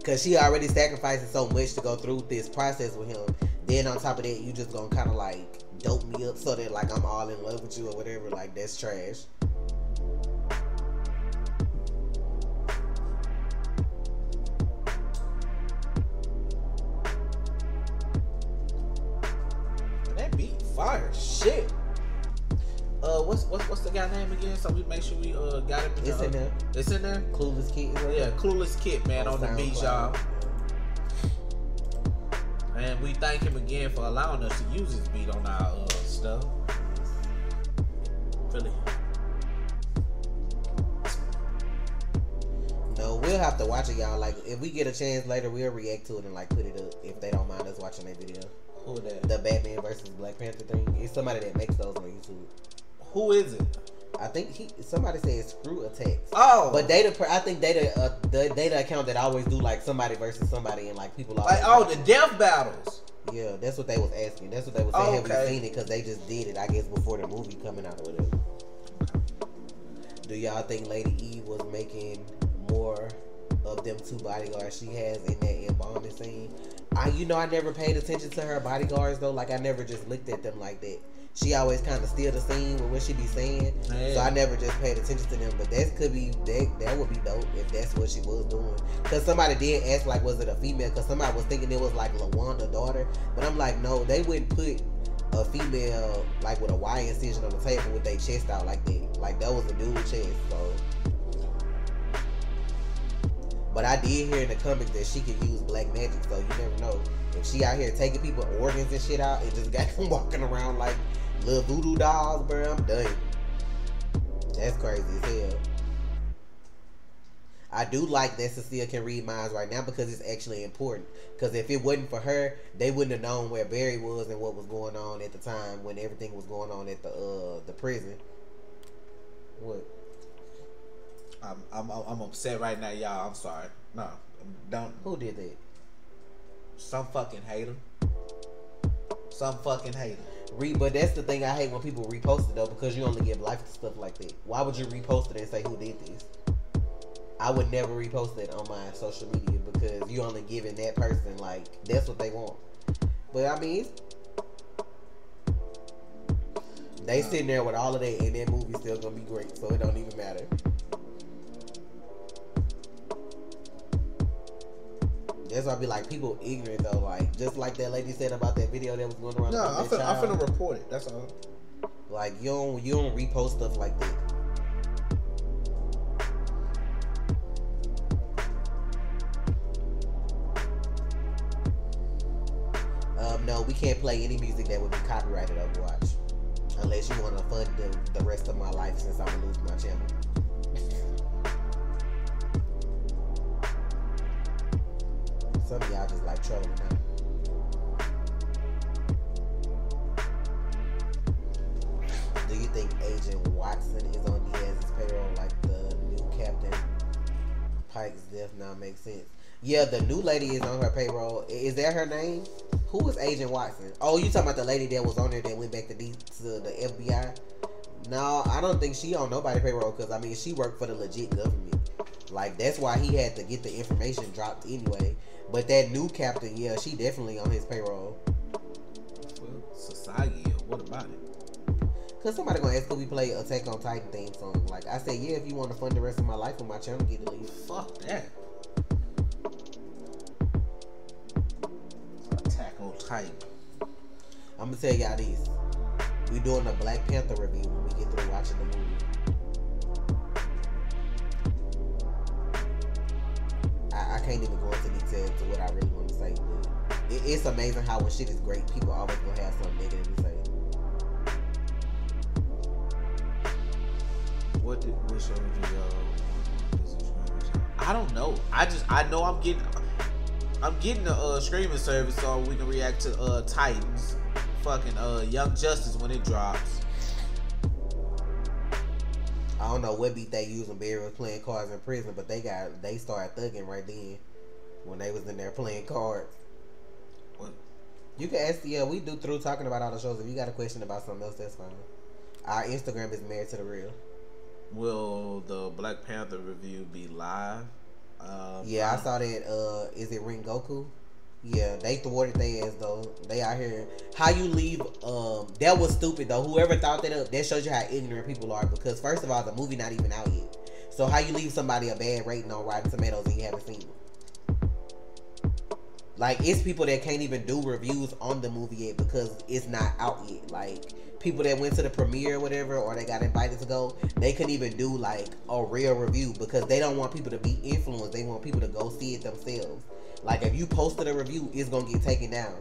A: Cause she already sacrificing so much to go through this process with him. Then on top of that, you just gonna kind of like dope me up so that like I'm all in love with you or whatever. Like that's trash.
B: That beat fire shit. What's the guy name again? So we make sure we got him.
A: It's in there.
B: It's in there.
A: Clueless Kid.
B: Yeah, Clueless Kid, man, on the beat, y'all. And we thank him again for allowing us to use his beat on our stuff. Really.
A: No, we'll have to watch it, y'all. Like, if we get a chance later, we'll react to it and like put it up if they don't mind us watching that video.
B: Who that?
A: The Batman versus Black Panther thing. It's somebody that makes those on YouTube.
B: Who is it?
A: I think somebody said screw attacks.
B: Oh,
A: but I think the data account that always do like somebody versus somebody and like people always
B: like the death battles.
A: Yeah, that's what they was asking. That's what they was saying. Have we seen it? Because they just did it, I guess, before the movie coming out or whatever. Do y'all think Lady Eve was making more of them two bodyguards she has in that embalming scene? I never paid attention to her bodyguards though. Like I never just looked at them like that. She always kind of steal the scene with what she be saying. Yeah. So I never just paid attention to them. But that would be dope if that's what she was doing. Because somebody did ask, like, was it a female? Because somebody was thinking it was, like, LaWanda's daughter. But I'm like, no, they wouldn't put a female, like, with a Y incision on the table with their chest out like that. Like, that was a dude chest, so. But I did hear in the comics that she could use black magic, so you never know. If she out here taking people organs and shit out and just got them walking around like little voodoo dolls, bro, I'm done. That's crazy as hell. I do like that Cecile can read minds right now because it's actually important. Because if it wasn't for her, they wouldn't have known where Barry was and what was going on at the time when everything was going on at the prison. What?
B: I'm upset right now, y'all. I'm sorry. No, don't.
A: Who did that?
B: Some fucking hater. Some fucking hater.
A: But that's the thing I hate when people repost it though, because you only give life to stuff like that. Why would you repost it and say who did this? I would never repost it on my social media because you only giving that person like that's what they want. But I mean, they sitting there with all of that and that movie's still gonna be great, so it don't even matter. That's why I be like, people ignorant though, like just like that lady said about that video that was going around.
B: No, I'm finna report it. That's all.
A: Like you don't repost stuff like that. No, we can't play any music that would be copyrighted Overwatch, unless you want to fund the rest of my life since I'm gonna lose my channel. Some of y'all just like trolling, huh? Do you think Agent Watson is on Diaz's payroll like the new Captain Pike's death now makes sense? Yeah, the new lady is on her payroll. Is that her name? Who is Agent Watson? Oh, you talking about the lady that was on there that went back to the FBI? No, I don't think she on nobody's payroll because, I mean, she worked for the legit government. Like, that's why he had to get the information dropped anyway. But that new captain, yeah, she definitely on his payroll.
B: Well, society, what about it?
A: Because somebody going to ask, could we play Attack on Titan theme song? Like, I said, yeah, if you want to fund the rest of my life on my channel, get the leave.
B: Fuck that. Titan.
A: I'm gonna tell y'all this. We doing a Black Panther review when we get through watching the movie. I can't even go into detail to what I really want to say, but it's amazing how when shit is great, people always gonna have something negative to say.
B: What show did y'all? I don't know. I know I'm getting the streaming service so we can react to Titans, fucking Young Justice when it drops.
A: I don't know what beat they used when Barry was playing cards in prison, but they started thugging right then when they was in there playing cards.
B: What?
A: You can ask. Yeah, we do through talking about all the shows. If you got a question about something else, that's fine. Our Instagram is Married to the Real.
B: Will the Black Panther review be live?
A: Yeah, I saw that. Is it Rengoku? Yeah, they thwarted their ass though. They out here. How you leave? That was stupid though. Whoever thought that up, that shows you how ignorant people are. Because first of all, the movie not even out yet. So how you leave somebody a bad rating on Rotten Tomatoes and you haven't seen it? Like it's people that can't even do reviews on the movie yet because it's not out yet. Like people that went to the premiere or whatever, or they got invited to go, they couldn't even do like a real review because they don't want people to be influenced. They want people to go see it themselves. Like if you posted a review, it's gonna get taken down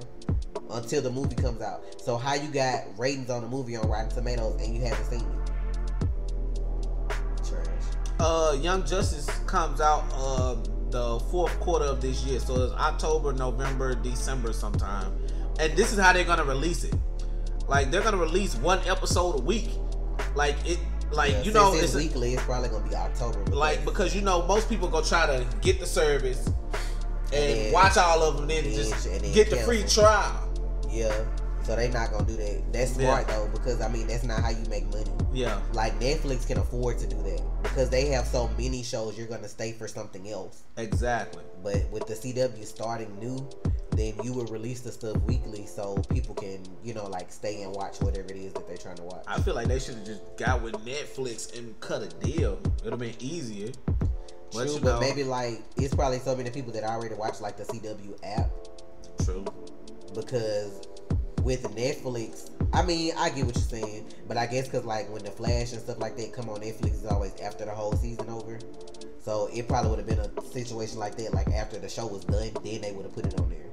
A: until the movie comes out. So how you got ratings on the movie on Rotten Tomatoes and you haven't seen it? Trash.
B: Young Justice comes out the fourth quarter of this year, so it's October, November, December sometime, and this is how they're gonna release it. Like they're gonna release one episode a week. Like Like,
A: Yeah,
B: you know,
A: it's weekly. It's probably gonna be October.
B: Because you know, most people go try to get the service and watch all of them, then just get the free trial.
A: Yeah. So they not gonna do that. That's smart though, because I mean that's not how you make money.
B: Yeah.
A: Like Netflix can afford to do that because they have so many shows. You're gonna stay for something else.
B: Exactly.
A: But with the CW starting new, then you will release the stuff weekly so people can, you know, like stay and watch whatever it is that they're trying to watch.
B: I feel like they should have just got with Netflix and cut a deal. It would have been easier.
A: True, but maybe like it's probably so many people that already watch like the CW app.
B: True.
A: Because with Netflix, I mean, I get what you're saying, but I guess because like when the Flash and stuff like that come on Netflix, it's always after the whole season over. So it probably would have been a situation like that, like after the show was done, then they would have put it on there.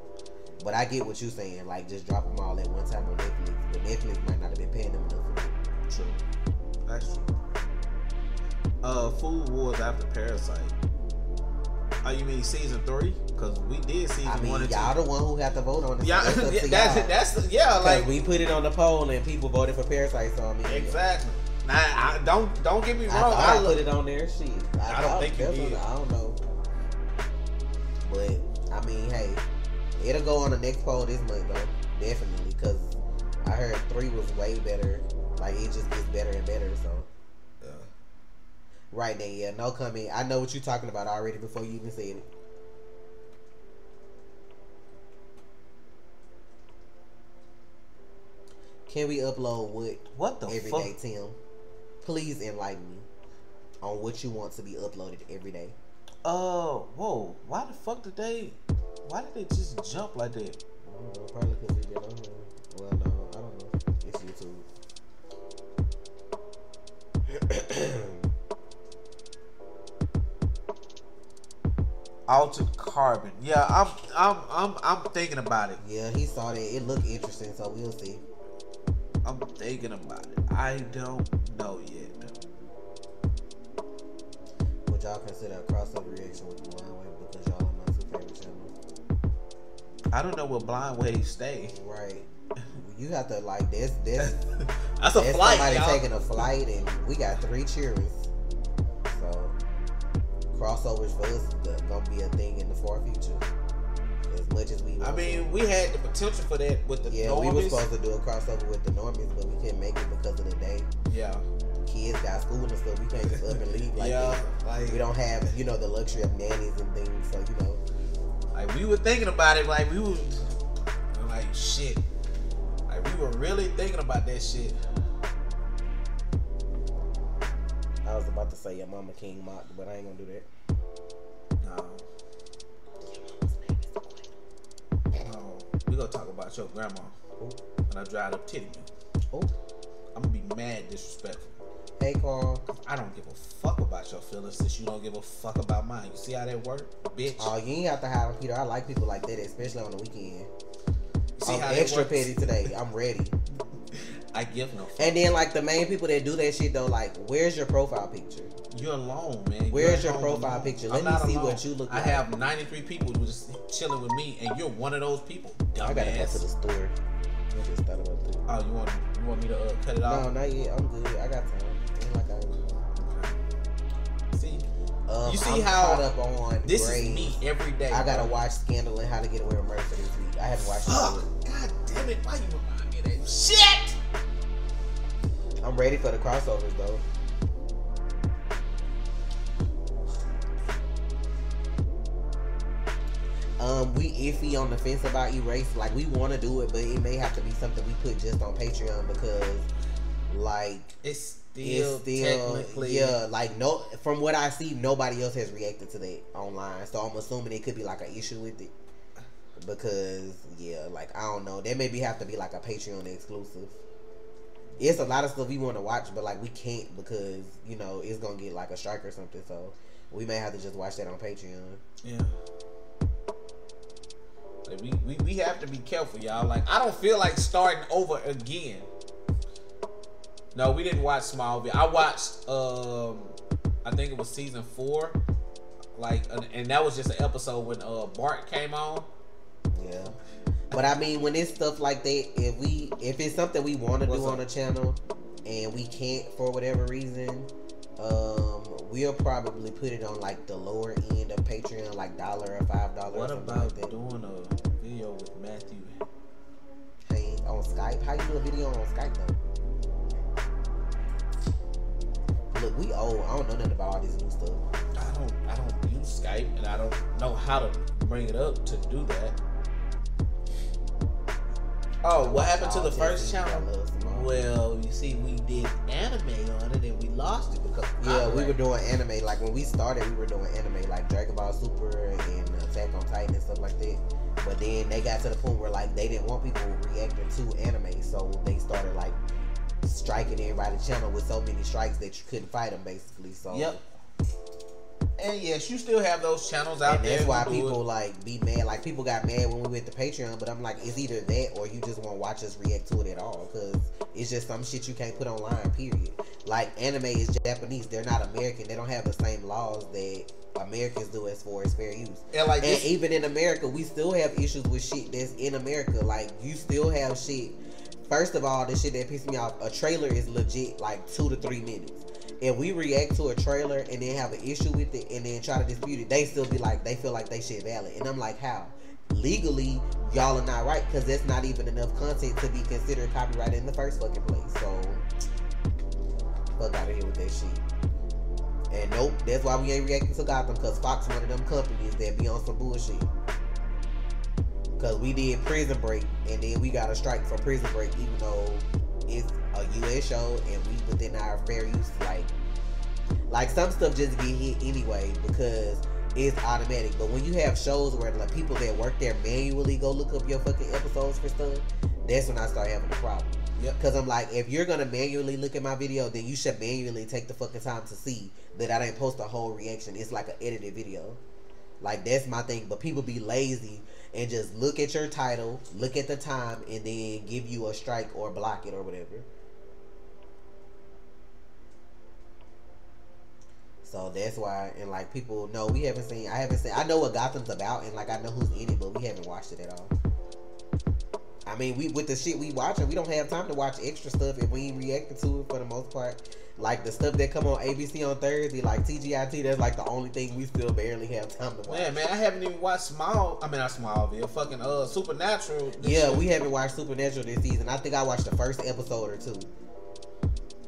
A: But I get what you're saying, like just drop them all at one time on Netflix, but Netflix might not have been paying them enough for that.
B: True. That's true. Food Wars after Parasite. Oh, you mean season 3? Because we did season 1 and 2.
A: Y'all the one who have to vote on it.
B: Yeah,
A: so
B: that's
A: like we put it on the poll and people voted for Parasite. So I mean,
B: exactly. Now, don't get me wrong.
A: I put it on there. Shit,
B: I don't think you did.
A: I don't know, but I mean, hey, it'll go on the next poll this month though, definitely. Because I heard 3 was way better. Like it just gets better and better. So. Right then, yeah, no comment. I know what you're talking about already before you even said it. Can we upload
B: what the
A: every
B: fuck?
A: day, Tim? Please enlighten me on what you want to be uploaded every day.
B: Whoa. Why did they just jump like that?
A: I don't know, probably because we been on here. Well, no, I don't know. It's YouTube.
B: Altered Carbon. Yeah, I'm thinking about it.
A: Yeah, he saw that. It looked interesting, so we'll see.
B: I'm thinking about it. I don't know yet.
A: Would y'all consider a crossover reaction with Blind Wave because y'all are my 2 favorite channels?
B: I don't know where Blind Wave stay.
A: Right. You have to like this.
B: That's a flight.
A: Somebody
B: y'all.
A: taking a flight, and we got 3 cheerers. So crossovers for us gonna be a thing in the far future. As much as we.
B: I mean, we had the potential for that with the normies.
A: We were supposed to do a crossover with the normies, but we couldn't make it because of the day.
B: Yeah.
A: Kids got school and stuff. We can't just up and leave like that. Like we don't have, you know, the luxury of nannies and things. So you know,
B: like we were thinking about it. Like we were like shit. Like we were really thinking about that shit.
A: I was about to say your mama King mocked, but I ain't gonna do that.
B: No, we gonna talk about your grandma.
A: Ooh.
B: When I drive up titty me.
A: Oh,
B: I'm gonna be mad disrespectful.
A: hey Carl.
B: I don't give a fuck about your feelings since you don't give a fuck about mine. You see how that work, bitch?
A: Oh, you ain't have to hide them, Peter. I like people like that, especially on the weekend.
B: See
A: I'm
B: how
A: extra
B: that works?
A: petty today. I'm ready.
B: I give no fuck.
A: And then like the main people that do that shit though, like, where's your profile picture?
B: You're alone, man.
A: Where's your profile picture? Let me see
B: alone.
A: what you look like.
B: I have 93 people just chilling with me, and you're one of those people. Dumbass.
A: I gotta go to the store. I just thought about that.
B: Oh, you want me to cut it off?
A: No, not yet. I'm good. I got time. Ain't like I.
B: See, you see
A: I'm
B: how
A: caught up on
B: this
A: Graves.
B: is me every day.
A: I gotta
B: bro.
A: watch Scandal and How to Get Away with Murder this week. I haven't watched
B: Fuck!
A: it.
B: God damn it! Why you remind me of that shit?
A: I'm ready for the crossovers though. We iffy on the fence about Erase. Like we want to do it, but it may have to be something we put just on Patreon because, like,
B: It's still technically
A: like no. From what I see, nobody else has reacted to that online, so I'm assuming it could be like an issue with it. Because like I don't know, that maybe have to be like a Patreon exclusive. It's a lot of stuff we want to watch, but like we can't because you know it's gonna get like a strike or something. So we may have to just watch that on Patreon.
B: Yeah. Like we have to be careful, y'all. Like I don't feel like starting over again. No, we didn't watch Smallville. I watched I think it was season 4. Like and that was just an episode when Bart came on.
A: Yeah. But I mean when it's stuff like that, if it's something we want to do on the channel and we can't for whatever reason, we'll probably put it on like the lower end of Patreon, like $1 or $5.
B: What about doing a video with Matthew?
A: Hey, on Skype? How you do a video on Skype though? Look, we old. I don't know nothing about all this new stuff.
B: I don't use Skype, and I don't know how to bring it up to do that. Oh, what happened to the first channel? Well, you see, we did anime on it, and we lost it because
A: we were doing anime. Like when we started, we were doing anime, like Dragon Ball Super and Attack on Titan and stuff like that. But then they got to the point where like they didn't want people reacting to anime, so they started like striking everybody's channel with so many strikes that you couldn't fight them, basically. So
B: yep. And yes, you still have those channels out there.
A: That's why people like be mad. Like people got mad when we went to Patreon, but I'm like, it's either that or you just won't watch us react to it at all, because it's just some shit you can't put online. Period. Like anime is Japanese; they're not American. They don't have the same laws that Americans do as far as fair use. And even in America, we still have issues with shit that's in America. Like you still have shit. First of all, the shit that pisses me off, a trailer is legit like 2 to 3 minutes. If we react to a trailer and then have an issue with it and then try to dispute it, they still be like, they feel like they shit valid. And I'm like, how? Legally, y'all are not right, because that's not even enough content to be considered copyrighted in the first fucking place. So, fuck out of here with that shit. And nope, that's why we ain't reacting to Gotham, because Fox one of them companies that be on some bullshit. Because we did Prison Break, and then we got a strike for Prison Break, even though it's a US show and we within our fair use. Like some stuff just get hit anyway because it's automatic. But when you have shows where like people that work there manually go look up your fucking episodes for stuff, that's when I start having a problem. Yep. Because I'm like, if you're gonna manually look at my video, then you should manually take the fucking time to see that I didn't post a whole reaction. It's like an edited video. Like that's my thing. But people be lazy and just look at your title, look at the time, and then give you a strike or block it or whatever. So that's why, and like people know I haven't seen, I know what Gotham's about, and like I know who's in it, but we haven't watched it at all. I mean, with the shit we watching, we don't have time to watch extra stuff if we ain't reacting to it for the most part. Like the stuff that come on ABC on Thursday, like TGIT, that's like the only thing we still barely have time to watch.
B: Man, I haven't even watched fucking Supernatural.
A: We haven't watched Supernatural this season. I think I watched the first episode or two.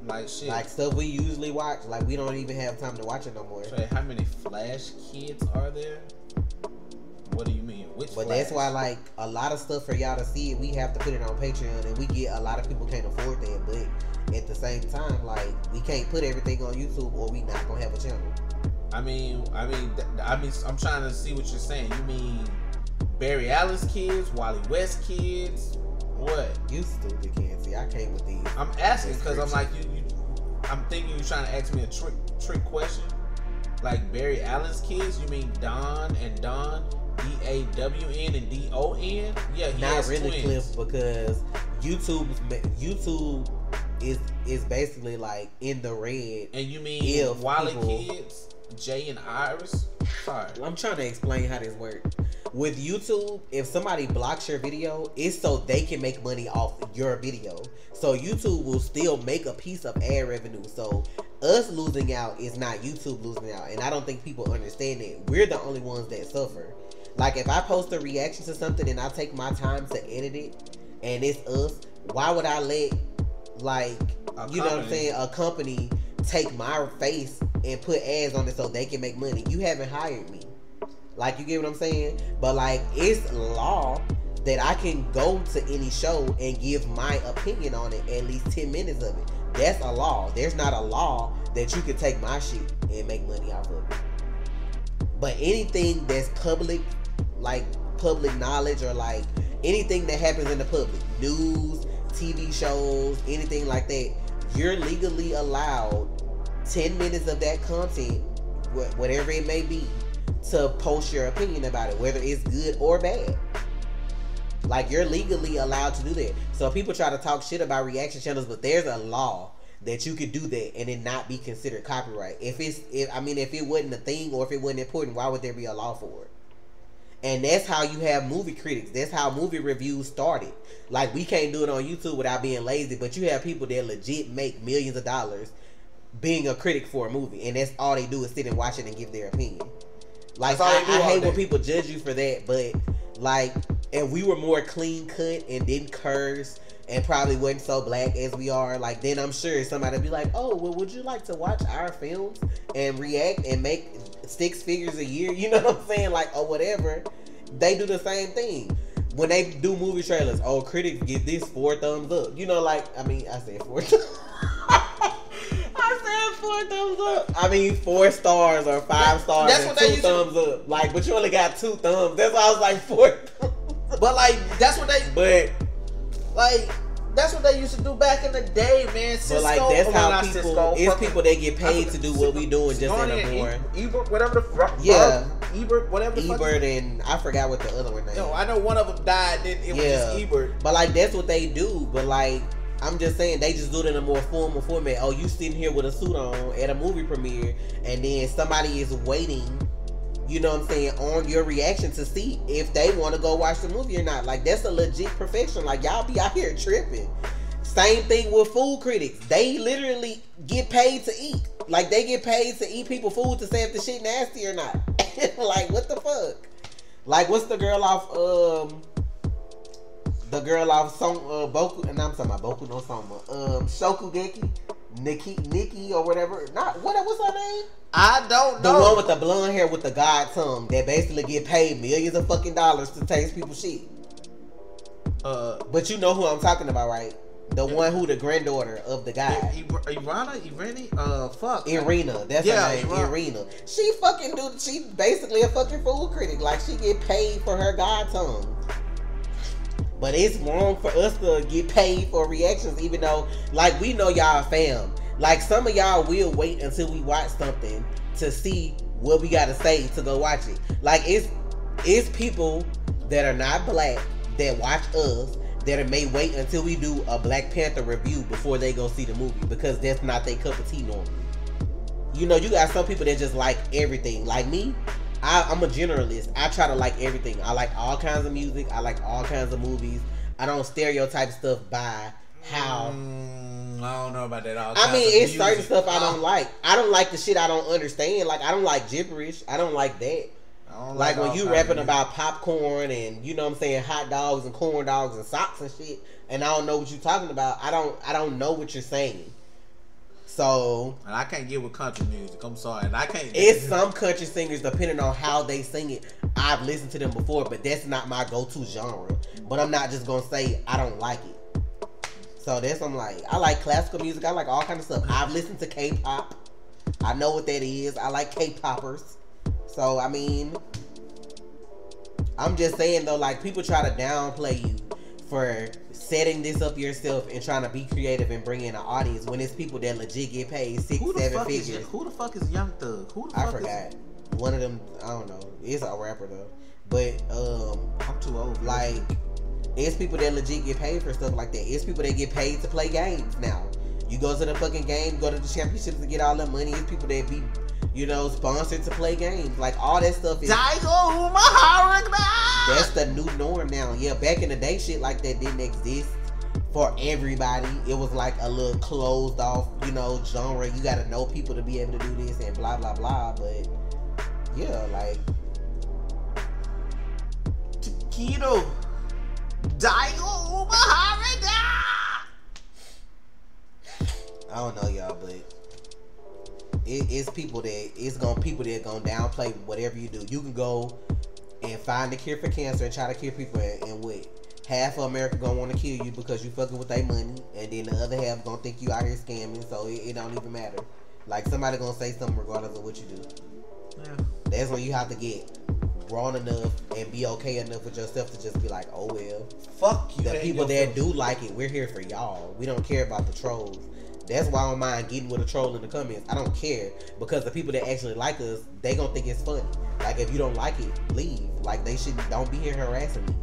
B: Like shit.
A: Like stuff we usually watch, like we don't even have time to watch it no more.
B: So how many Flash kids are there? What do you mean? Which
A: But
B: Flash?
A: That's why like a lot of stuff for y'all to see it, we have to put it on Patreon, and we get a lot of people can't afford that, but at the same time, like we can't put everything on YouTube or we not gonna have a channel.
B: I mean, I'm trying to see what you're saying. You mean Barry Allen's kids, Wally West kids? What?
A: You stupid, Quincy. I came with these.
B: I'm asking because I'm like I'm thinking you're trying to ask me a trick question. Like Barry Allen's kids? You mean Don and Don? DAWN and DON? Yeah, he
A: not
B: has
A: really,
B: twins.
A: Cliff, because YouTube is basically like in the red.
B: And you mean Wally kids, Jay and Iris? Sorry,
A: I'm trying to explain how this works. With YouTube, if somebody blocks your video, it's so they can make money off your video. So YouTube will still make a piece of ad revenue. So us losing out is not YouTube losing out. And I don't think people understand that. We're the only ones that suffer. Like if I post a reaction to something and I take my time to edit it and it's us, why would I let know what I'm saying, a company take my face and put ads on it so they can make money? You haven't hired me. Like, you get what I'm saying? But like, it's law that I can go to any show and give my opinion on it, at least 10 minutes of it. That's a law. There's not a law that you can take my shit and make money off of it. But anything that's public, like public knowledge, or like anything that happens in the public, news, TV shows, anything like that, you're legally allowed 10 minutes of that content, whatever it may be, to post your opinion about it, whether it's good or bad. Like, you're legally allowed to do that. So people try to talk shit about reaction channels, but there's a law that you could do that and it not be considered copyright. If it wasn't a thing or if it wasn't important, why would there be a law for it? And that's how you have movie critics. That's how movie reviews started. Like, we can't do it on YouTube without being lazy, but you have people that legit make millions of dollars being a critic for a movie, and that's all they do is sit and watch it and give their opinion. Like, I hate when people judge you for that, but like, if we were more clean cut and didn't curse and probably wasn't so black as we are, like, then I'm sure somebody would be like, oh, well, would you like to watch our films and react and make 6 figures a year? You know what I'm saying? Like, or whatever. They do the same thing. When they do movie trailers, oh, critics give this 4 thumbs up. You know, like, I mean, I said 4 thumbs. I said 4 thumbs up. I mean, 4 stars or 5 stars and 2 thumbs up. Like, but you only got 2 thumbs. That's why I was like 4 thumbs.
B: But like, that's what they.
A: But
B: like, that's what they used to do back in the day, man. Cisco,
A: but like, that's how people. It's people that get paid to do what we doing just in a more.
B: Ebert, whatever the fuck.
A: Yeah.
B: Ebert, whatever the fuck.
A: Ebert and I forgot what the other one name.
B: No, I know one of them died. Then it was just Ebert.
A: But like, that's what they do. But like, I'm just saying, they just do it in a more formal format. Oh, you sitting here with a suit on at a movie premiere, and then somebody is waiting, you know what I'm saying, on your reaction to see if they want to go watch the movie or not. Like, that's a legit profession. Like, y'all be out here tripping. Same thing with food critics. They literally get paid to eat. Like, they get paid to eat people food to say if the shit nasty or not. Like, what the fuck? Like, what's the girl off Boku, and I'm talking about Boku no Soma. Shokugeki, Nikki or whatever. What's her name?
B: I don't know.
A: The one with the blonde hair with the god tongue that basically get paid millions of fucking dollars to taste people's shit. But you know who I'm talking about, right? The one who the granddaughter of the guy. Irina. That's her name. Irina. She fucking she basically a fucking food critic. Like, she get paid for her god tongue. But it's wrong for us to get paid for reactions, even though, like, we know y'all fam. Like, some of y'all will wait until we watch something to see what we gotta say to go watch it. Like, it's people that are not black that watch us that may wait until we do a Black Panther review before they go see the movie, because that's not their cup of tea normally. You know, you got some people that just like everything. Like me, I'm a generalist. I try to like everything. I like all kinds of music. I like all kinds of movies. I don't stereotype stuff by how.
B: I don't know about that.
A: I mean, it's certain stuff I don't like. I don't like the shit I don't understand. Like, I don't like gibberish. I don't like that. Like when you rapping about popcorn and, you know what I'm saying, hot dogs and corn dogs and socks and shit, and I don't know what you're talking about. I don't know what you're saying. So,
B: and I can't get with country music. I'm sorry, and I can't.
A: It's some country singers, depending on how they sing it. I've listened to them before, but that's not my go-to genre. But I'm not just gonna say I don't like it. So that's, I'm like, I like classical music. I like all kinds of stuff. I've listened to K-pop. I know what that is. I like K-poppers. So, I mean, I'm just saying, though, like, people try to downplay you for setting this up yourself and trying to be creative and bring in an audience when it's people that legit get paid 6-7 figures.
B: Who the fuck is Young Thug?
A: I forgot. One of them, I don't know. It's a rapper, though. But,
B: I'm too old.
A: Like, it's people that legit get paid for stuff like that. It's people that get paid to play games now. You go to the fucking game, go to the championships to get all that money. It's people that be, you know, sponsored to play games. Like, all that stuff is... That's the new norm now. Yeah, back in the day, shit like that didn't exist for everybody. It was like a little closed off, you know, genre. You gotta know people to be able to do this and blah, blah, blah. But, yeah, like...
B: Taquito. Daigo Umaharada.
A: I don't know, y'all, but it's people that gonna downplay whatever you do. You can go and find the cure for cancer and try to cure people, and what? Half of America gonna want to kill you because you fucking with their money, and then the other half gonna think you out here scamming. So it don't even matter. Like, somebody gonna say something regardless of what you do. Yeah. That's when you have to get grown enough and be okay enough with yourself to just be like, oh well,
B: fuck you.
A: The people that do like it, we're here for y'all. We don't care about the trolls. That's why I don't mind getting with a troll in the comments. I don't care, because the people that actually like us, they gonna think it's funny. Like, if you don't like it, leave. Like, don't be here harassing me.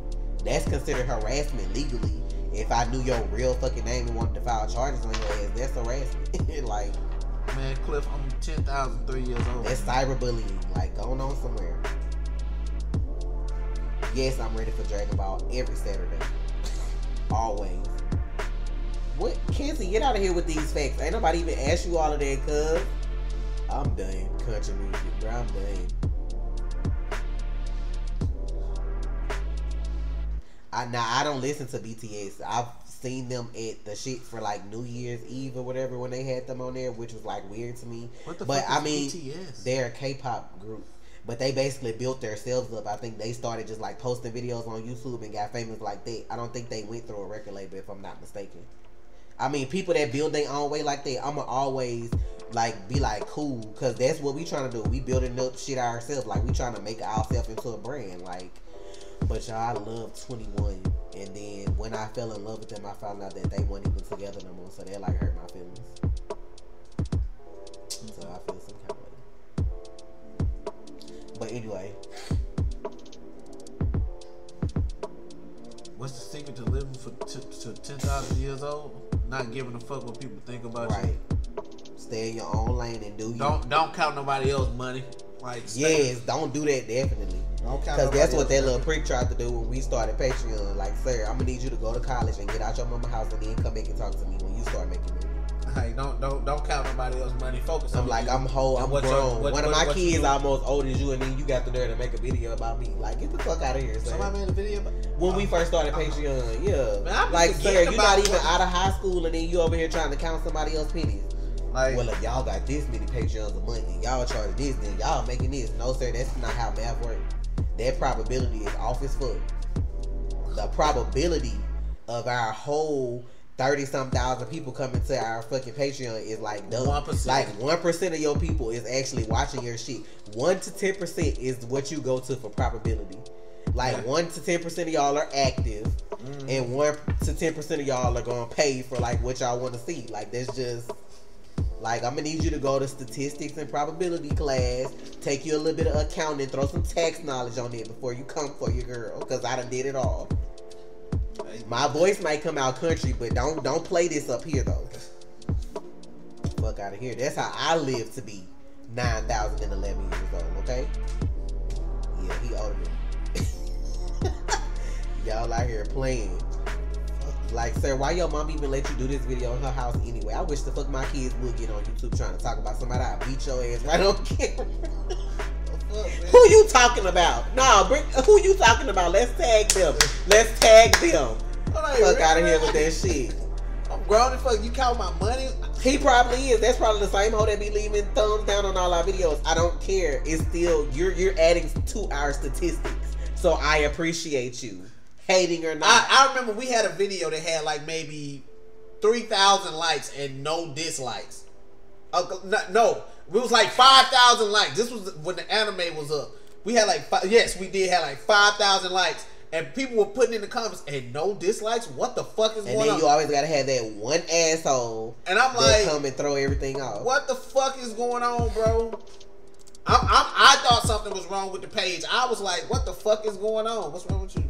A: That's considered harassment legally. If I knew your real fucking name and wanted to file charges on your ass, that's harassment. Like,
B: man, Cliff, I'm 10,003 years old.
A: That's cyberbullying. Like, going on somewhere. Yes, I'm ready for Dragon Ball every Saturday. Always. What? Quincy, get out of here with these facts. Ain't nobody even asked you all of that, cuz. I'm done. Country music, bro. I'm done. I don't listen to BTS. I've seen them at the shit for like New Year's Eve or whatever when they had them on there, which was like weird to me.
B: What the
A: but
B: fuck
A: I
B: is
A: mean,
B: BTS?
A: they're a K-pop group. But they basically built themselves up. I think they started just like posting videos on YouTube and got famous like that. I don't think they went through a record label, if I'm not mistaken. I mean, people that build their own way like that, I'ma always like be like cool, cause that's what we trying to do. We building up shit ourselves, like we trying to make ourselves into a brand, like. But y'all, I love 21, and then when I fell in love with them, I found out that they weren't even together no more, so that like hurt my feelings. So I feel some kind of way. But anyway,
B: what's the secret to living to 10,000 years old? Not giving a fuck what people think about you.
A: right. Stay in your own lane and do you.
B: Don't count nobody else's money. Like
A: Yes, don't do that, definitely. Because that's what that little prick tried to do when we started Patreon. Like, sir, I'm gonna need you to go to college and get out your mama's house and then come back and talk to me when you start making money.
B: Like, don't count nobody else's money. Focus on
A: I'm like,
B: you.
A: I'm whole, I'm grown. One of my kids
B: you
A: almost older than you, and then you got the nerve to make a video about me. Like, get the fuck out of here, sir.
B: Somebody made a video about
A: When we first started Patreon, yeah.
B: Man,
A: like, sir, you're not even
B: what-
A: out of high school, and then you over here trying to count somebody else's pennies.
B: Like,
A: Well, if y'all got this many Patreons a month, and y'all charge this, then y'all making this. No, sir, that's not how math works. That probability is off as fuck. The probability of our whole 30-some thousand people coming to our fucking Patreon is like dumb.
B: 1%.
A: Like 1% of your people is actually watching your shit. 1 to 10% is what you go to for probability. Like 1 to 10% of y'all are active, and 1 to 10% of y'all are gonna pay for like what y'all want to see. Like that's just. Like, I'm gonna need you to go to statistics and probability class, take you a little bit of accounting, throw some tax knowledge on it before you come for your girl, because I done did it all. My voice might come out country, but don't play this up here, though. Fuck out of here. That's how I live to be 9,011 years old, okay? Yeah, he older than me. Y'all out here playing. Like, sir, why your mom even let you do this video in her house anyway? I wish the fuck my kids would get on YouTube trying to talk about somebody. I beat your ass right on camera. Who you talking about? No, who you talking about? Let's tag them. Let's tag them. Fuck out of here with that shit.
B: I'm grown as fuck. You count my money?
A: He probably is. That's probably the same hoe that be leaving thumbs down on all our videos. I don't care. It's still you're adding to our statistics. So I appreciate you. Hating or not.
B: I remember we had a video that had like maybe 3,000 likes and no dislikes. No, it was like 5,000 likes. This was when the anime was up. We had like we did have like 5,000 likes, and people were putting in the comments and no dislikes. What the fuck is going on?
A: And then you always gotta have that one asshole.
B: And I'm
A: that
B: like,
A: come and throw everything off.
B: What the fuck is going on, bro? I thought something was wrong with the page. I was like, what the fuck is going on? What's wrong with you?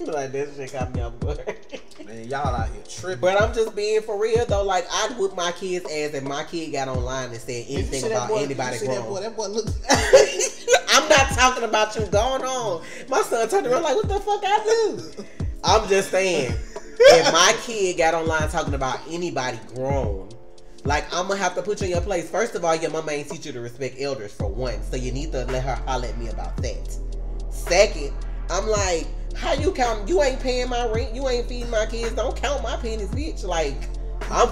A: Like that shit got me on board.
B: Man, y'all out here tripping.
A: But I'm just being for real though. Like I'd whip my kid's ass if my kid got online and said anything about anybody grown.
B: That boy looks.
A: I'm not talking about you going on. My son turned around like, what the fuck I do? I'm just saying, if my kid got online talking about anybody grown, like I'm gonna have to put you in your place. First of all, your mama ain't teach you to respect elders for one, so you need to let her holler at me about that. Second, I'm like, how you count? You ain't paying my rent. You ain't feeding my kids. Don't count my pennies, bitch. Like,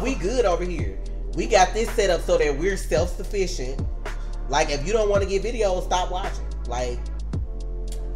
A: we good over here. We got this set up so that we're self-sufficient. Like, if you don't want to get videos, stop watching. Like,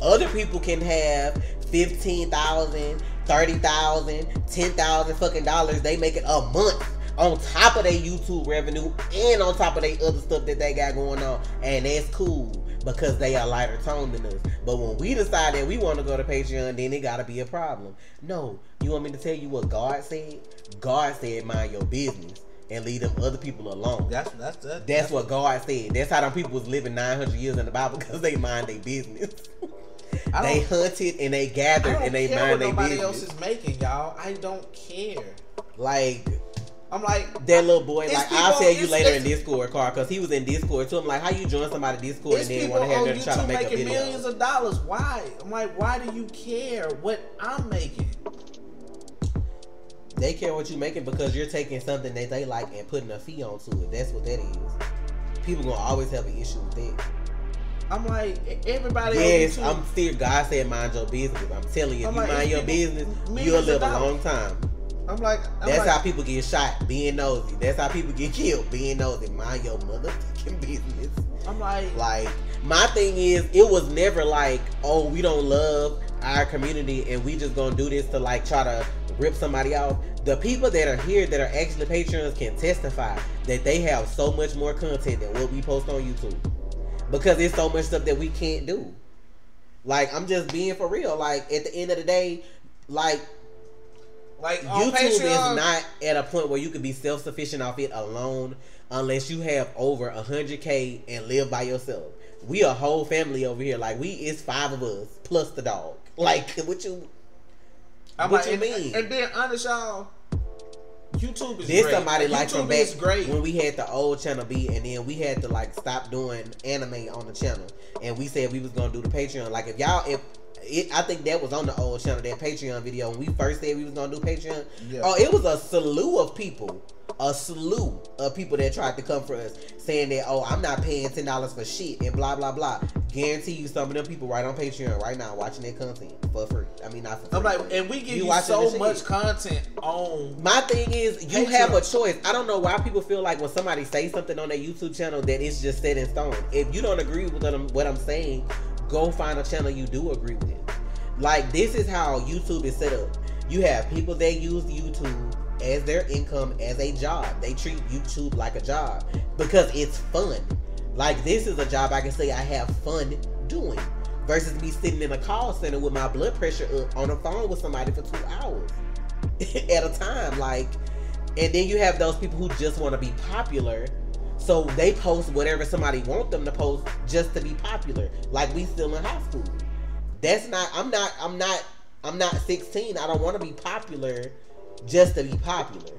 A: other people can have 15,000, 30,000, 10,000 fucking dollars. They make it a month on top of their YouTube revenue and on top of their other stuff that they got going on, and that's cool. Because they are lighter toned than us. But when we decide that we want to go to Patreon, then it gotta be a problem. No, you want me to tell you what God said? God said, mind your business and leave them other people alone. That's what God said. That's how them people was living 900 years in the Bible, because they mind their business. They hunted and they gathered and they mind their business.
B: Nobody else is making, y'all. I don't care.
A: Like,
B: I'm like
A: that little boy. Like I'll tell you later in
B: this.
A: Discord, Carl, because he was in Discord too. I'm like, how you join somebody Discord and then want to have them try to make a video?
B: Millions of dollars. Why? I'm like, why do you care what I'm making?
A: They care what you making because you're taking something that they like and putting a fee onto it. That's what that is. People gonna always have an issue with that.
B: I'm like, everybody.
A: Yes, I'm still. God said mind your business. I'm telling you, if you mind your business, you'll live a long time. That's how people get shot, being nosy. That's how people get killed, being nosy. Mind your motherfucking business.
B: I'm like,
A: my thing is, it was never like, oh, we don't love our community and we just gonna do this to like try to rip somebody off. The people that are here that are actually patrons can testify that they have so much more content than what we post on YouTube. Because there's so much stuff that we can't do. Like, I'm just being for real. Like, at the end of the day, like YouTube Patreon is not at a point where you can be self-sufficient off it alone unless you have over 100K and live by yourself. We a whole family over here. Like, it's 5 of us plus the dog. Like, what you mean?
B: And being honest, y'all, YouTube is
A: there's
B: great.
A: somebody like
B: YouTube
A: from back
B: is great.
A: when we had the old channel B, and then we had to like stop doing anime on the channel, and we said we was gonna do the Patreon. Like I think that was on the old channel, that Patreon video when we first said we was gonna do Patreon. Yeah. Oh, it was a slew of people that tried to come for us saying that, oh, I'm not paying $10 for shit and blah blah blah. Guarantee you some of them people right on Patreon right now watching that content for free. I mean, not for free.
B: I'm like, and we give you so much content on.
A: My thing is, you have a choice. I don't know why people feel like when somebody says something on their YouTube channel that it's just set in stone. If you don't agree with what I'm saying, go find a channel you do agree with. Like, this is how YouTube is set up. You have people that use YouTube as their income, as a job. They treat YouTube like a job because it's fun. Like, this is a job I can say I have fun doing versus me sitting in a call center with my blood pressure up on the phone with somebody for 2 hours at a time. Like, and then you have those people who just want to be popular, so they post whatever somebody wants them to post just to be popular. Like, we still in high school. That's not. I'm not 16. I don't want to be popular just to be popular.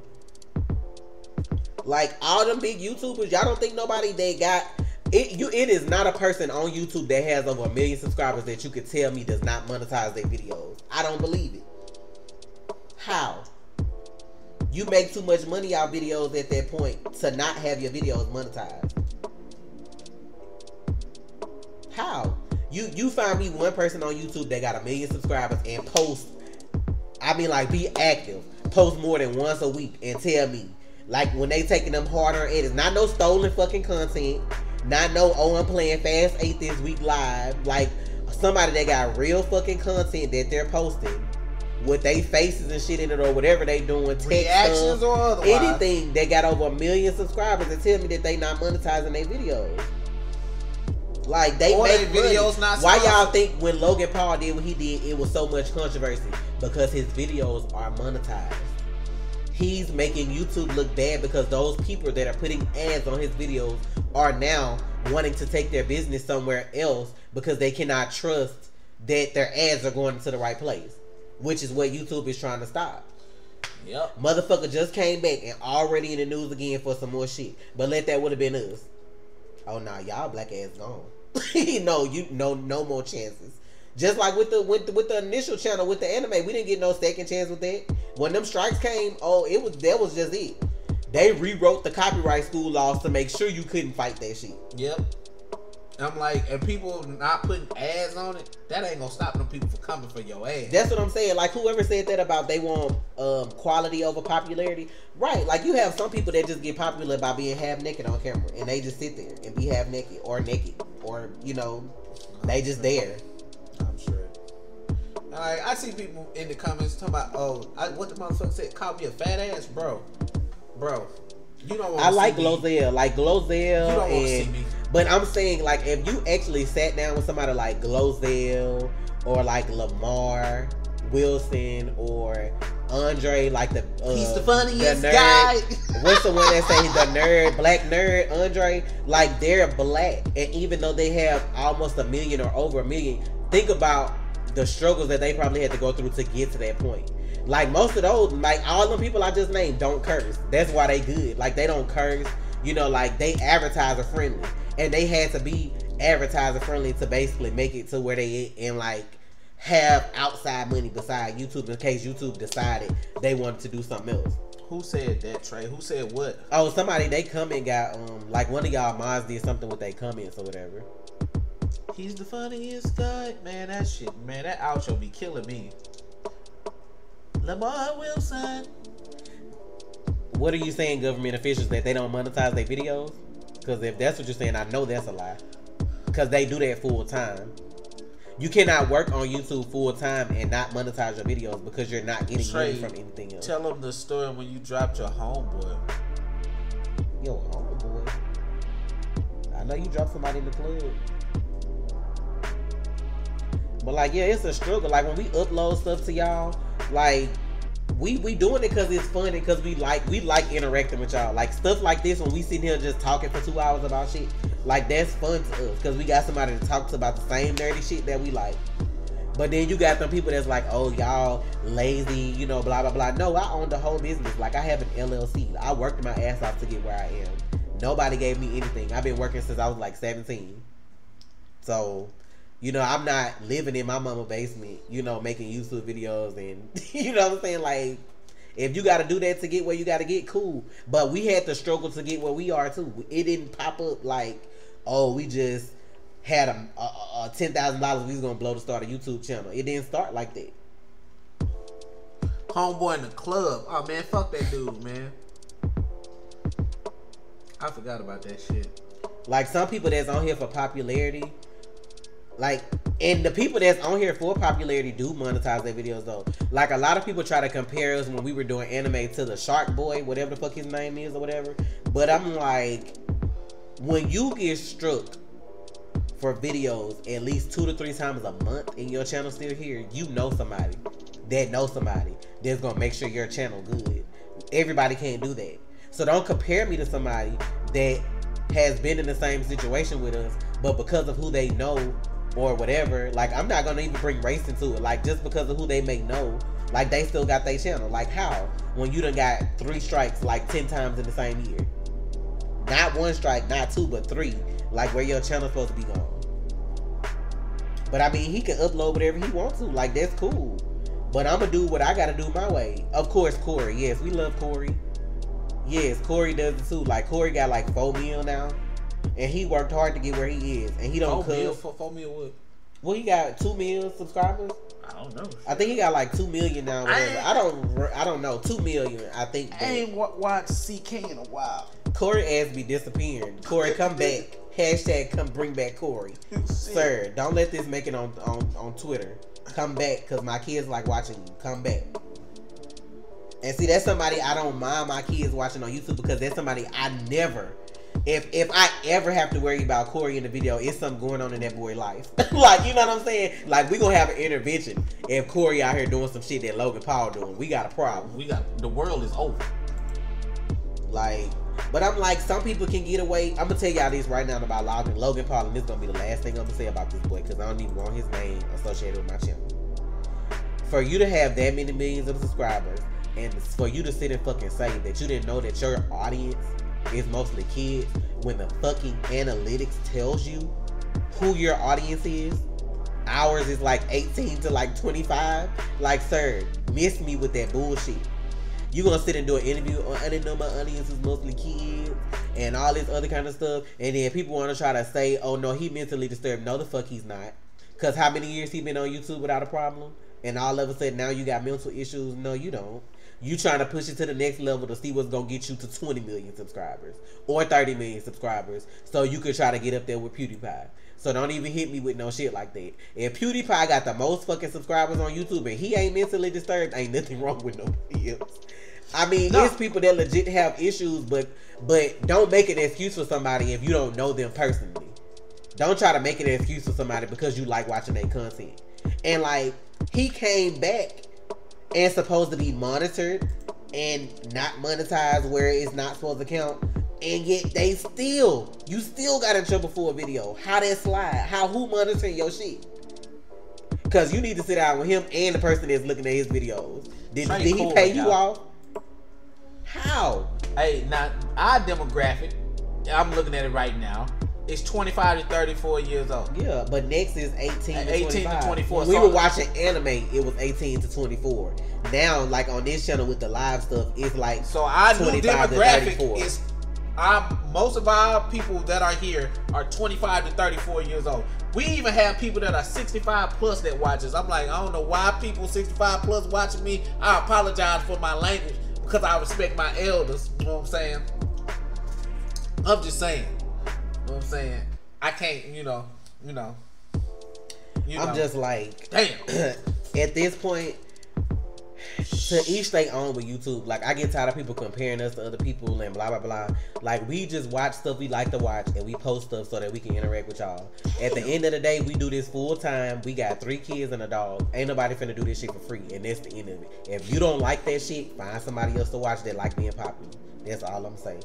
A: Like, all them big YouTubers, y'all don't think nobody they got it? It is not a person on YouTube that has over 1 million subscribers that you could tell me does not monetize their videos. I don't believe it. How? You make too much money out videos at that point to not have your videos monetized. How? You find me one person on YouTube that got 1 million subscribers and post, I mean, like, be active, post more than once a week and tell me, like, when they taking them harder edits, not no stolen fucking content, not no, oh, I'm playing Fast 8 this week live, like, somebody that got real fucking content that they're posting with they faces and shit in it or whatever they doing, text
B: reactions or otherwise,
A: anything that got over 1 million subscribers and tell me that they not monetizing their videos. Like, they
B: or
A: make
B: videos not
A: why y'all think when Logan Paul did what he did, it was so much controversy? Because his videos are monetized. He's making YouTube look bad because those people that are putting ads on his videos are now wanting to take their business somewhere else because they cannot trust that their ads are going to the right place, which is what YouTube is trying to stop.
B: Yep.
A: Motherfucker just came back and already in the news again for some more shit. But that would have been us. Oh, nah, y'all black ass gone. No more chances. Just like with the initial channel with the anime, we didn't get no second chance with that. When them strikes came, that was just it. They rewrote the copyright school laws to make sure you couldn't fight that shit.
B: Yep. I'm like, and people not putting ads on it, that ain't gonna stop them people from coming for your ass.
A: That's what I'm saying. Like, whoever said that about they want quality over popularity, right? Like, you have some people that just get popular by being half naked on camera, and they just sit there and be half naked, or they just there.
B: I'm sure. I see people in the comments talking about, what the motherfucker said, call me a fat ass, bro. You don't want to
A: I like Glozell. Like, Glozell.
B: You don't want to see me.
A: But I'm saying, like, if you actually sat down with somebody like Glozell or like Lamar Wilson or Andre, like
B: he's the funniest
A: the nerd,
B: guy.
A: What's the one that say the nerd, black nerd, Andre? Like, they're black, and even though they have almost 1 million or over 1 million, think about the struggles that they probably had to go through to get to that point. Like most of those, like all the people I just named don't curse. That's why they good. Like they don't curse. You know, like they advertiser friendly, and they had to be advertiser friendly to basically make it to where they and like have outside money beside YouTube in case YouTube decided they wanted to do something else.
B: Who said that, Trey? Who said what?
A: Oh, somebody they comment got like one of y'all mods did something with their comments or whatever.
B: He's the funniest guy, man. That shit, man. That outro be killing me. Lamar Wilson.
A: What are you saying, government officials, that they don't monetize their videos? Because if that's what you're saying, I know that's a lie. Because they do that full time. You cannot work on YouTube full time and not monetize your videos because you're not getting money from anything else.
B: Tell them the story when you dropped your homeboy.
A: Yo, homeboy. I know you dropped somebody in the club. But like, yeah, it's a struggle. Like when we upload stuff to y'all, like we doing it because it's fun and because we like interacting with y'all. Like stuff like this when we sitting here just talking for 2 hours about shit. Like that's fun to us because we got somebody to talk to about the same nerdy shit that we like. But then you got them people that's like, oh y'all lazy, you know, blah blah blah. No, I own the whole business. Like I have an LLC. I worked my ass off to get where I am. Nobody gave me anything. I've been working since I was like 17. So, you know, I'm not living in my mama's basement, you know, making YouTube videos and you know what I'm saying? Like, if you got to do that to get where you got to get, cool. But we had to struggle to get where we are too. It didn't pop up like, oh, we just had a $10,000. We was gonna blow to start a YouTube channel. It didn't start like that.
B: Homeboy in the club. Oh man, fuck that dude, man. I forgot about that shit.
A: Like some people that's on here for popularity, like, and the people that's on here for popularity do monetize their videos though. Like a lot of people try to compare us when we were doing anime to the Shark Boy, whatever the fuck his name is or whatever. But I'm like, when you get struck for videos at least 2 to 3 times a month and your channel still here, you know somebody that knows somebody that's gonna make sure your channel good. Everybody can't do that. So don't compare me to somebody that has been in the same situation with us, but because of who they know or whatever, like I'm not gonna even bring race into it. Like just because of who they may know, like they still got their channel. Like how? When you done got 3 strikes like 10 times in the same year. Not 1 strike, not 2, but 3. Like where your channel's supposed to be gone. But I mean, he can upload whatever he wants to. Like that's cool. But I'm gonna do what I gotta do my way. Of course, Corey. Yes, we love Corey. Yes, Corey does it too. Like Corey got like 4 mil now. And he worked hard to get where he is. And he don't cuss.
B: 4 mil what?
A: Well, he got 2 million subscribers.
B: I don't know.
A: I think he got like 2 million now. Whatever. I don't know. 2 million. I think.
B: I ain't watched CK in a while.
A: Corey ass be disappearing. Corey, come back. Hashtag come bring back Corey. Sir, don't let this make it on Twitter. Come back, cause my kids like watching you. Come back. And see, that's somebody I don't mind my kids watching on YouTube because that's somebody I never. If I ever have to worry about Corey in the video, it's something going on in that boy's life. Like, you know what I'm saying? Like, we gonna have an intervention if Corey out here doing some shit that Logan Paul doing. We got a problem.
B: The world is over.
A: Like, but I'm like, some people can get away. I'm gonna tell y'all this right now about Logan Paul, and this is gonna be the last thing I'm gonna say about this boy because I don't even want his name associated with my channel. For you to have that many millions of subscribers, and for you to sit and fucking say that you didn't know that your audience is mostly kids when the fucking analytics tells you who your audience is. Ours is like 18 to like 25. Like, sir, miss me with that bullshit. You gonna sit and do an interview on, I didn't know my audience is mostly kids and all this other kind of stuff, and then people want to try to say, oh no, he mentally disturbed. No, the fuck he's not. Cause how many years he been on YouTube without a problem? And all of a sudden now you got mental issues? No, you don't. You trying to push it to the next level to see what's gonna get you to 20 million subscribers or 30 million subscribers, so you could try to get up there with PewDiePie. So don't even hit me with no shit like that. If PewDiePie got the most fucking subscribers on YouTube and he ain't mentally disturbed, ain't nothing wrong with nobody else. I mean, there's people that legit have issues, but don't make an excuse for somebody if you don't know them personally. Don't try to make an excuse for somebody because you like watching their content. And like, he came back and supposed to be monitored and not monetized where it's not supposed to count, and yet you still got in trouble for a video. How that slide? Who monitoring your shit? Because you need to sit down with him and the person that's looking at his videos. Did he
B: cool,
A: pay you off? How?
B: Hey, now our demographic, I'm looking at it right now. It's 25 to 34 years old.
A: Yeah, but next is 18 to 25.
B: 24.
A: When we were watching anime, it was 18 to 24. Now, like on this channel with the live stuff, it's like
B: so our new demographic is most of our people that are here are 25 to 34 years old. We even have people that are 65 plus that watch us. I'm like, I don't know why people 65 plus watching me. I apologize for my language because I respect my elders. You know what I'm saying? I'm just saying. You know what I'm saying? I can't, you know.
A: I'm just like,
B: damn.
A: At this point, to each their own with YouTube. Like, I get tired of people comparing us to other people and blah, blah, blah. Like, we just watch stuff we like to watch and we post stuff so that we can interact with y'all. At the end of the day, we do this full time. We got 3 kids and a dog. Ain't nobody finna do this shit for free. And that's the end of it. If you don't like that shit, find somebody else to watch that like being popular. That's all I'm saying.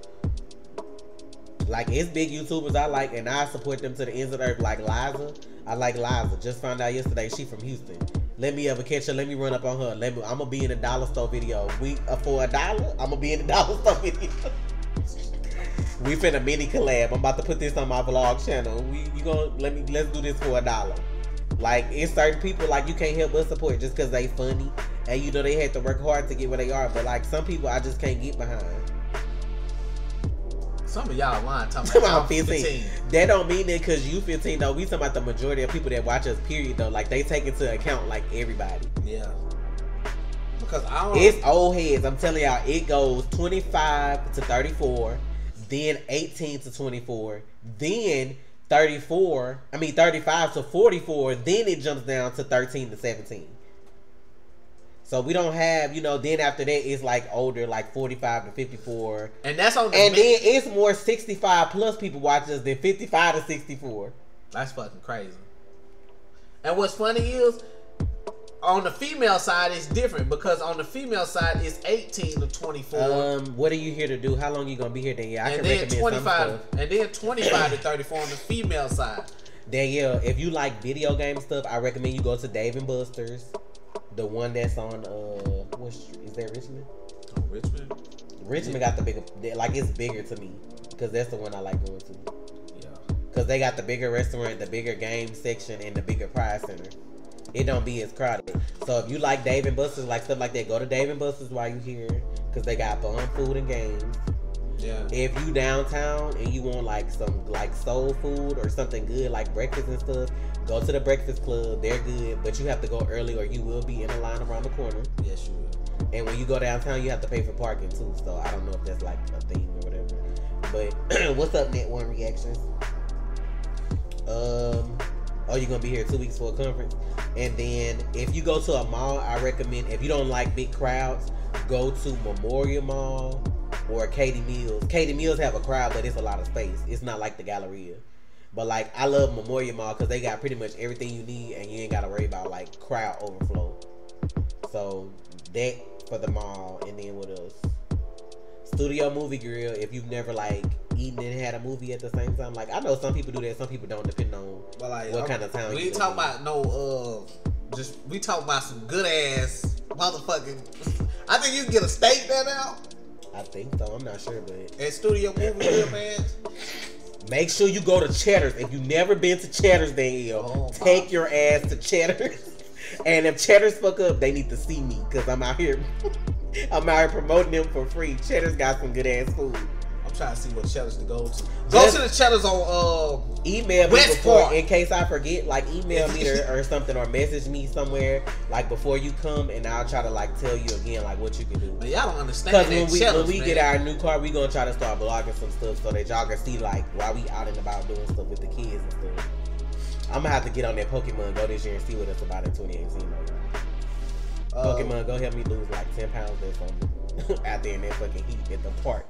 A: Like, it's big YouTubers I like, and I support them to the ends of the earth. Like Liza, I like Liza. Just found out yesterday she from Houston. Let me ever catch her. Let me run up on her. I'm gonna be in a dollar store video. For $1, I'm gonna be in a dollar store video. We finna mini collab. I'm about to put this on my vlog channel. Let's do this for $1. Like, it's certain people like you can't help but support just because they funny and you know they had to work hard to get where they are. But like some people, I just can't get behind.
B: Some of y'all lying talking about 15.
A: That don't mean that because you 15 though. We talking about the majority of people that watch us, period though. Like, they take into account like everybody.
B: Yeah. Because
A: it's old heads. I'm telling y'all, it goes 25 to 34, then 18 to 24, then 35 to 44, then it jumps down to 13 to 17. So we don't have, then after that it's like older, like 45 to 54.
B: And that's on the
A: then it's more 65 plus people watch us than 55 to 64.
B: That's fucking crazy. And what's funny is, on the female side it's different, because on the female side it's 18 to 24.
A: What are you here to do? How long you gonna be here, Danielle? I can recommend
B: 25 and then 25 to 34 on the female side.
A: Danielle, if you like video game stuff, I recommend you go to Dave & Buster's. The one that's on is that Richmond?
B: Oh, Richmond.
A: Richmond got the bigger, like, it's bigger to me because that's the one I like going to.
B: Yeah.
A: Because they got the bigger restaurant, the bigger game section, and the bigger prize center. It don't be as crowded. So if you like Dave & Buster's, like stuff like that, go to Dave & Buster's while you here, because they got fun food and games.
B: Yeah.
A: If you downtown and you want like some like soul food or something good like breakfast and stuff, go to the Breakfast Club. They're good, but you have to go early or you will be in a line around the corner.
B: Yes, you will.
A: And when you go downtown, you have to pay for parking too. So I don't know if that's like a thing or whatever. But what's up, Net One Reactions? You're gonna be here 2 weeks for a conference. And then if you go to a mall, I recommend, if you don't like big crowds, go to Memorial Mall or Katie Mills. Katie Mills have a crowd, but it's a lot of space. It's not like the Galleria. But like, I love Memorial Mall because they got pretty much everything you need and you ain't got to worry about like crowd overflow. So that for the mall. And then what else? Studio Movie Grill. If you've never like eaten and had a movie at the same time, like, I know some people do that, some people don't, depending on what kind of time.
B: We ain't talking about we talking about some good ass motherfucking. I think you can get a steak there now.
A: I think so. I'm not sure, but
B: at Studio Movie Grill, man.
A: Make sure you go to Cheddar's. If you've never been to Cheddar's, Danielle, take your ass to Cheddar's. And if Cheddar's fuck up, they need to see me because I'm out here. I'm out here promoting them for free. Cheddar's got some good ass food.
B: I'm trying to see what Cheddar's to go to. Go to the Cheddar's on
A: email me
B: West
A: before,
B: Park.
A: in case I forget. Like, email me or something, or message me somewhere like before you come, and I'll try to like tell you again like what you can do.
B: But y'all don't understand.
A: Because when we get our new car, we gonna try to start vlogging some stuff so that y'all can see like while we out and about doing stuff with the kids and stuff. I'm gonna have to get on that Pokemon Go this year and see what it's about in 2018. Pokemon Go help me lose like 10 pounds or something out there in that fucking heat at the park.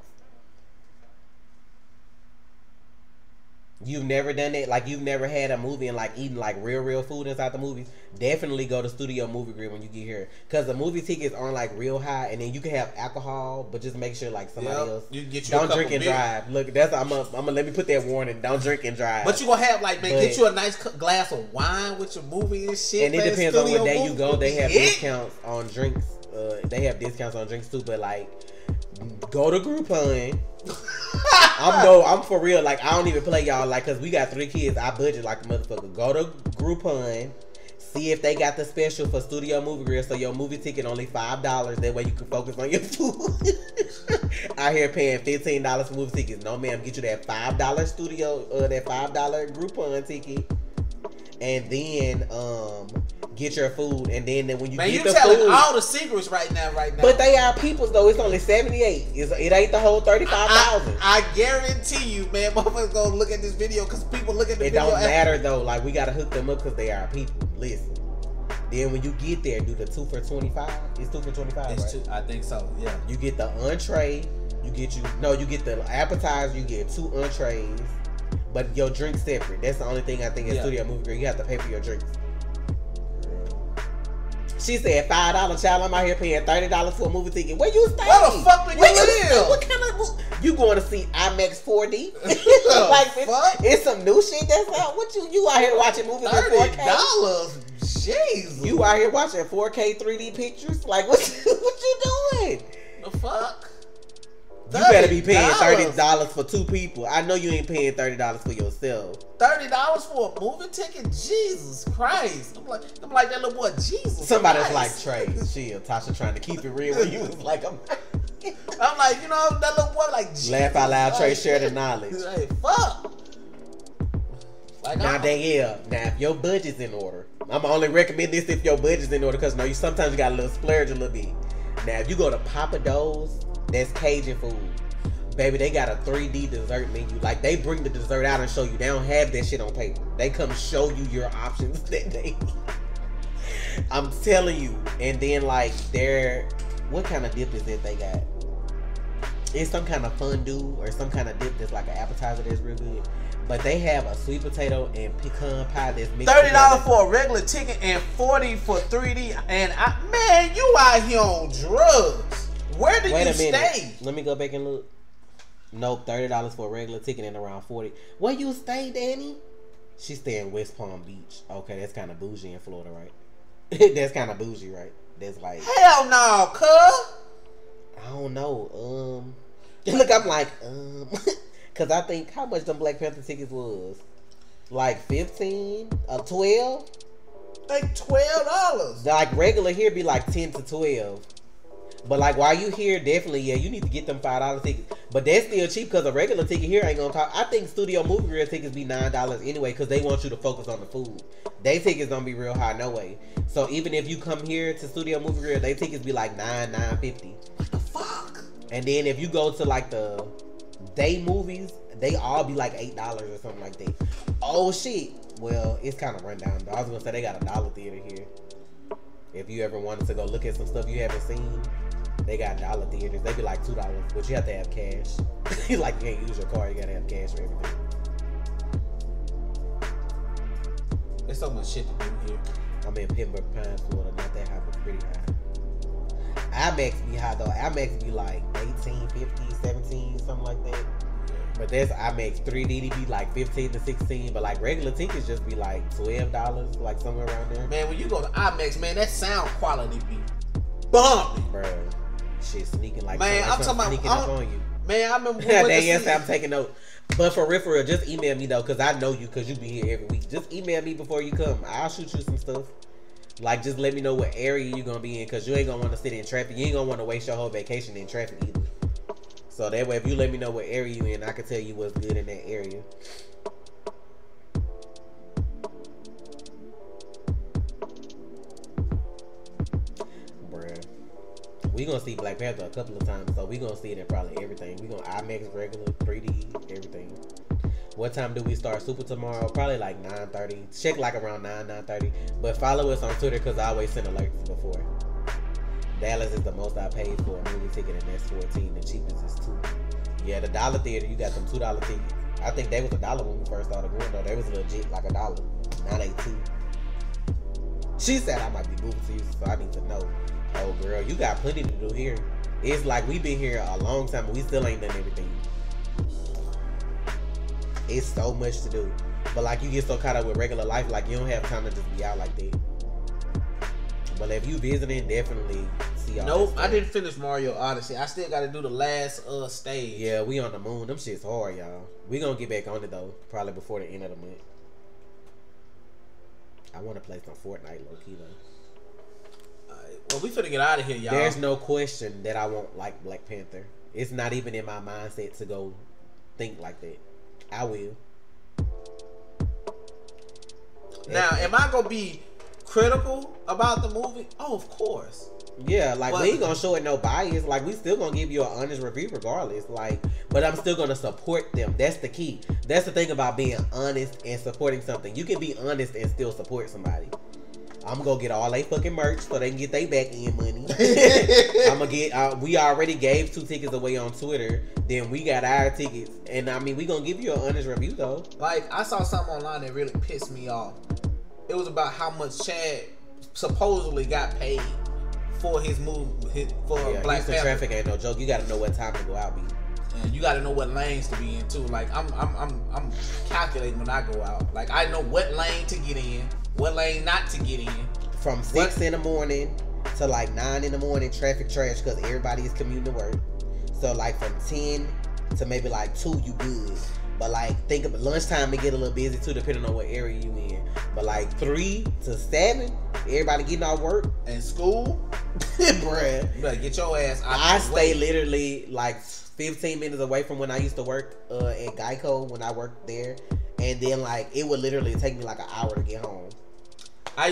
A: You've never done it? Like, you've never had a movie and, like, eating, like, real food inside the movies? Definitely go to Studio Movie Grill when you get here. Because the movie tickets aren't, like, real high. And then you can have alcohol, but just make sure, like, somebody else.
B: You get you
A: don't drink and drive. Look, that's I'm gonna let me put that warning. Don't drink and drive.
B: But you gonna have, like, man, get you a nice glass of wine with your movie and shit.
A: And it depends on what day you go. They have discounts on drinks. They have discounts on drinks, too. But, like, go to Groupon. I'm for real. Like, I don't even play y'all. Like, cause we got 3 kids. I budget like a motherfucker. Go to Groupon. See if they got the special for Studio Movie Grill. So your movie ticket only $5. That way you can focus on your food. Out here paying $15 for movie tickets. No, ma'am. Get you that $5 studio, that $5 Groupon ticket, and then get your food, and then when you get the food, man, you telling
B: all the secrets right now.
A: But they are people's though. It's only 78. It ain't the whole 35,000.
B: I guarantee you, man, motherfuckers gonna look at this video because people look at the video.
A: It don't matter though. Like, we gotta hook them up because they are people. Listen. Then when you get there, do the 2 for $25. It's 2 for $25.
B: It's
A: right?
B: 2. I think so. Yeah.
A: You get the entree. You get the appetizer. You get 2 entrees, but your drinks separate. That's the only thing I think at Studio Movie Grill. You have to pay for your drinks. She said $5, child. I'm out here paying $30 for a movie ticket. Where you stay?
B: Where the fuck do you live?
A: What kind of you going to see IMAX 4D? Like,
B: fuck?
A: It's some new shit that's out. What you out here watching movies in 4K?
B: $30? Jesus.
A: You out here watching 4K 3D pictures? Like, what you doing?
B: The fuck?
A: You better be paying $30 for 2 people. I know you ain't paying $30 for yourself.
B: $30 for a movie ticket? Jesus Christ. I'm like that little boy, Jesus
A: Somebody's
B: Christ.
A: like, Trey, chill. Tasha trying to keep it real when you was like,
B: I'm like, that little boy like, Jesus.
A: Laugh out loud, Trey, share the knowledge.
B: Hey, fuck. Like,
A: now, Danielle, if your budget's in order, I'm only recommend this if your budget's in order, because you sometimes you got a little splurge a little bit. Now, if you go to Papa Do's, that's Cajun food. Baby, they got a 3D dessert menu. Like, they bring the dessert out and show you. They don't have that shit on paper. They come show you your options that day. I'm telling you. And then, like, what kind of dip is it they got? It's some kind of fondue or some kind of dip that's like an appetizer that's real good. But they have a sweet potato and pecan pie that's mixed
B: $30
A: together.
B: for a regular ticket and $40 for 3D. And man, you out here on drugs. Where do you stay?
A: Let me go back and look. Nope, $30 for a regular ticket and around $40. Where you stay, Danny? She stay in West Palm Beach. Okay, that's kind of bougie in Florida, right? That's kind of bougie, right? That's like,
B: hell no, cuz.
A: I don't know. Look, I'm like, because I think how much them Black Panther tickets was? Like 15? 12?
B: Like $12.
A: Like regular here be like 10 to 12. But like while you here, definitely, you need to get them $5 tickets. But that's still cheap because a regular ticket here ain't gonna cost. I think Studio Movie Grill tickets be $9 anyway because they want you to focus on the food. They tickets don't be real high no way. So even if you come here to Studio Movie Grill, they tickets be like $9.50.
B: What the fuck?
A: And then if you go to like the day movies, they all be like $8 or something like that. Oh shit. Well, it's kind of run down though. I was gonna say they got a dollar theater here. If you ever wanted to go look at some stuff you haven't seen, they got dollar theaters. They be like $2, but you have to have cash. Like, you can't use your car, you gotta have cash for everything.
B: There's so much shit to do here.
A: I'm in Pembroke Pines, Florida. Not that high, but pretty high. IMAX be high though. IMAX be like 18, 50, 17, something like that. But that's IMAX 3D be like 15 to 16. But like regular tickets just be like $12, like somewhere around there.
B: Man, when you go to IMAX, man, that sound quality be bumping.
A: Bruh, shit sneaking like,
B: man, I'm talking about
A: sneaking up on you.
B: Man, I remember when
A: I'm taking note. But for real, just email me though, cause I know you, cause you be here every week. Just email me before you come. I'll shoot you some stuff. Like, just let me know what area you gonna be in, cause you ain't gonna want to sit in traffic. You ain't gonna want to waste your whole vacation in traffic either. So that way, if you let me know what area you in, I can tell you what's good in that area. Bruh, we gonna see Black Panther a couple of times, so we gonna see it in probably everything. We gonna IMAX, regular, 3D, everything. What time do we start Super tomorrow? Probably like 9:30. Check like around 9:30. But follow us on Twitter because I always send alerts before. Dallas is the most I paid for a movie ticket, and that's $14. The cheapest is $2. Yeah, the dollar theater, you got them $2 tickets. I think they was $1 when we first started going though. They was legit like $1. Now they $2. She said I might be moving to you, so I need to know. Oh girl, you got plenty to do here. It's like we've been here a long time, but we still ain't done everything. It's so much to do. But like you get so caught up with regular life, like you don't have time to just be out like that. But if you visiting, definitely see all
B: Nope, I didn't finish Mario Odyssey. I still got to do the last stage.
A: Yeah, we on the moon. Them shit's hard, y'all. We gonna get back on it though, probably before the end of the month. I want to play some Fortnite low key though.
B: Well, we finna get out of here, y'all.
A: There's no question that I won't like Black Panther. It's not even in my mindset to go think like that. I will.
B: Now, am I gonna be critical about the movie? Oh, of course.
A: Yeah, like we ain't gonna show it no bias. Like we still gonna give you an honest review regardless. Like, but I'm still gonna support them. That's the key. That's the thing about being honest and supporting something. You can be honest and still support somebody. I'm gonna get all they fucking merch so they can get their back end money. I'm gonna get. We already gave 2 tickets away on Twitter. Then we got our tickets, and I mean we gonna give you an honest review though.
B: Like I saw something online that really pissed me off. It was about how much Chad supposedly got paid for his movie for Black Panther.
A: Traffic ain't no joke. You gotta know what time to go out, B.
B: And you gotta know what lanes to be in too. Like I'm calculating when I go out. Like I know what lane to get in, what lane not to get in.
A: From 6 in the morning to like 9 in the morning, traffic trash because everybody is commuting to work. So like from 10 to maybe like 2, you good. But like think of lunchtime, it get a little busy too, depending on what area you in. But like 3 to 7, everybody getting off work
B: and school,
A: bruh.
B: You better get your ass out.
A: I stay literally like 15 minutes away from when I used to work at Geico when I worked there, and then like it would literally take me like an hour to get home.
B: I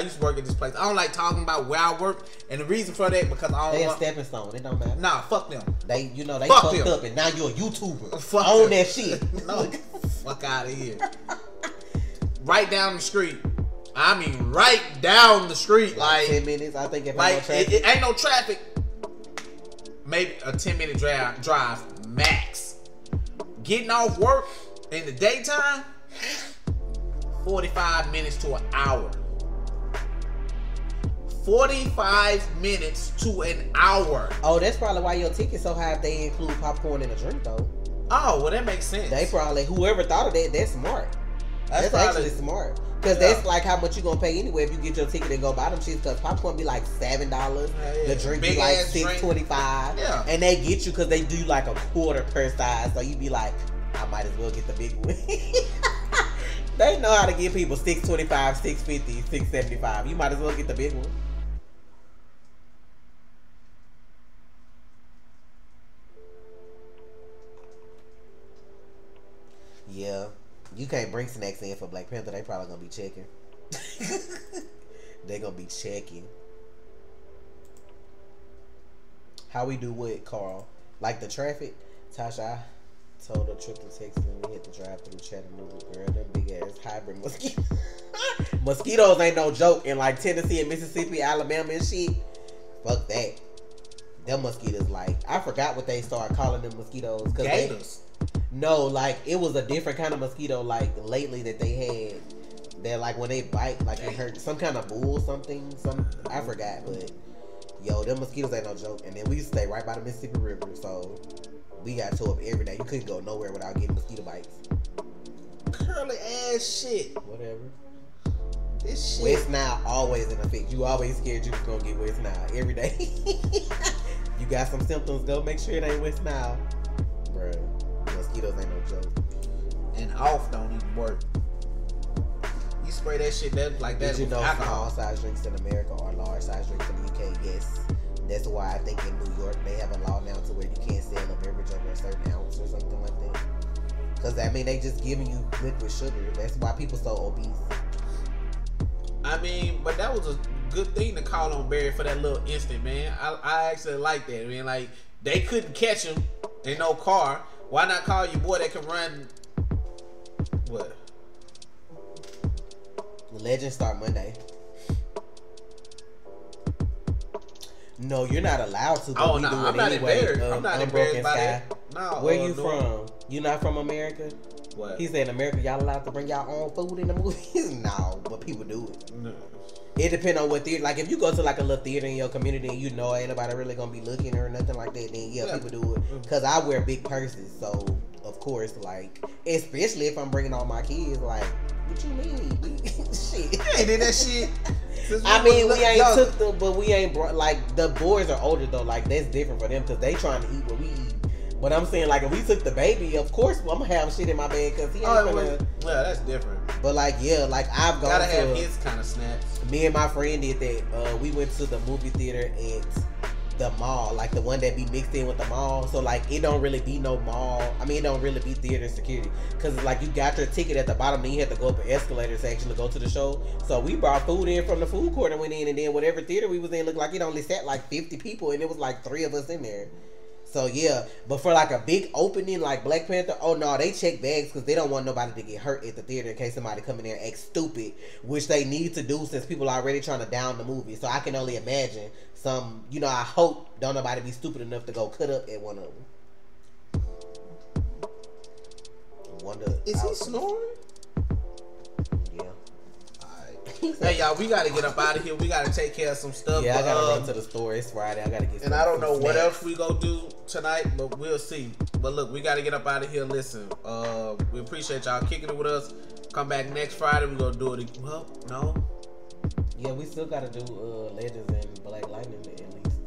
B: used to work at this place. I don't like talking about where I work, and the reason for that because I don't.
A: They a stepping stone. It don't matter.
B: Nah, fuck them.
A: They fucked
B: them
A: up, and now you're a YouTuber.
B: Fuck
A: Own
B: them.
A: that shit.
B: No, fuck out of here. Right down the street. I mean, right down the street. Like
A: 10 minutes. I think if
B: like
A: ain't no traffic.
B: it ain't no traffic. Maybe a 10-minute drive max. Getting off work in the daytime, 45 minutes to an hour. 45 minutes to an hour.
A: Oh, that's probably why your ticket's so high if they include popcorn and a drink, though.
B: Oh, well, that makes sense.
A: They probably, whoever thought of that, that's smart. That's
B: probably,
A: actually smart. Because that's like how much you gonna pay anyway if you get your ticket and go buy them shits. Because popcorn be like $7. The drink
B: Big
A: be like $6.25.
B: Yeah.
A: And they get you because they do like a quarter per size. So you be like, I might as well get the big one. They know how to give people $6.25, $6.50, $6.75. You might as well get the big one. Yeah. You can't bring snacks in for Black Panther. They probably gonna be checking. They gonna be checking. How we do what, Carl? Like the traffic? Tasha, I told her trip to Texas and we had to drive through Chattanooga. Girl, them big ass hybrid mosquitoes. Mosquitoes ain't no joke in like Tennessee and Mississippi, Alabama and shit. Fuck that. Them mosquitoes, like, I forgot what they started calling them mosquitoes.
B: Gators.
A: No, like it was a different kind of mosquito like lately that they had. That like when they bite, like it hurt. Some kind of bull, something. I forgot, but yo, them mosquitoes ain't no joke. And then we used to stay right by the Mississippi River, so we got towed up every day. You couldn't go nowhere without getting mosquito bites.
B: Curly ass shit.
A: Whatever.
B: This shit.
A: West Nile always in effect. You always scared you was gonna get West Nile every day. You got some symptoms, go make sure it ain't West Nile. Bruh. Mosquitoes ain't no joke.
B: And off don't even work. You spray that shit like that.
A: Did you know
B: alcohol.
A: small size drinks in America are large size drinks in the UK? Yes. That's why I think in New York they have a law now to where you can't sell a beverage over a certain ounce or something like that. Because I mean they just giving you liquid sugar. That's why people so obese.
B: I mean, but that was a good thing to call on Barry for that little instant, man. I actually like that. I mean, like they couldn't catch him in no car. Why not call your boy that can run? What?
A: The Legends start Monday. No, you're not allowed to.
B: Oh no, I'm not embarrassed. I'm not embarrassed by
A: Sky.
B: that. No,
A: Where you from? You not from America?
B: What?
A: He said in America, y'all allowed to bring y'all own food in the movies? No, but people do it.
B: No.
A: It depends on what theater. Like, if you go to, like, a little theater in your community and you know ain't nobody really gonna be looking or nothing like that, then, yeah. People do it. Because I wear big purses, so, of course, like, especially if I'm bringing all my kids, like, what you mean? Shit.
B: You ain't did that shit.
A: I mean, we ain't took them, but we ain't brought, like, the boys are older, though. Like, that's different for them because they trying to eat what we eat. But I'm saying, like, if we took the baby, of course, I'm going to have shit in my bed because he ain't gonna...
B: Yeah, that's different.
A: But, like, yeah, like, I've gone
B: gotta have his kind of snaps.
A: Me and my friend did that. We went to the movie theater at the mall, like the one that be mixed in with the mall. So, like, it don't really be no mall. I mean, it don't really be theater security. Because, like, you got your ticket at the bottom, then you have to go up an escalator to actually go to the show. So, we brought food in from the food court and went in, and then whatever theater we was in looked like it only sat like 50 people, and it was like 3 of us in there. So, yeah, but for, like, a big opening like Black Panther, oh, no, they check bags because they don't want nobody to get hurt at the theater in case somebody come in there and act stupid, which they need to do since people are already trying to down the movie. So, I can only imagine some, you know, I hope don't nobody be stupid enough to go cut up at one of them.
B: Is he snoring?
A: Yeah.
B: Hey, y'all, we gotta get up out of here. We gotta take care of some stuff.
A: Yeah, I gotta run to the store. It's Friday. I gotta get some.
B: And I don't know what
A: snacks.
B: else we gonna do tonight, but we'll see. But look, we gotta get up out of here. Listen, we appreciate y'all kicking it with us. Come back next Friday. We're gonna do it. Well, no.
A: Yeah, we still gotta do Legends and Black Lightning at least,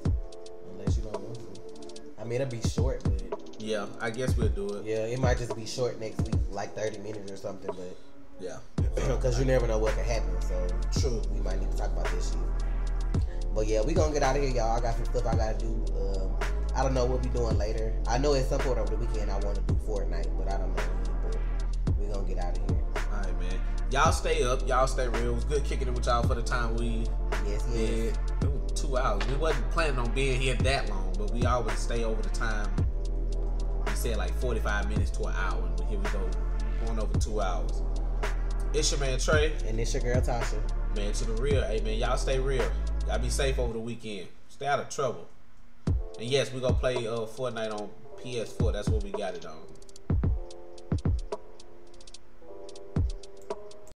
A: unless you don't want to. I mean, it'll be short, but
B: yeah, I guess we'll do it.
A: Yeah, it might just be short next week, like 30 minutes or something, but.
B: Yeah.
A: Because you never know what can happen, so
B: true.
A: We might need to talk about this shit. But yeah, we gonna get out of here, y'all. I got some stuff I gotta do. I don't know what we doing later. I know at some point over the weekend I want to do Fortnite, but I don't know when. But we gonna get out of here.
B: All right, man. Y'all stay up. Y'all stay real. It was good kicking it with y'all for the time we did. It was 2 hours. We wasn't planning on being here that long, but we always stay over the time. We said like 45 minutes to an hour. But here we go. Going over 2 hours. It's your man Trey.
A: And it's your girl Tasha.
B: Man, to the real. Hey, man, y'all stay real. Y'all be safe over the weekend. Stay out of trouble. And yes, we gonna play Fortnite on PS4. That's what we got it on.